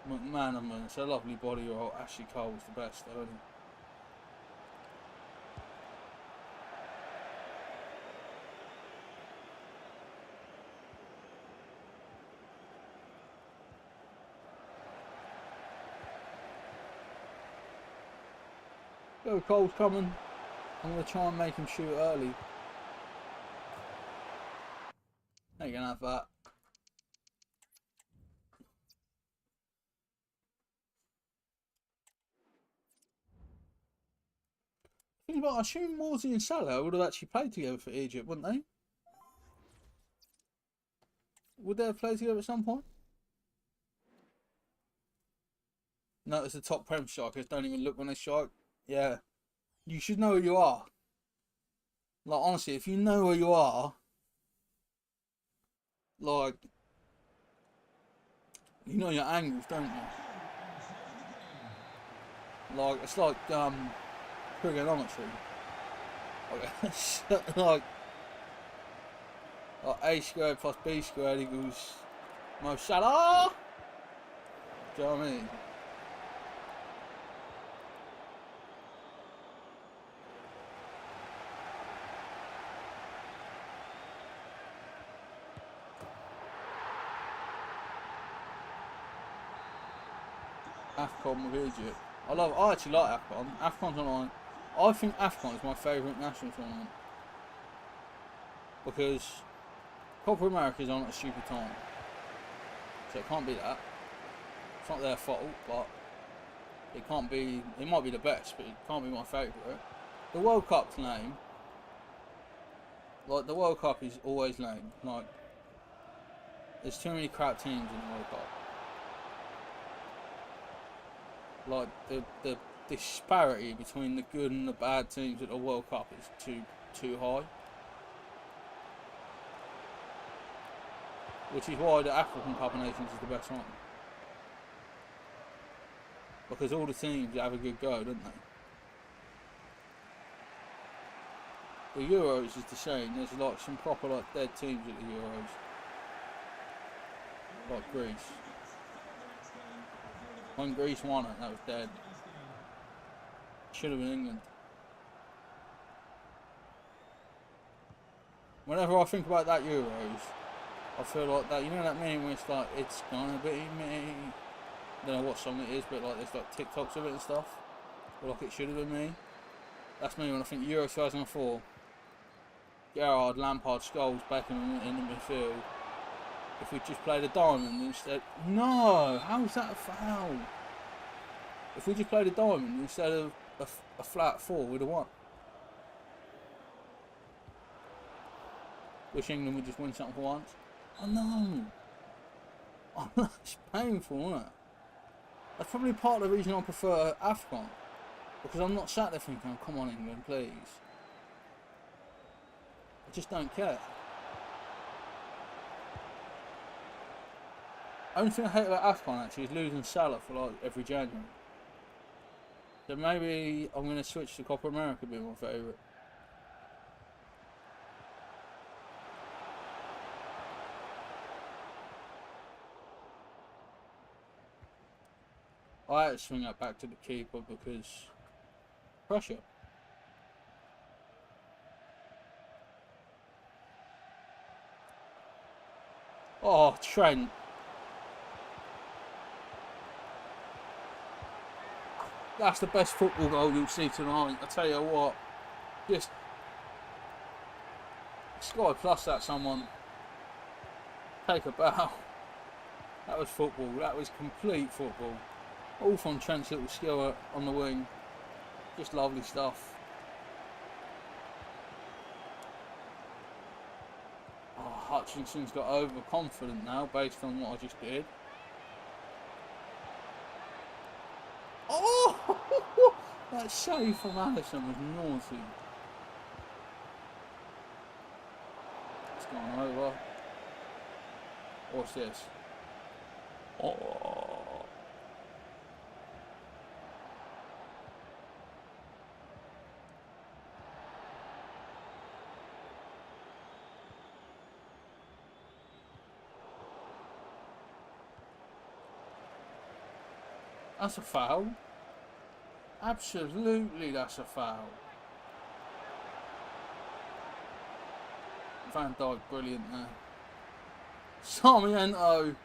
McManaman, it's a lovely body roll. Ashley Cole was the best, though, isn't he? Go, Cole's coming. I'm going to try and make him shoot early. Ain't going to have that. Think about, I assume Morsey and Salah would have actually played together for Egypt, wouldn't they? Would they have played together at some point? Notice the top Prem strikers don't even look when they strike. Yeah. You should know where you are. Like, honestly, if you know where you are, like, you know your angles, don't you? Like, it's like, trigonometry. Like a squared plus b squared equals Mo Salah. Do you know what I mean? AFCON with Egypt. I actually like AFCON. AFCON's online. I think AFCON is my favourite national tournament. Because Copa America is on at a stupid time. So it can't be that. It's not their fault, but it can't be, it might be the best, but it can't be my favourite. The World Cup's lame. Like, the World Cup is always lame. Like, there's too many crap teams in the World Cup. Like, the disparity between the good and the bad teams at the World Cup is too high. Which is why the African Cup of Nations is the best one. Because all the teams have a good go, don't they? The Euros is the same. There's like some proper like dead teams at the Euros. Like Greece. When Greece won it, that was dead. Should have been England. Whenever I think about that Euros, I feel like that, you know that meme where it's like, it's gonna be me. I don't know what song it is, but like there's like TikToks of it and stuff. But like it should have been me. That's me when I think Euro 2004. Gerrard, Lampard, Scholes, Beckham in the midfield. If we just played a diamond instead... No! How's that a foul? If we just played a diamond instead of a flat 4, we'd have won. Wish England would just win something for once. Oh no! Oh, that's painful, isn't it? That's probably part of the reason I prefer AFCON. Because I'm not sat there thinking, oh, come on England, please. I just don't care. Only thing I hate about AFCON actually is losing Salah for like every January. So maybe I'm going to switch to Copa America being my favourite. I had to swing that back to the keeper because pressure. Oh, Trent. That's the best football goal you'll see tonight. I tell you what. Just Sky Plus that someone. Take a bow. That was football. That was complete football. All from Trent's little skill on the wing. Just lovely stuff. Oh, Hutchinson's got overconfident now based on what I just did. Oh! That save from Alisson was naughty. It's gone over. What's this? Oh. That's a foul. Absolutely, that's a foul. Van Dijk, brilliant there. Sarmiento.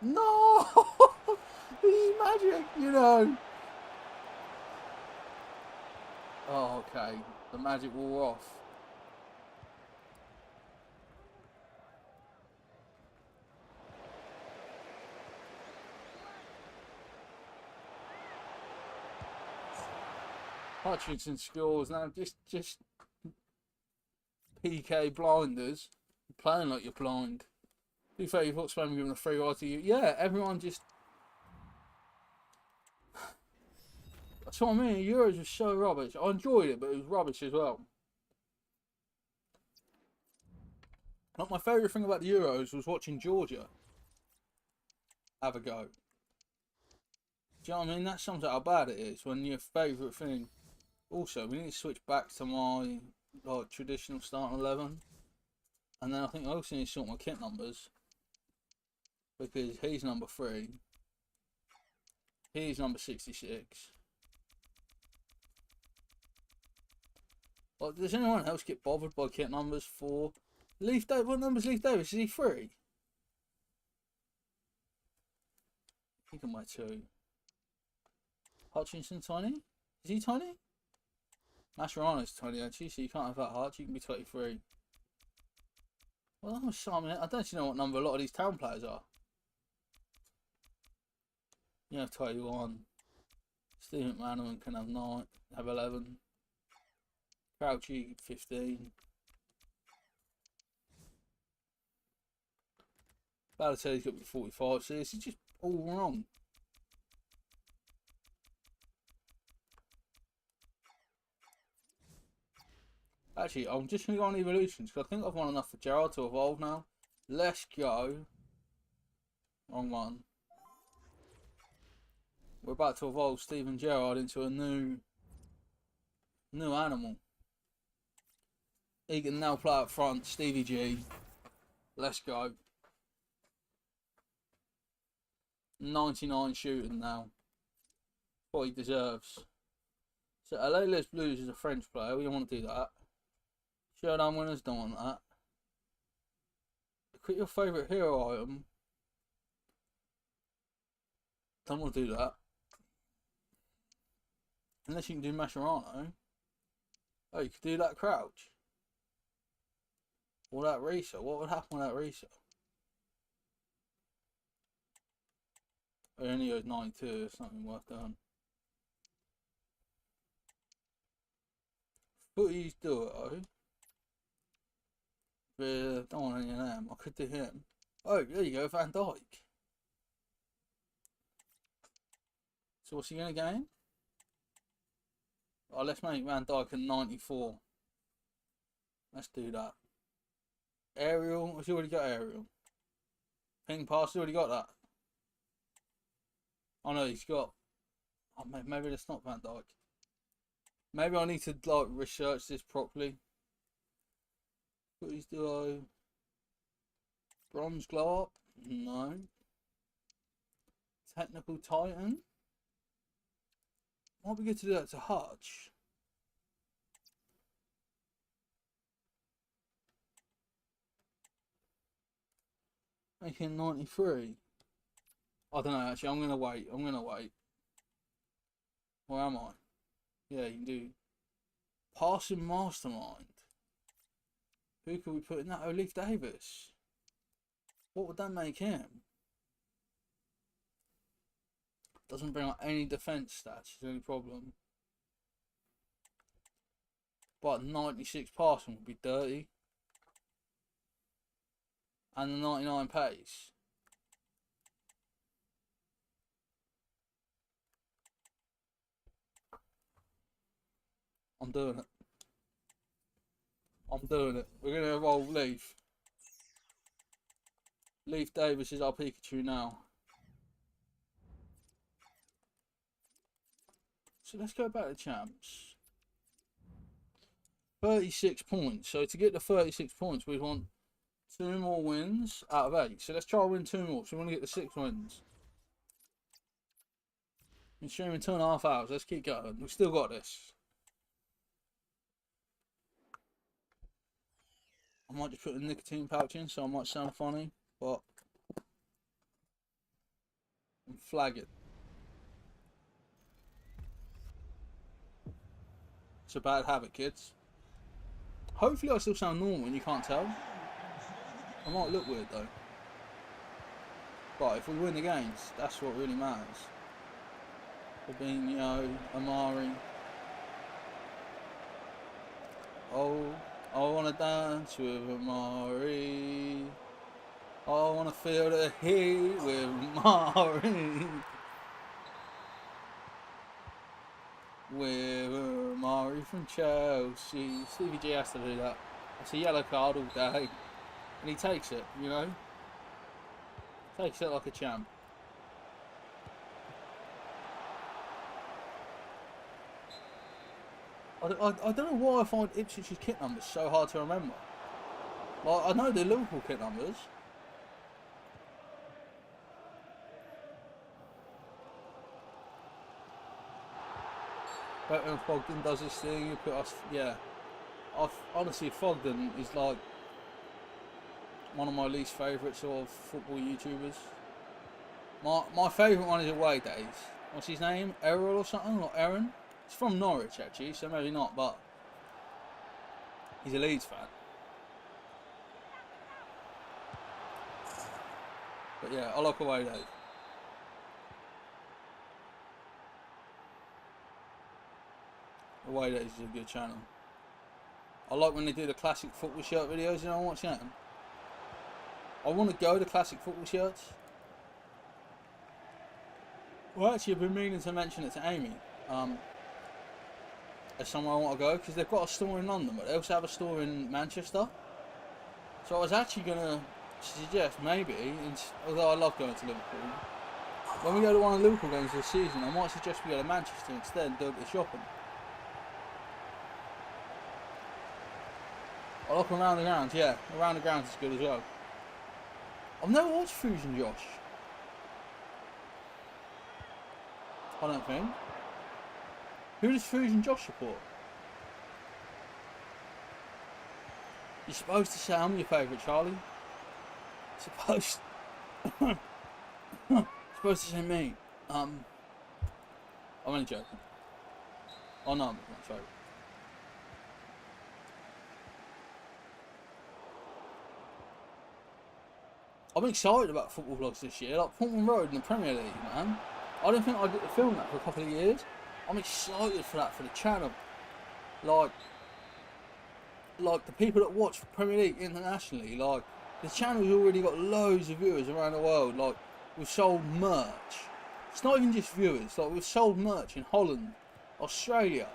No! This is magic, you know. Oh, okay. The magic wore off. Hutchinson scores now. Just PK blinders. You're playing like you're blind. To be fair, you thought Spain were giving a free ride to you. Yeah, everyone just. That's what I mean. Euros was so rubbish. I enjoyed it, but it was rubbish as well. Like my favourite thing about the Euros was watching Georgia have a go. you know what I mean? That sums up how bad it is when your favourite thing. Also, we need to switch back to my like traditional starting 11, and then I think I also need to sort my kit numbers because he's number 3, he's number 66. Like, does anyone else get bothered by kit numbers for Leaf Davis? What number's Leaf Davis? Is he 3? He can wear 2. Hutchinson tiny? Is he tiny? Mascherano's 20 actually, so you can't have that Hutch. You can be 23. Well, that was something. I don't actually know what number a lot of these town players are. You have 21. Steve McManaman can have 9, have 11. Crouchy 15. Balotelli's got to be 45. So this is just all wrong. Actually, I'm just going to go on evolutions because I think I've won enough for Gerard to evolve now. Let's go. Wrong one. We're about to evolve Steven Gerrard into a new animal. He can now play up front, Stevie G. Let's go. 99 shooting now. What he deserves. So LA Les Blues is a French player. We don't want to do that. Showdown winners don't want that. Quit your favourite hero item. Don't want to do that. Unless you can do Mascherano. Oh, you could do that Crouch. Or that Risa. What would happen with that Risa? It only goes 92, it's something worth doing. Footy's duo. Don't want any of them. I could do him. Oh, there you go, Van Dijk. So what's he going to gain? Oh, let's make Van Dijk a 94. Let's do that. Aerial, has he already got aerial? Ping pass, he's already got that. Oh no, he's got. Oh, maybe that's not Van Dijk. Maybe I need to like research this properly. Footies duo. Bronze glow up? No. Technical Titan? Might be good to do that to Hutch. Making 93. I don't know actually, I'm gonna wait. Where am I? Yeah, you can do Passing Mastermind. Who could we put in that? Oh, Leaf Davis. What would that make him? Doesn't bring up any defense stats, is the only problem. But 96 passing would be dirty. And the 99 pace. I'm doing it. We're going to evolve Leaf. Leaf Davis is our Pikachu now. So let's go back to champs. 36 points. So to get the 36 points, we want 2 more wins out of 8. So let's try to win 2 more. So we want to get the 6 wins. Been streaming 2.5 hours. Let's keep going. We've still got this. I might just put the nicotine pouch in, so I might sound funny, but I'm flagging. It's a bad habit, kids. Hopefully I still sound normal and you can't tell. I might look weird though. But if we win the games, that's what really matters. Fabinho, Amari. Oh, I want to dance with Amari. I want to feel the heat with Amari. With Amari from Chelsea. Stevie G has to do that. It's a yellow card all day. And he takes it, you know. Takes it like a champ. I don't know why I find Ipswich's kit numbers so hard to remember. Like, I know the Liverpool kit numbers. But when Fogden does this thing, you put us, yeah. Honestly, Fogden is like one of my least favourite sort of football YouTubers. My favourite one is Away Days. What's his name? Errol or something? Or Aaron? He's from Norwich actually, so maybe not, but he's a Leeds fan. But yeah, I like Away Days. Away Days is a good channel. I like when they do the classic football shirt videos, you know, I'm watching them. I want to go to classic football shirts. Well, actually, I've been meaning to mention it to Amy. As somewhere I want to go, because they've got a store in London, but they also have a store in Manchester. So I was actually going to suggest maybe, although I love going to Liverpool, when we go to one of the Liverpool games this season, I might suggest we go to Manchester instead and do a bit of shopping. I like around the grounds, yeah. Around the grounds is good as well. I've never watched Fusion Josh. I don't think. Who does Fusion Josh support? You're supposed to say I'm your favourite, Charlie. Supposed to say me. I'm only joking. Oh no, I'm not, sorry. I'm excited about football vlogs this year, like Portman Road in the Premier League, man. I don't think I'd get to film that for a couple of years. I'm excited for that, for the channel. Like the people that watch Premier League internationally, like, the channel's already got loads of viewers around the world. Like, we've sold merch. It's not even just viewers, like, we've sold merch in Holland, Australia.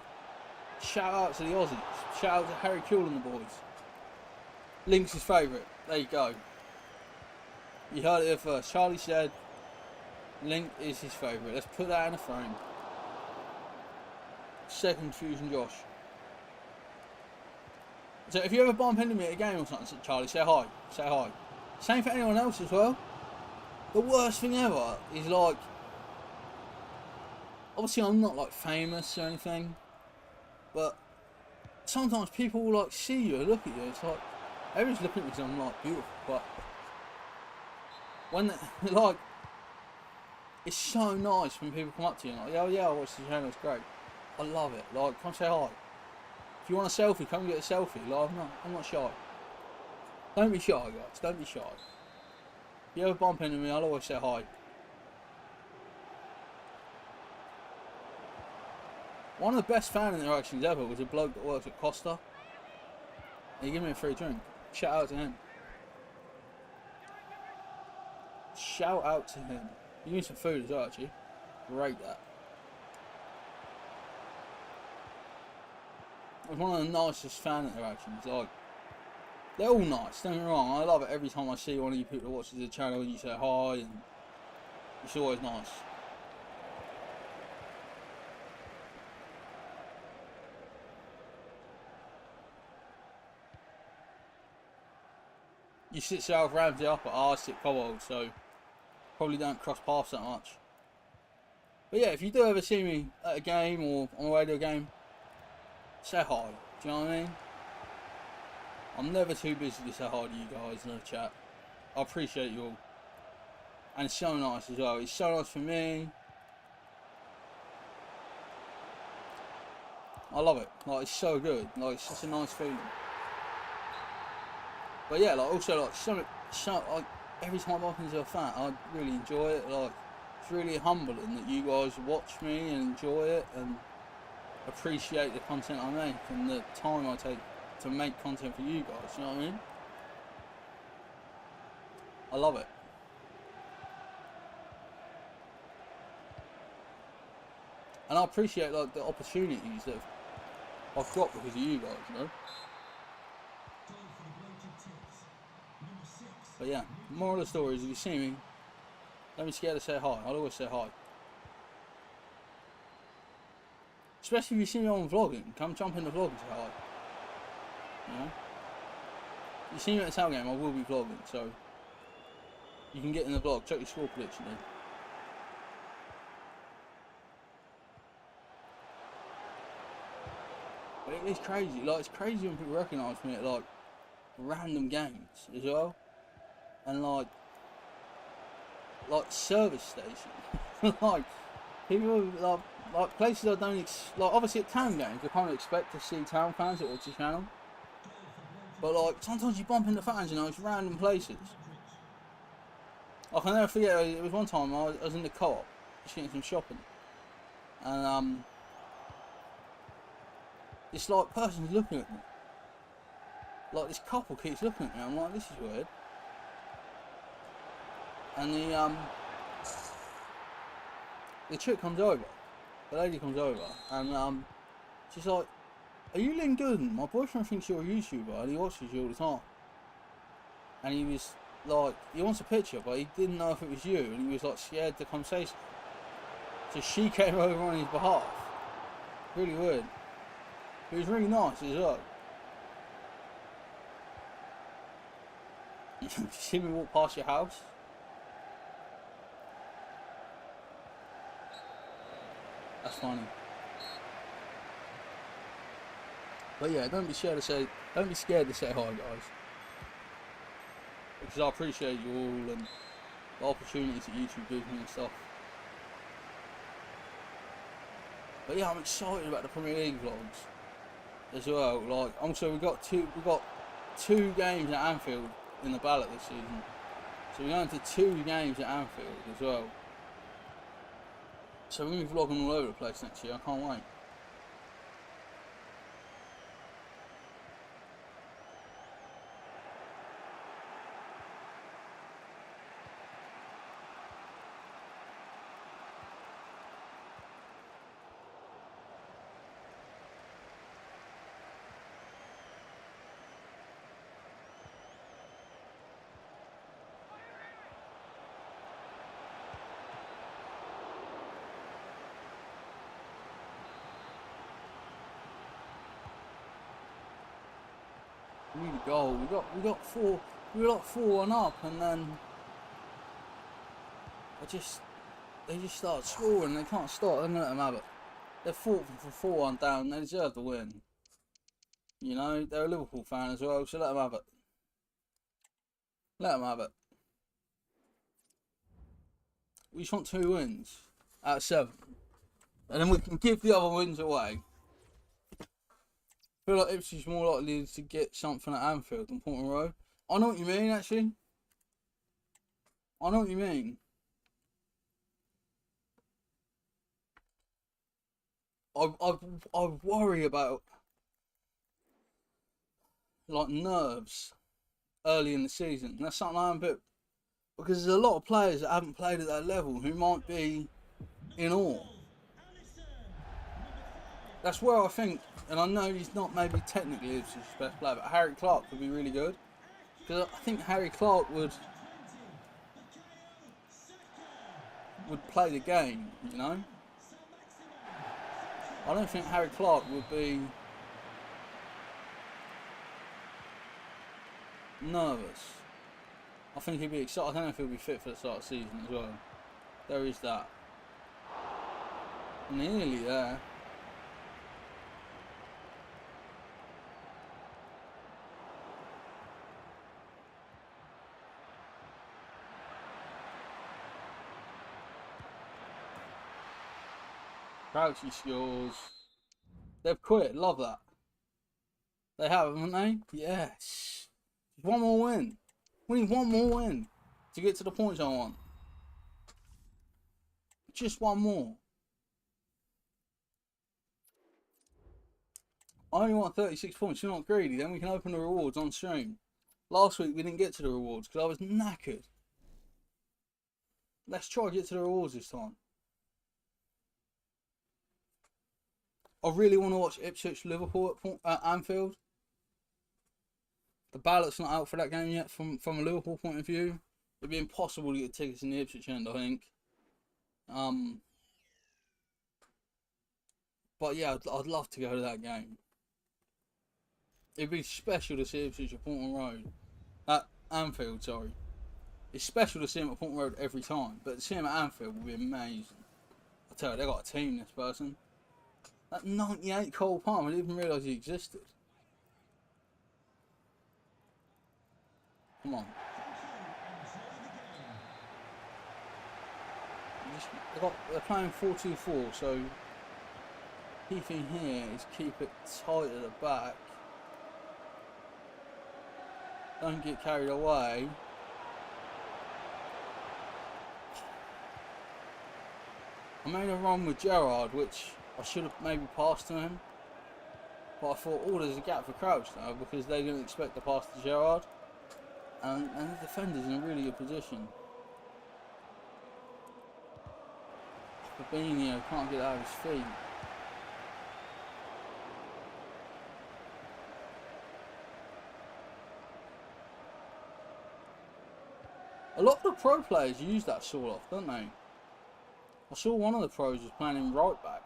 Shout out to the Aussies. Shout out to Harry Kuehl and the boys. Link's his favourite. There you go. You heard it here first. Charlie said Link is his favourite. Let's put that in a frame. Second Fusion Josh. So if you ever bump into me at a game or something, Charlie, say hi. Say hi. Same for anyone else as well. The worst thing ever is, like, obviously I'm not like famous or anything, but sometimes people will like see you, look at you. It's like everyone's looking at me because I'm like beautiful, but when like, it's so nice when people come up to you and like, oh yeah, I watched the channel, it's great. I love it. Like, come say hi. If you want a selfie, come get a selfie. Like, I'm not shy. Don't be shy, guys. Don't be shy. If you ever bump into me, I'll always say hi. One of the best fan interactions ever was a bloke that works at Costa. He gave me a free drink. Shout out to him. Shout out to him. He gave me some food as well, actually. Rate that. It was one of the nicest fan interactions. Like, they're all nice, don't get me wrong. I love it every time I see one of you people that watches the channel and you say hi, and it's always nice. You sit South Ramsey up, I sit Cobbold, so probably don't cross paths that much. But yeah, if you do ever see me at a game or on the way to a game, say hi. Do you know what I mean? I'm never too busy to say hi to you guys in the chat. I appreciate you all. And it's so nice as well. It's so nice for me. I love it. Like, it's so good. Like, it's such a nice feeling. But yeah, like, also, like, like, every time I bump into a fan, I really enjoy it. Like, it's really humbling that you guys watch me and enjoy it and appreciate the content I make and the time I take to make content for you guys, you know what I mean? I love it. And I appreciate, like, the opportunities that I've got because of you guys, you know? But yeah, moral of the story is, if you see me, don't be scared to say hi. I'll always say hi. Especially if you see me on vlogging, come jump in the vlog and say hi. You know? If you see me at the tailgame, I will be vlogging, so you can get in the vlog, check your score prediction in. But it is crazy, like it's crazy when people recognise me at like random games as well. And like service station. Like people like places I don't like obviously at town games I can't expect to see town fans that watch the channel. But like sometimes you bump into fans in those random places. I can never forget, it was one time I was in the co-op just getting some shopping. And this like person's looking at me. Like this couple keeps looking at me, I'm like, this is weird. And the chick comes over, the lady comes over, and she's like, "Are you Lynn Gooden? My boyfriend thinks you're a YouTuber and he watches you all the time." And he was like, he wants a picture, but he didn't know if it was you, and he was like scared to come say something. So she came over on his behalf. Really weird. It was really nice as well. You see me walk past your house? That's funny. But yeah, don't be scared to say hi, guys. Because I appreciate you all and the opportunities that YouTube gives me and stuff. But yeah, I'm excited about the Premier League vlogs as well. Like, also we got two games at Anfield in the ballot this season, so we're going to 2 games at Anfield as well. So we're going to be vlogging all over the place next year. I can't wait. We need a goal. We got 4. We were like 4-1 up, and then they just started scoring. They can't stop. They let them have it. They're fought for 4-1 down. They deserve the win. You know, they're a Liverpool fan as well, so let them have it. Let them have it. We just want 2 wins out of 7, and then we can give the other wins away. I feel like Ipswich more likely to get something at Anfield than Portman Road. I know what you mean, actually. I know what you mean. I worry about like nerves early in the season. That's something I'm a bit, because there's a lot of players that haven't played at that level who might be in awe. That's where I think, and I know he's not maybe technically his best player, but Harry Clark could be really good. Because I think Harry Clark would play the game, you know? I don't think Harry Clark would be nervous. I think he'd be excited. I don't know if he'll be fit for the start of the season as well. There is that. Nearly there. Crouchy scores. They've quit. Love that. They have, haven't they? Yes. One more win. We need one more win to get to the points I want. Just one more. I only want 36 points. You're not greedy. Then we can open the rewards on stream. Last week we didn't get to the rewards because I was knackered. Let's try to get to the rewards this time. I really want to watch Ipswich Liverpool at Anfield. The ballot's not out for that game yet from a Liverpool point of view. It'd be impossible to get tickets in the Ipswich end, I think. But yeah, I'd love to go to that game. It'd be special to see Ipswich at Portman Road. At Anfield, sorry. It's special to see him at Portman Road every time, but to see him at Anfield would be amazing. I tell you, they got a team, this person. That 98 Cole Palmer, I didn't even realise he existed. Come on. They're playing 4-2-4, so key thing here is keep it tight at the back. Don't get carried away. I made a run with Gerrard, which I should have maybe passed to him. But I thought, oh, there's a gap for Crouch now because they're going to expect the pass to Gerrard. And the defender's in a really good position. Fabinho can't get out of his feet. A lot of the pro players use that sort of, don't they? I saw one of the pros was playing him right back.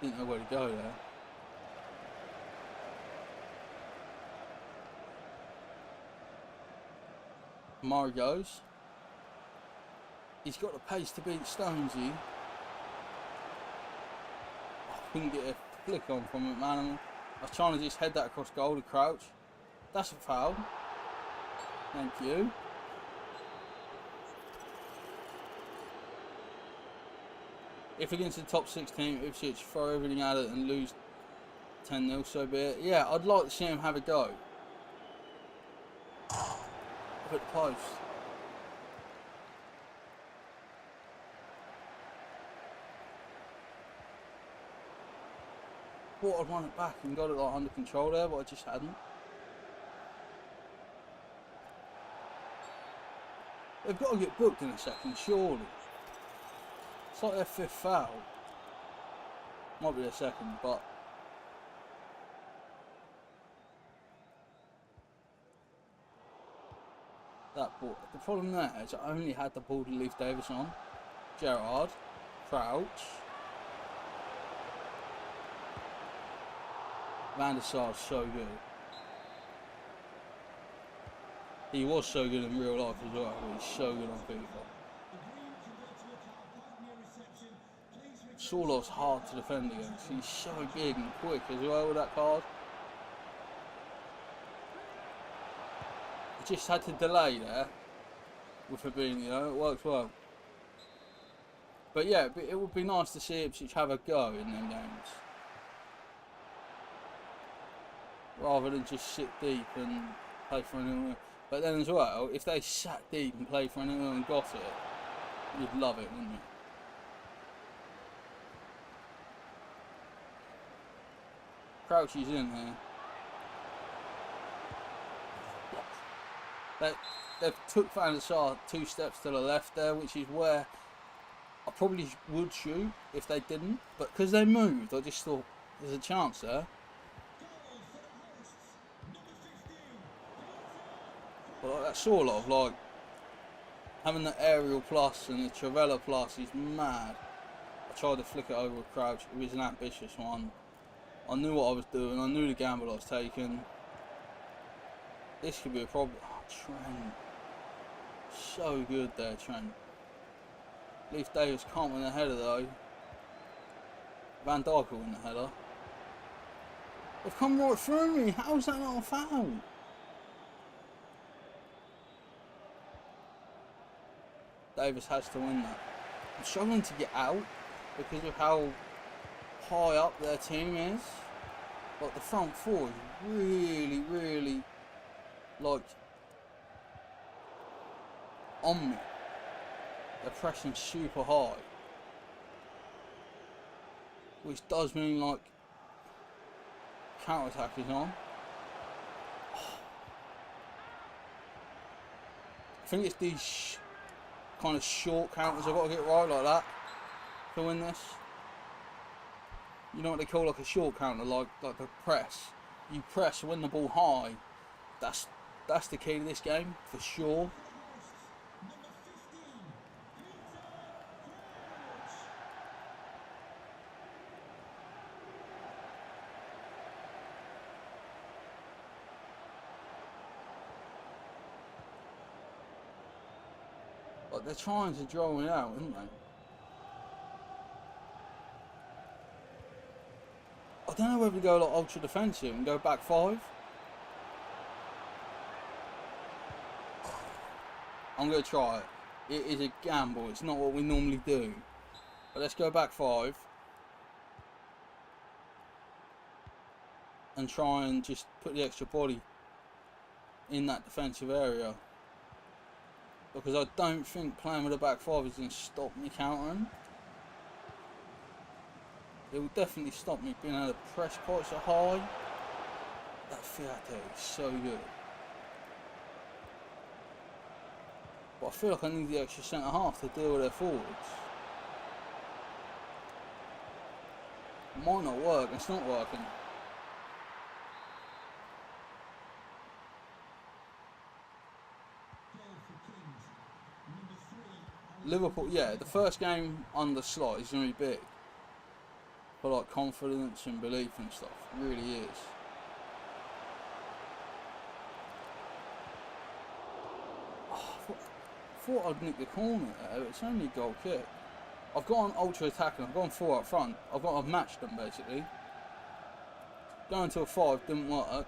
Didn't know where to go there. Murray goes. He's got the pace to beat Stonesy. I couldn't get a flick on from it, man. I was trying to just head that across goal to Crouch. That's a foul. Thank you. If against the top 6 team, Ipswich throw everything at it and lose 10-0, so be it. Yeah, I'd like to see him have a go. Up at the post. Thought I'd run it back and got it like under control there, but I just hadn't. They've got to get booked in a second, surely. It's like their 5th foul. Might be their 2nd, but that ball. The problem there is I only had the ball to Leif Davis on. Gerrard, Crouch, Van der Sar's so good. He was so good in real life as well. He's so good on FIFA. Sorlow's hard to defend against. He's so big and quick as well with that card. He just had to delay there with Fabinho. It works well. But yeah, it would be nice to see Ipswich have a go in them games, rather than just sit deep and play for an 0-0. But then as well, if they sat deep and played for an 0-0 and got it, you'd love it, wouldn't you? Crouchy's in here. They've took Van der Sar 2 steps to the left there, which is where I probably would shoot if they didn't. But because they moved, I just thought there's a chance there. But that sort of like having the aerial plus and the Travella plus is mad. I tried to flick it over with Crouch. It was an ambitious one. I knew what I was doing. I knew the gamble I was taking. This could be a problem. Oh, Trent. So good there, Trent. Leif Davis can't win the header though. Van Dijk will win the header. They've come right through me. How is that not a foul? Davis has to win that. I'm struggling to get out because of how high up their team is. Like the front 4 is really, really like on me. They're pressing super high, which does mean like counter attack is on. I think it's these kind of short counters I've got to get right like that to win this. You know what they call like a short counter, like the press. You press, win the ball high. That's That's the key to this game, for sure. But they're trying to draw me out, aren't they? I don't know whether to go like ultra defensive and go back 5. I'm going to try it. It is a gamble. It's not what we normally do. But let's go back 5. And try and just put the extra body in that defensive area. Because I don't think playing with a back 5 is going to stop me countering. It will definitely stop me being able to press quite so high. That Fiat is so good. But I feel like I need the extra centre half to deal with their forwards. It might not work, it's not working. Liverpool, yeah, the first game under Slot is going to be big. For like confidence and belief and stuff, it really is. Oh, I thought I'd nick the corner there, but it's only a goal kick. I've gone ultra attacking, I've gone 4 up front, I've matched them basically. Going to a 5 didn't work.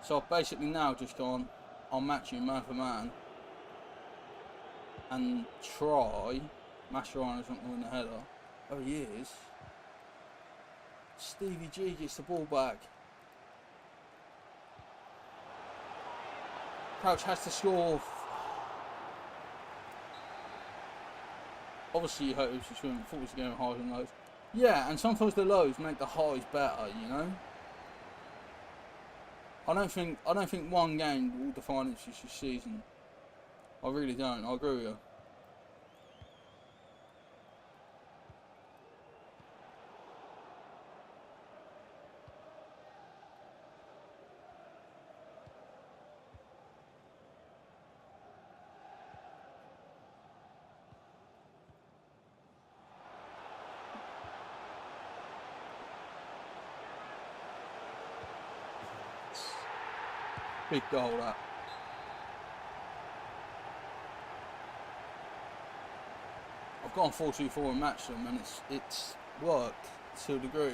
So I've basically now just gone, I'll match you man for man. And try, Mascherano's not going to win the header. Oh, he is. Stevie G gets the ball back. Crouch has to score. Obviously you hope it's a swim. I thought it was a game of highs and lows. Yeah, and sometimes the lows make the highs better, you know. I don't think one game will define Ipswich's season. I really don't. I agree with you. Big goal that. I've gone 4-2-4 and matched them, and it's worked to a degree.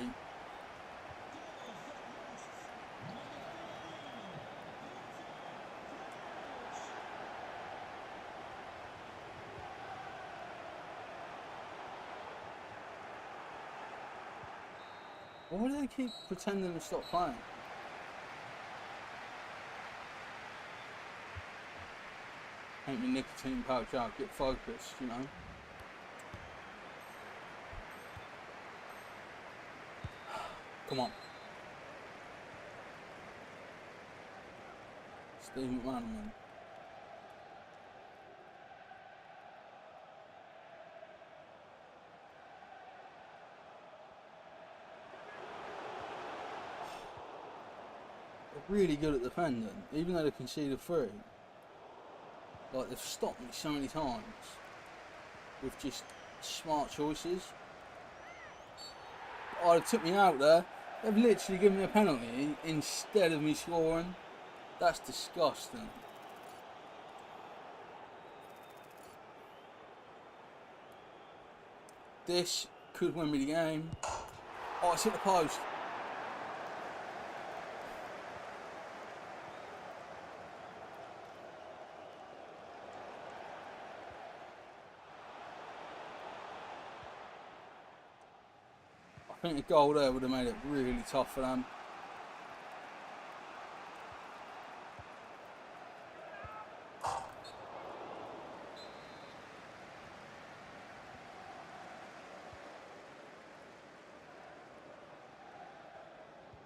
Why do they keep pretending to stop playing? Make me nicotine pouch out, get focused, you know. Come on. Steve McManaman. They're really good at defending, even though they conceded 3. Like, they've stopped me so many times with just smart choices. Oh, they took me out there. They've literally given me a penalty instead of me scoring. That's disgusting. This could win me the game. Oh, it's hit the post. I think a goal there would have made it really tough for them.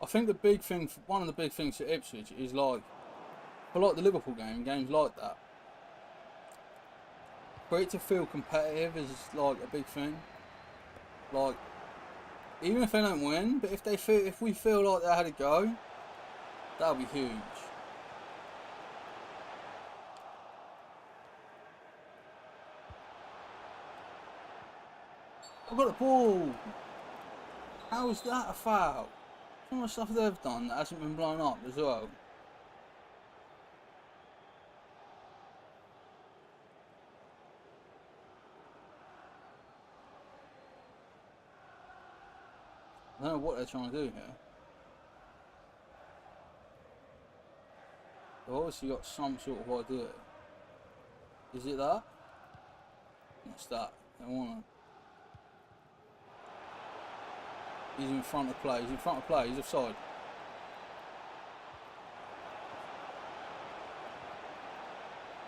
I think the big thing, one of the big things for Ipswich is like, for like the Liverpool game, games like that, for it to feel competitive is like a big thing. Like, even if they don't win, but if we feel like they had a go, that'll be huge. I've got the ball. How is that a foul? Some of the stuff they've done that hasn't been blown up as well. I don't know what they're trying to do here. They've obviously got some sort of idea. Is it that? What's that? They want to. He's in front of play. He's in front of play. He's offside.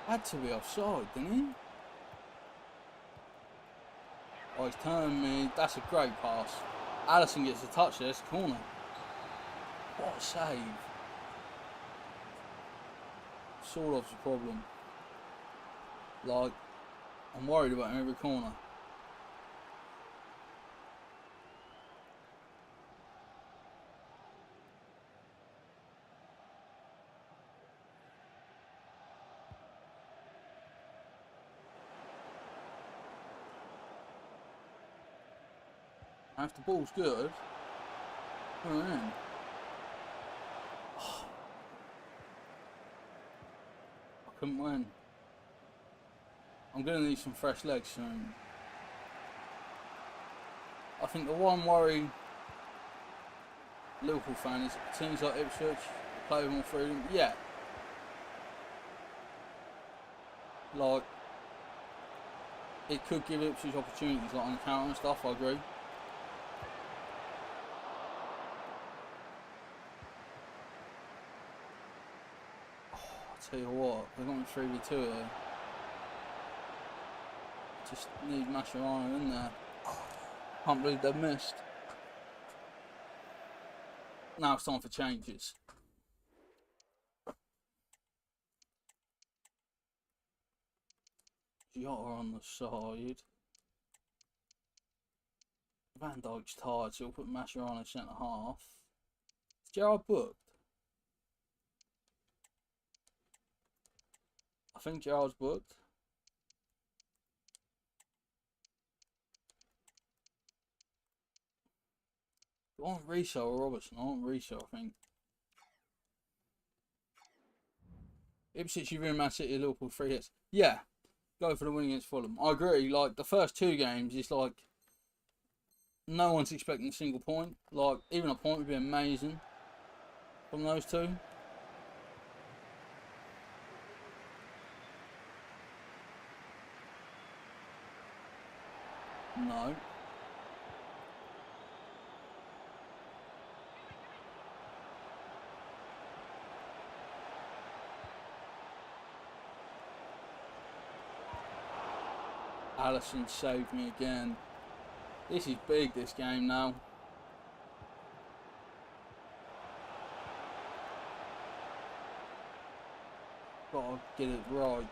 Had to be offside, didn't he? Oh, he's turned me. That's a great pass. Allison gets a touch there. It's a corner. What a save. Sort of's the problem. Like, I'm worried about him every corner. If the ball's good, we're in. Oh. I couldn't win. I'm going to need some fresh legs soon. I think the one worry Liverpool fan is teams like Ipswich play with more freedom. Yeah. Like, it could give Ipswich opportunities like on the counter and stuff, I agree. Tell you what, they're going 3v2 here. Just need Mascherano in there. Can't believe they've missed. Now it's time for changes. Jota on the side. Van Dijk's tired, so we'll put Mascherano centre half. Is Gerrard booked? I think Gerrard's booked. I want Riso or Robertson. I want Riso, I think. Ipswich, Juventus, Man City, Liverpool, 3 hits. Yeah, go for the win against Fulham. I agree. Like, the first 2 games, it's like no one's expecting a single point. Like, even a point would be amazing from those 2. No. Allison saved me again. This is big, this game now. Gotta get it right.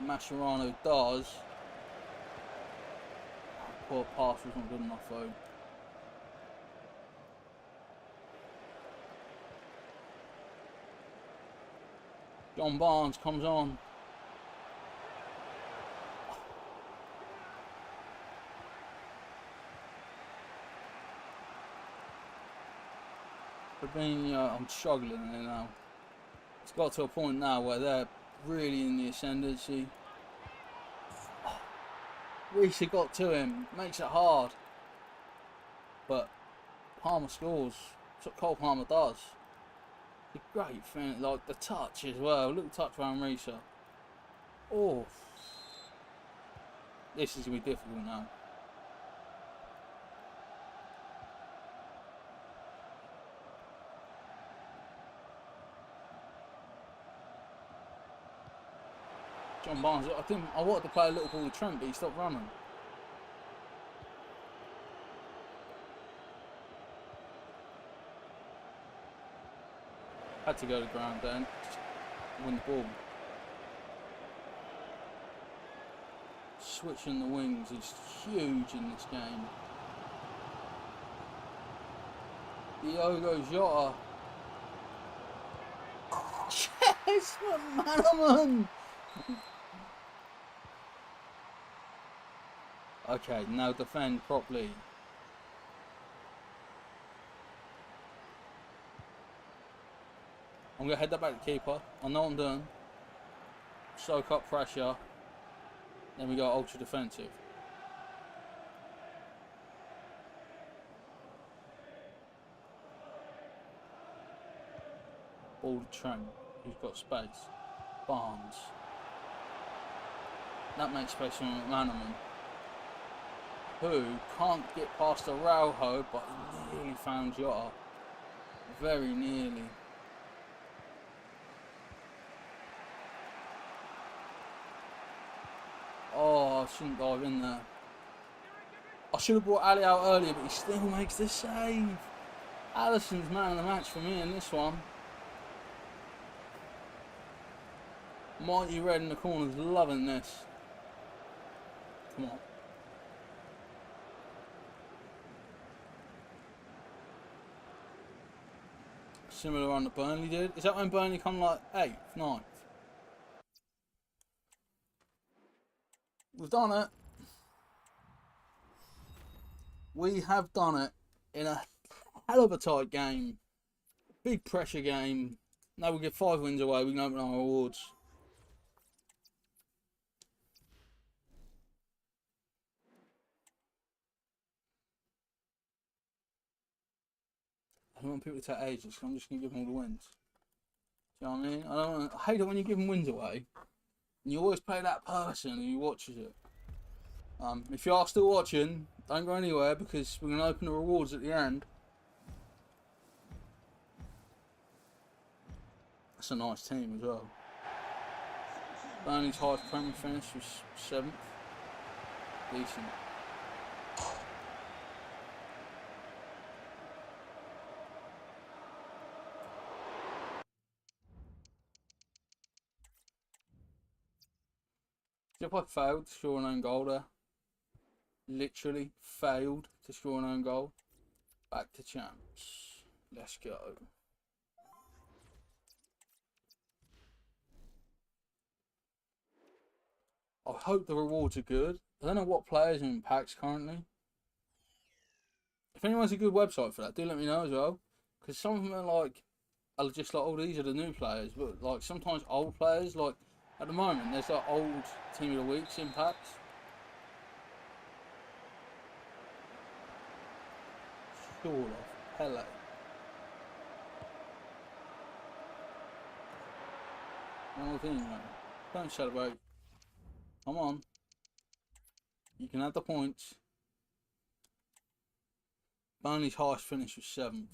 Mascherano does. Poor pass wasn't good enough though. John Barnes comes on. Fabinho, I'm struggling there now. It's got to a point now where they're really in the ascendancy. Reece got to him, makes it hard. But Palmer scores. That's what Cole Palmer does. It's a great thing, like the touch as well. Little touch around Reece. Oh, this is going to be difficult now. John Barnes, I wanted to play a little ball with Trent, but he stopped running. Had to go to the ground then, just win the ball. Switching the wings is huge in this game. Diogo Jota. Yes, McManaman! Okay, now defend properly. I'm going to head that back to keeper. I know what I'm doing. Soak up pressure. Then we go ultra defensive. Ball to Trent, who's got space. Barnes. That makes space for McManaman, who can't get past Araujo, but he nearly found Jota. Very nearly. Oh, I shouldn't dive in there. I should have brought Ali out earlier, but he still makes the save. Alisson's man of the match for me in this one. Mighty Red in the corner's loving this. Come on. Similar run that Burnley did. Is that when Burnley come like 8th, 9th? We've done it. We have done it in a hell of a tight game. Big pressure game. Now we get 5 wins away. We can open our awards. I don't want people to take ages, so I'm just going to give them all the wins. Do you know what I mean? I hate it when you give them wins away. And you always play that person who watches it. If you are still watching, don't go anywhere because we're going to open the rewards at the end. That's a nice team as well. Burnley's highest Premier finish was 7th. Decent. If I failed to score an own goal there, literally failed to score an own goal, back to champs. Let's go. I hope the rewards are good. I don't know what players are in packs currently. If anyone's a good website for that, do let me know as well. Because some of them are just like, oh, these are the new players. But like sometimes old players, like at the moment, there's like old team of the weeks in packs. Sure of Pele. One thing, mate. Don't celebrate. Come on. You can have the points. Burnley's highest finish was 7th.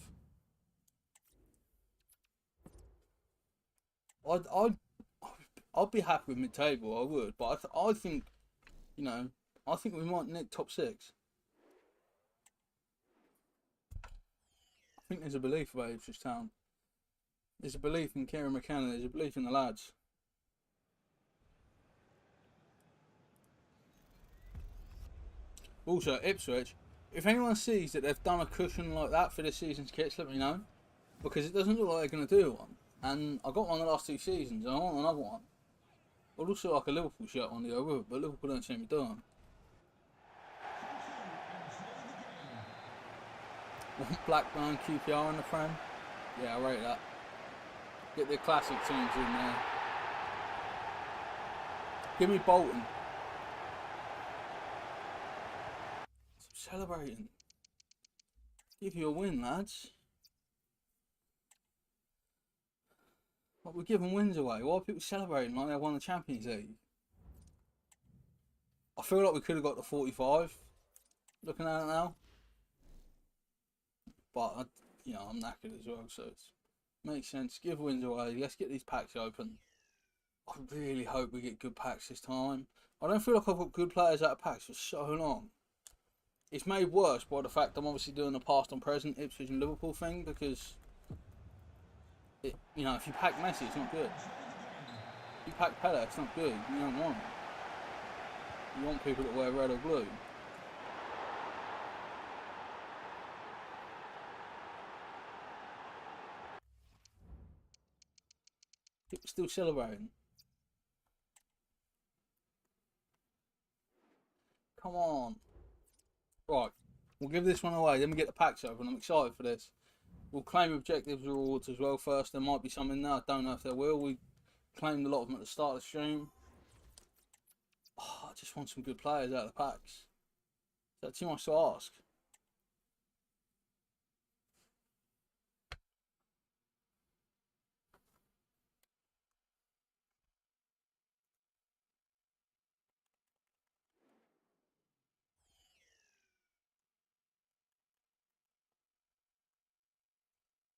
I'd be happy with mid-table, I would. But I think, you know, I think we might nick top 6. I think there's a belief about Ipswich Town. There's a belief in Kieran McKenna. There's a belief in the lads. Also, Ipswich, if anyone sees that they've done a cushion like that for this season's kits, let me know. Because it doesn't look like they're going to do one. And I got one the last 2 seasons, and I want another one. I'd also like a Liverpool shirt on the go with it, but Liverpool don't seem to do them. Blackburn QPR in the frame. Yeah, I rate that. Get the classic teams in there. Give me Bolton. Celebrating. Give you a win, lads. Like, we're giving wins away. Why are people celebrating like they won the Champions League? I feel like we could have got the 45. Looking at it now. But, you know, I'm knackered as well, so it makes sense. Give wins away. Let's get these packs open. I really hope we get good packs this time. I don't feel like I've got good players out of packs for so long. It's made worse by the fact I'm obviously doing the past and present Ipswich and Liverpool thing because, you know, if you pack Messi, it's not good. If you pack Pele, it's not good. You don't want it. You want people that wear red or blue. People still celebrating. Come Come on. Right. We'll give this one away. Then we get the packs open. I'm excited for this. We'll claim objectives rewards as well first. There might be some in there. I don't know if there will. We claimed a lot of them at the start of the stream. Oh, I just want some good players out of the packs. Is that too much to ask?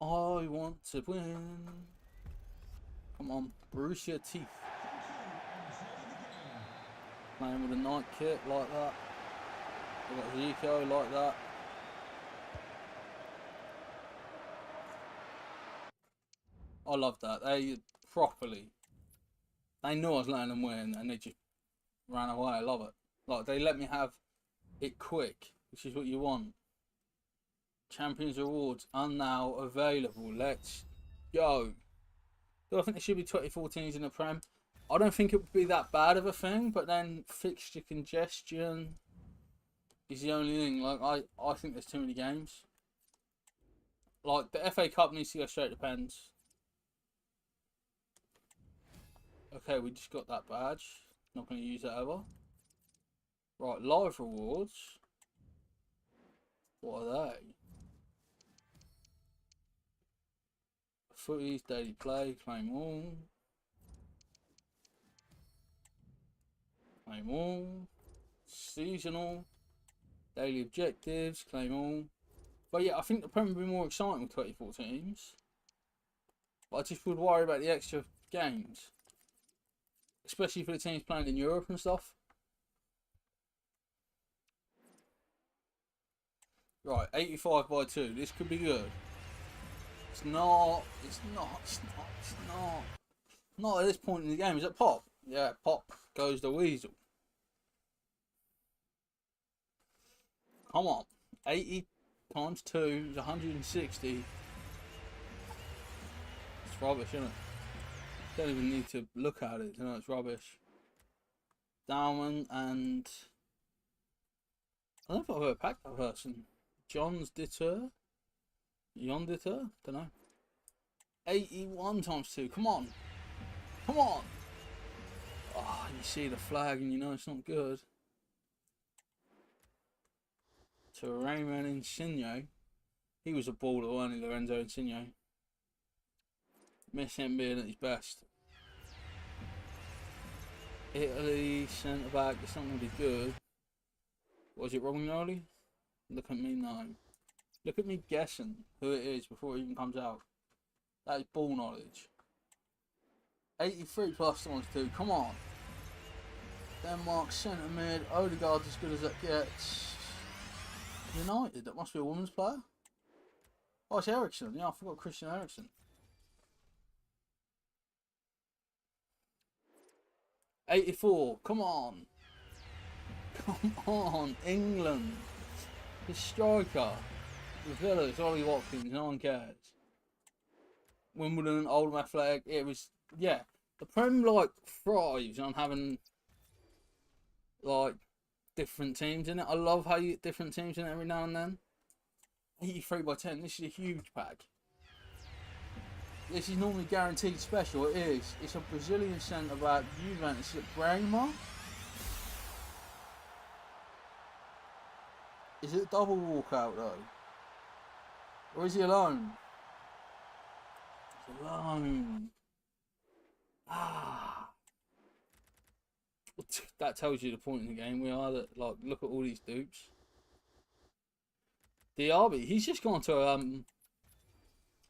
I want to win. Come on, Borussia Teeth. Playing with a night kit like that. We've got Zico like that. I love that. They properly. They knew I was letting them win and they just ran away. I love it. Like, they let me have it quick, which is what you want. Champions Awards are now available. Let's go. Do I think there should be 2014s in the Prem? I don't think it would be that bad of a thing, but then fixture congestion is the only thing. Like, I think there's too many games. Like, the FA Cup needs to go straight to pens. Okay, we just got that badge. Not going to use that ever. Right, live rewards. What are they? Footies, daily play, claim all. Claim all. Seasonal. Daily objectives, claim all. But yeah, I think the Premier will be more exciting with 24 teams. But I just would worry about the extra games. Especially for the teams playing in Europe and stuff. Right, 85 by 2. This could be good. It's not. Not at this point in the game. Is it pop? Yeah, pop goes the weasel. Come on. 80 times 2 is 160. It's rubbish, isn't it? Don't even need to look at it to know it's rubbish. Darwin and I don't know if I've ever packed that person. John's Ditter. Yon Ditter? Don't know. 81 times 2. Come on. Come on. Oh, you see the flag and you know it's not good. To Raymond Insigne. He was a baller, wasn't he, Lorenzo Insigne? Miss him being at his best. Italy, centre back, it's not going to be good. Was it Romagnoli? Look at me now. Look at me guessing who it is before it even comes out. That is ball knowledge. 83 plus times 2, come on. Denmark, centre mid, Odegaard as good as that gets. United, that must be a women's player. Oh, it's Ericsson. Yeah, I forgot Christian Eriksen. 84, come on. Come on, England. The striker. The Villas, Ollie Watkins, no one cares. Wimbledon, Oldham Athletic, it was, yeah. The Prem, like, thrives on having, like, different teams in it. I love how you get different teams in it every now and then. 83 by 10, this is a huge pack. This is normally guaranteed special, it is. It's a Brazilian centre back, Juventus, is it Bremer? Is it a double walkout though? Or is he alone? He's alone. Ah. That tells you the point in the game. We are that, like, look at all these dupes. Diaby, he's just gone to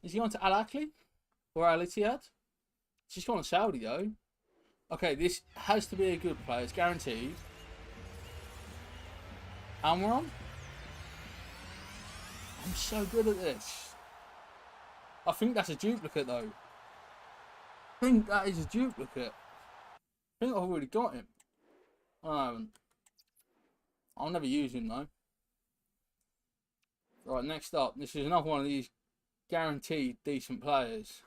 is he gone to Al Ahly or Al Ittihad? He's just gone to Saudi though. Okay, this has to be a good player. It's guaranteed. Amram. I'm so good at this. I think that's a duplicate though. I think that is a duplicate. I think I've already got him. I haven't. I'll never use him though. Right, next up. This is another one of these guaranteed decent players.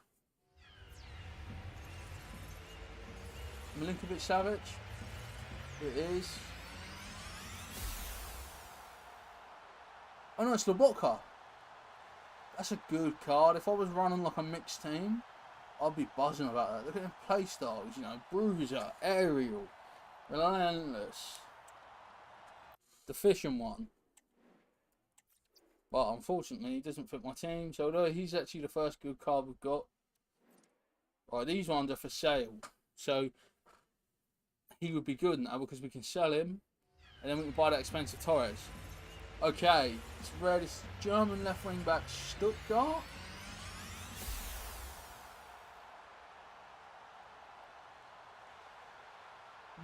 Milinkovic Savic. It is. Oh no, it's Lobotka. That's a good card. If I was running like a mixed team, I'd be buzzing about that. Look at them play styles, you know, bruiser, aerial, relentless, deficient one. But unfortunately, he doesn't fit my team. So although he's actually the first good card we've got. Right, these ones are for sale. So he would be good now because we can sell him. And then we can buy that expensive Torres. Okay, it's rare. This German left wing back Stuttgart.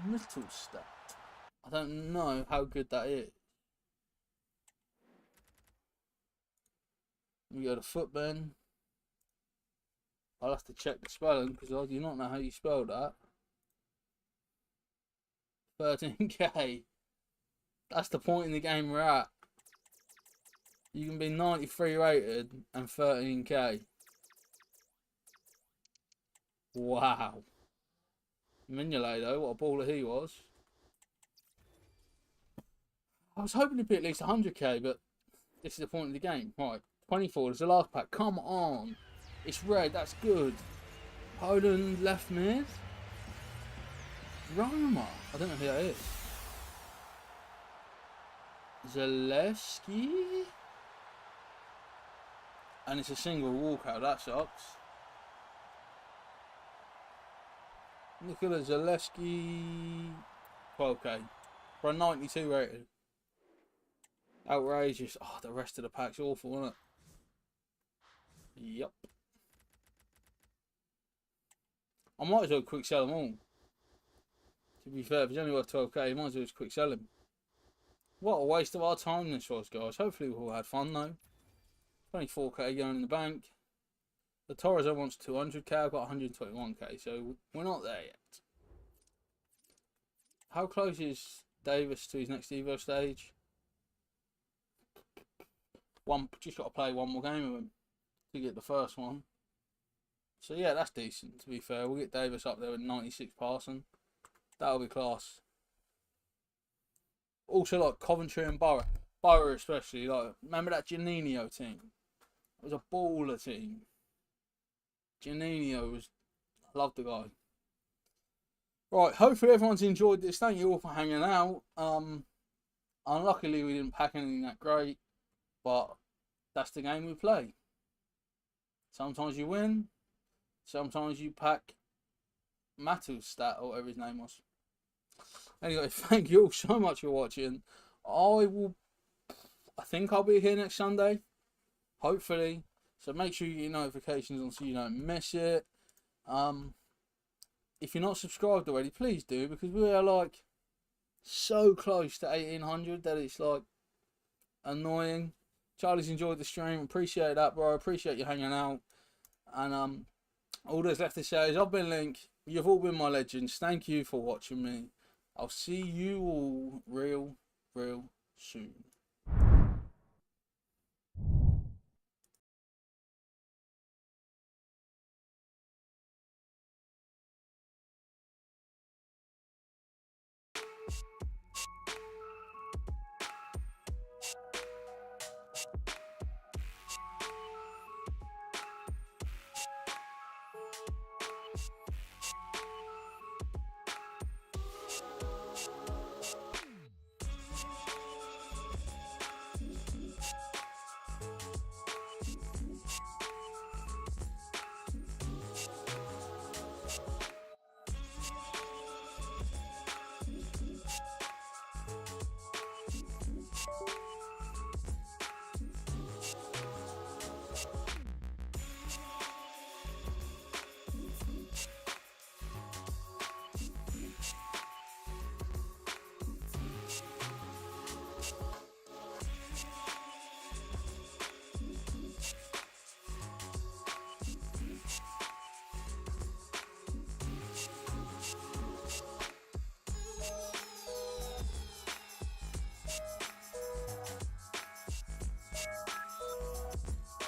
Mittelstadt. I don't know how good that is. We go to Footman. I'll have to check the spelling because I do not know how you spell that. 13k. That's the point in the game we're at. You can be 93 rated and 13k. Wow. Mignolet though, what a baller he was. I was hoping to be at least 100k, but this is the point of the game. Right, 24 is the last pack. Come on. It's red, that's good. Poland left mid. Roma. I don't know who that is. Zalewski. And it's a single walkout, that sucks. Nikola Zalewski. 12k. For a 92 rated. Outrageous. Oh, the rest of the pack's awful, isn't it? Yep. I might as well quick sell them all. To be fair, if he's only worth 12k, you might as well just quick sell him. What a waste of our time this was, guys. Hopefully we all had fun, though. 24k going in the bank. The Torres wants 200k. I've got 121k, so we're not there yet. How close is Davis to his next Evo stage? Just got to play one more game with him to get the first one. So yeah, that's decent, to be fair. We'll get Davis up there with 96 passing. That'll be class. Also, like Coventry and Borough. Borough especially. Like, remember that Janino team? It was a baller team. Janino was... I love the guy. Right, hopefully everyone's enjoyed this. Thank you all for hanging out. Unluckily, we didn't pack anything that great. But that's the game we play. Sometimes you win. Sometimes you pack Mattelstadt or whatever his name was. Anyway, thank you all so much for watching. I think I'll be here next Sunday. Hopefully. So make sure you get notifications on so you don't miss it. If you're not subscribed already, please do. Because we are like so close to 1800 that it's like annoying. Charlie's enjoyed the stream. Appreciate that, bro. Appreciate you hanging out. And all that's left to say is I've been Link. You've all been my legends. Thank you for watching me. I'll see you all real soon.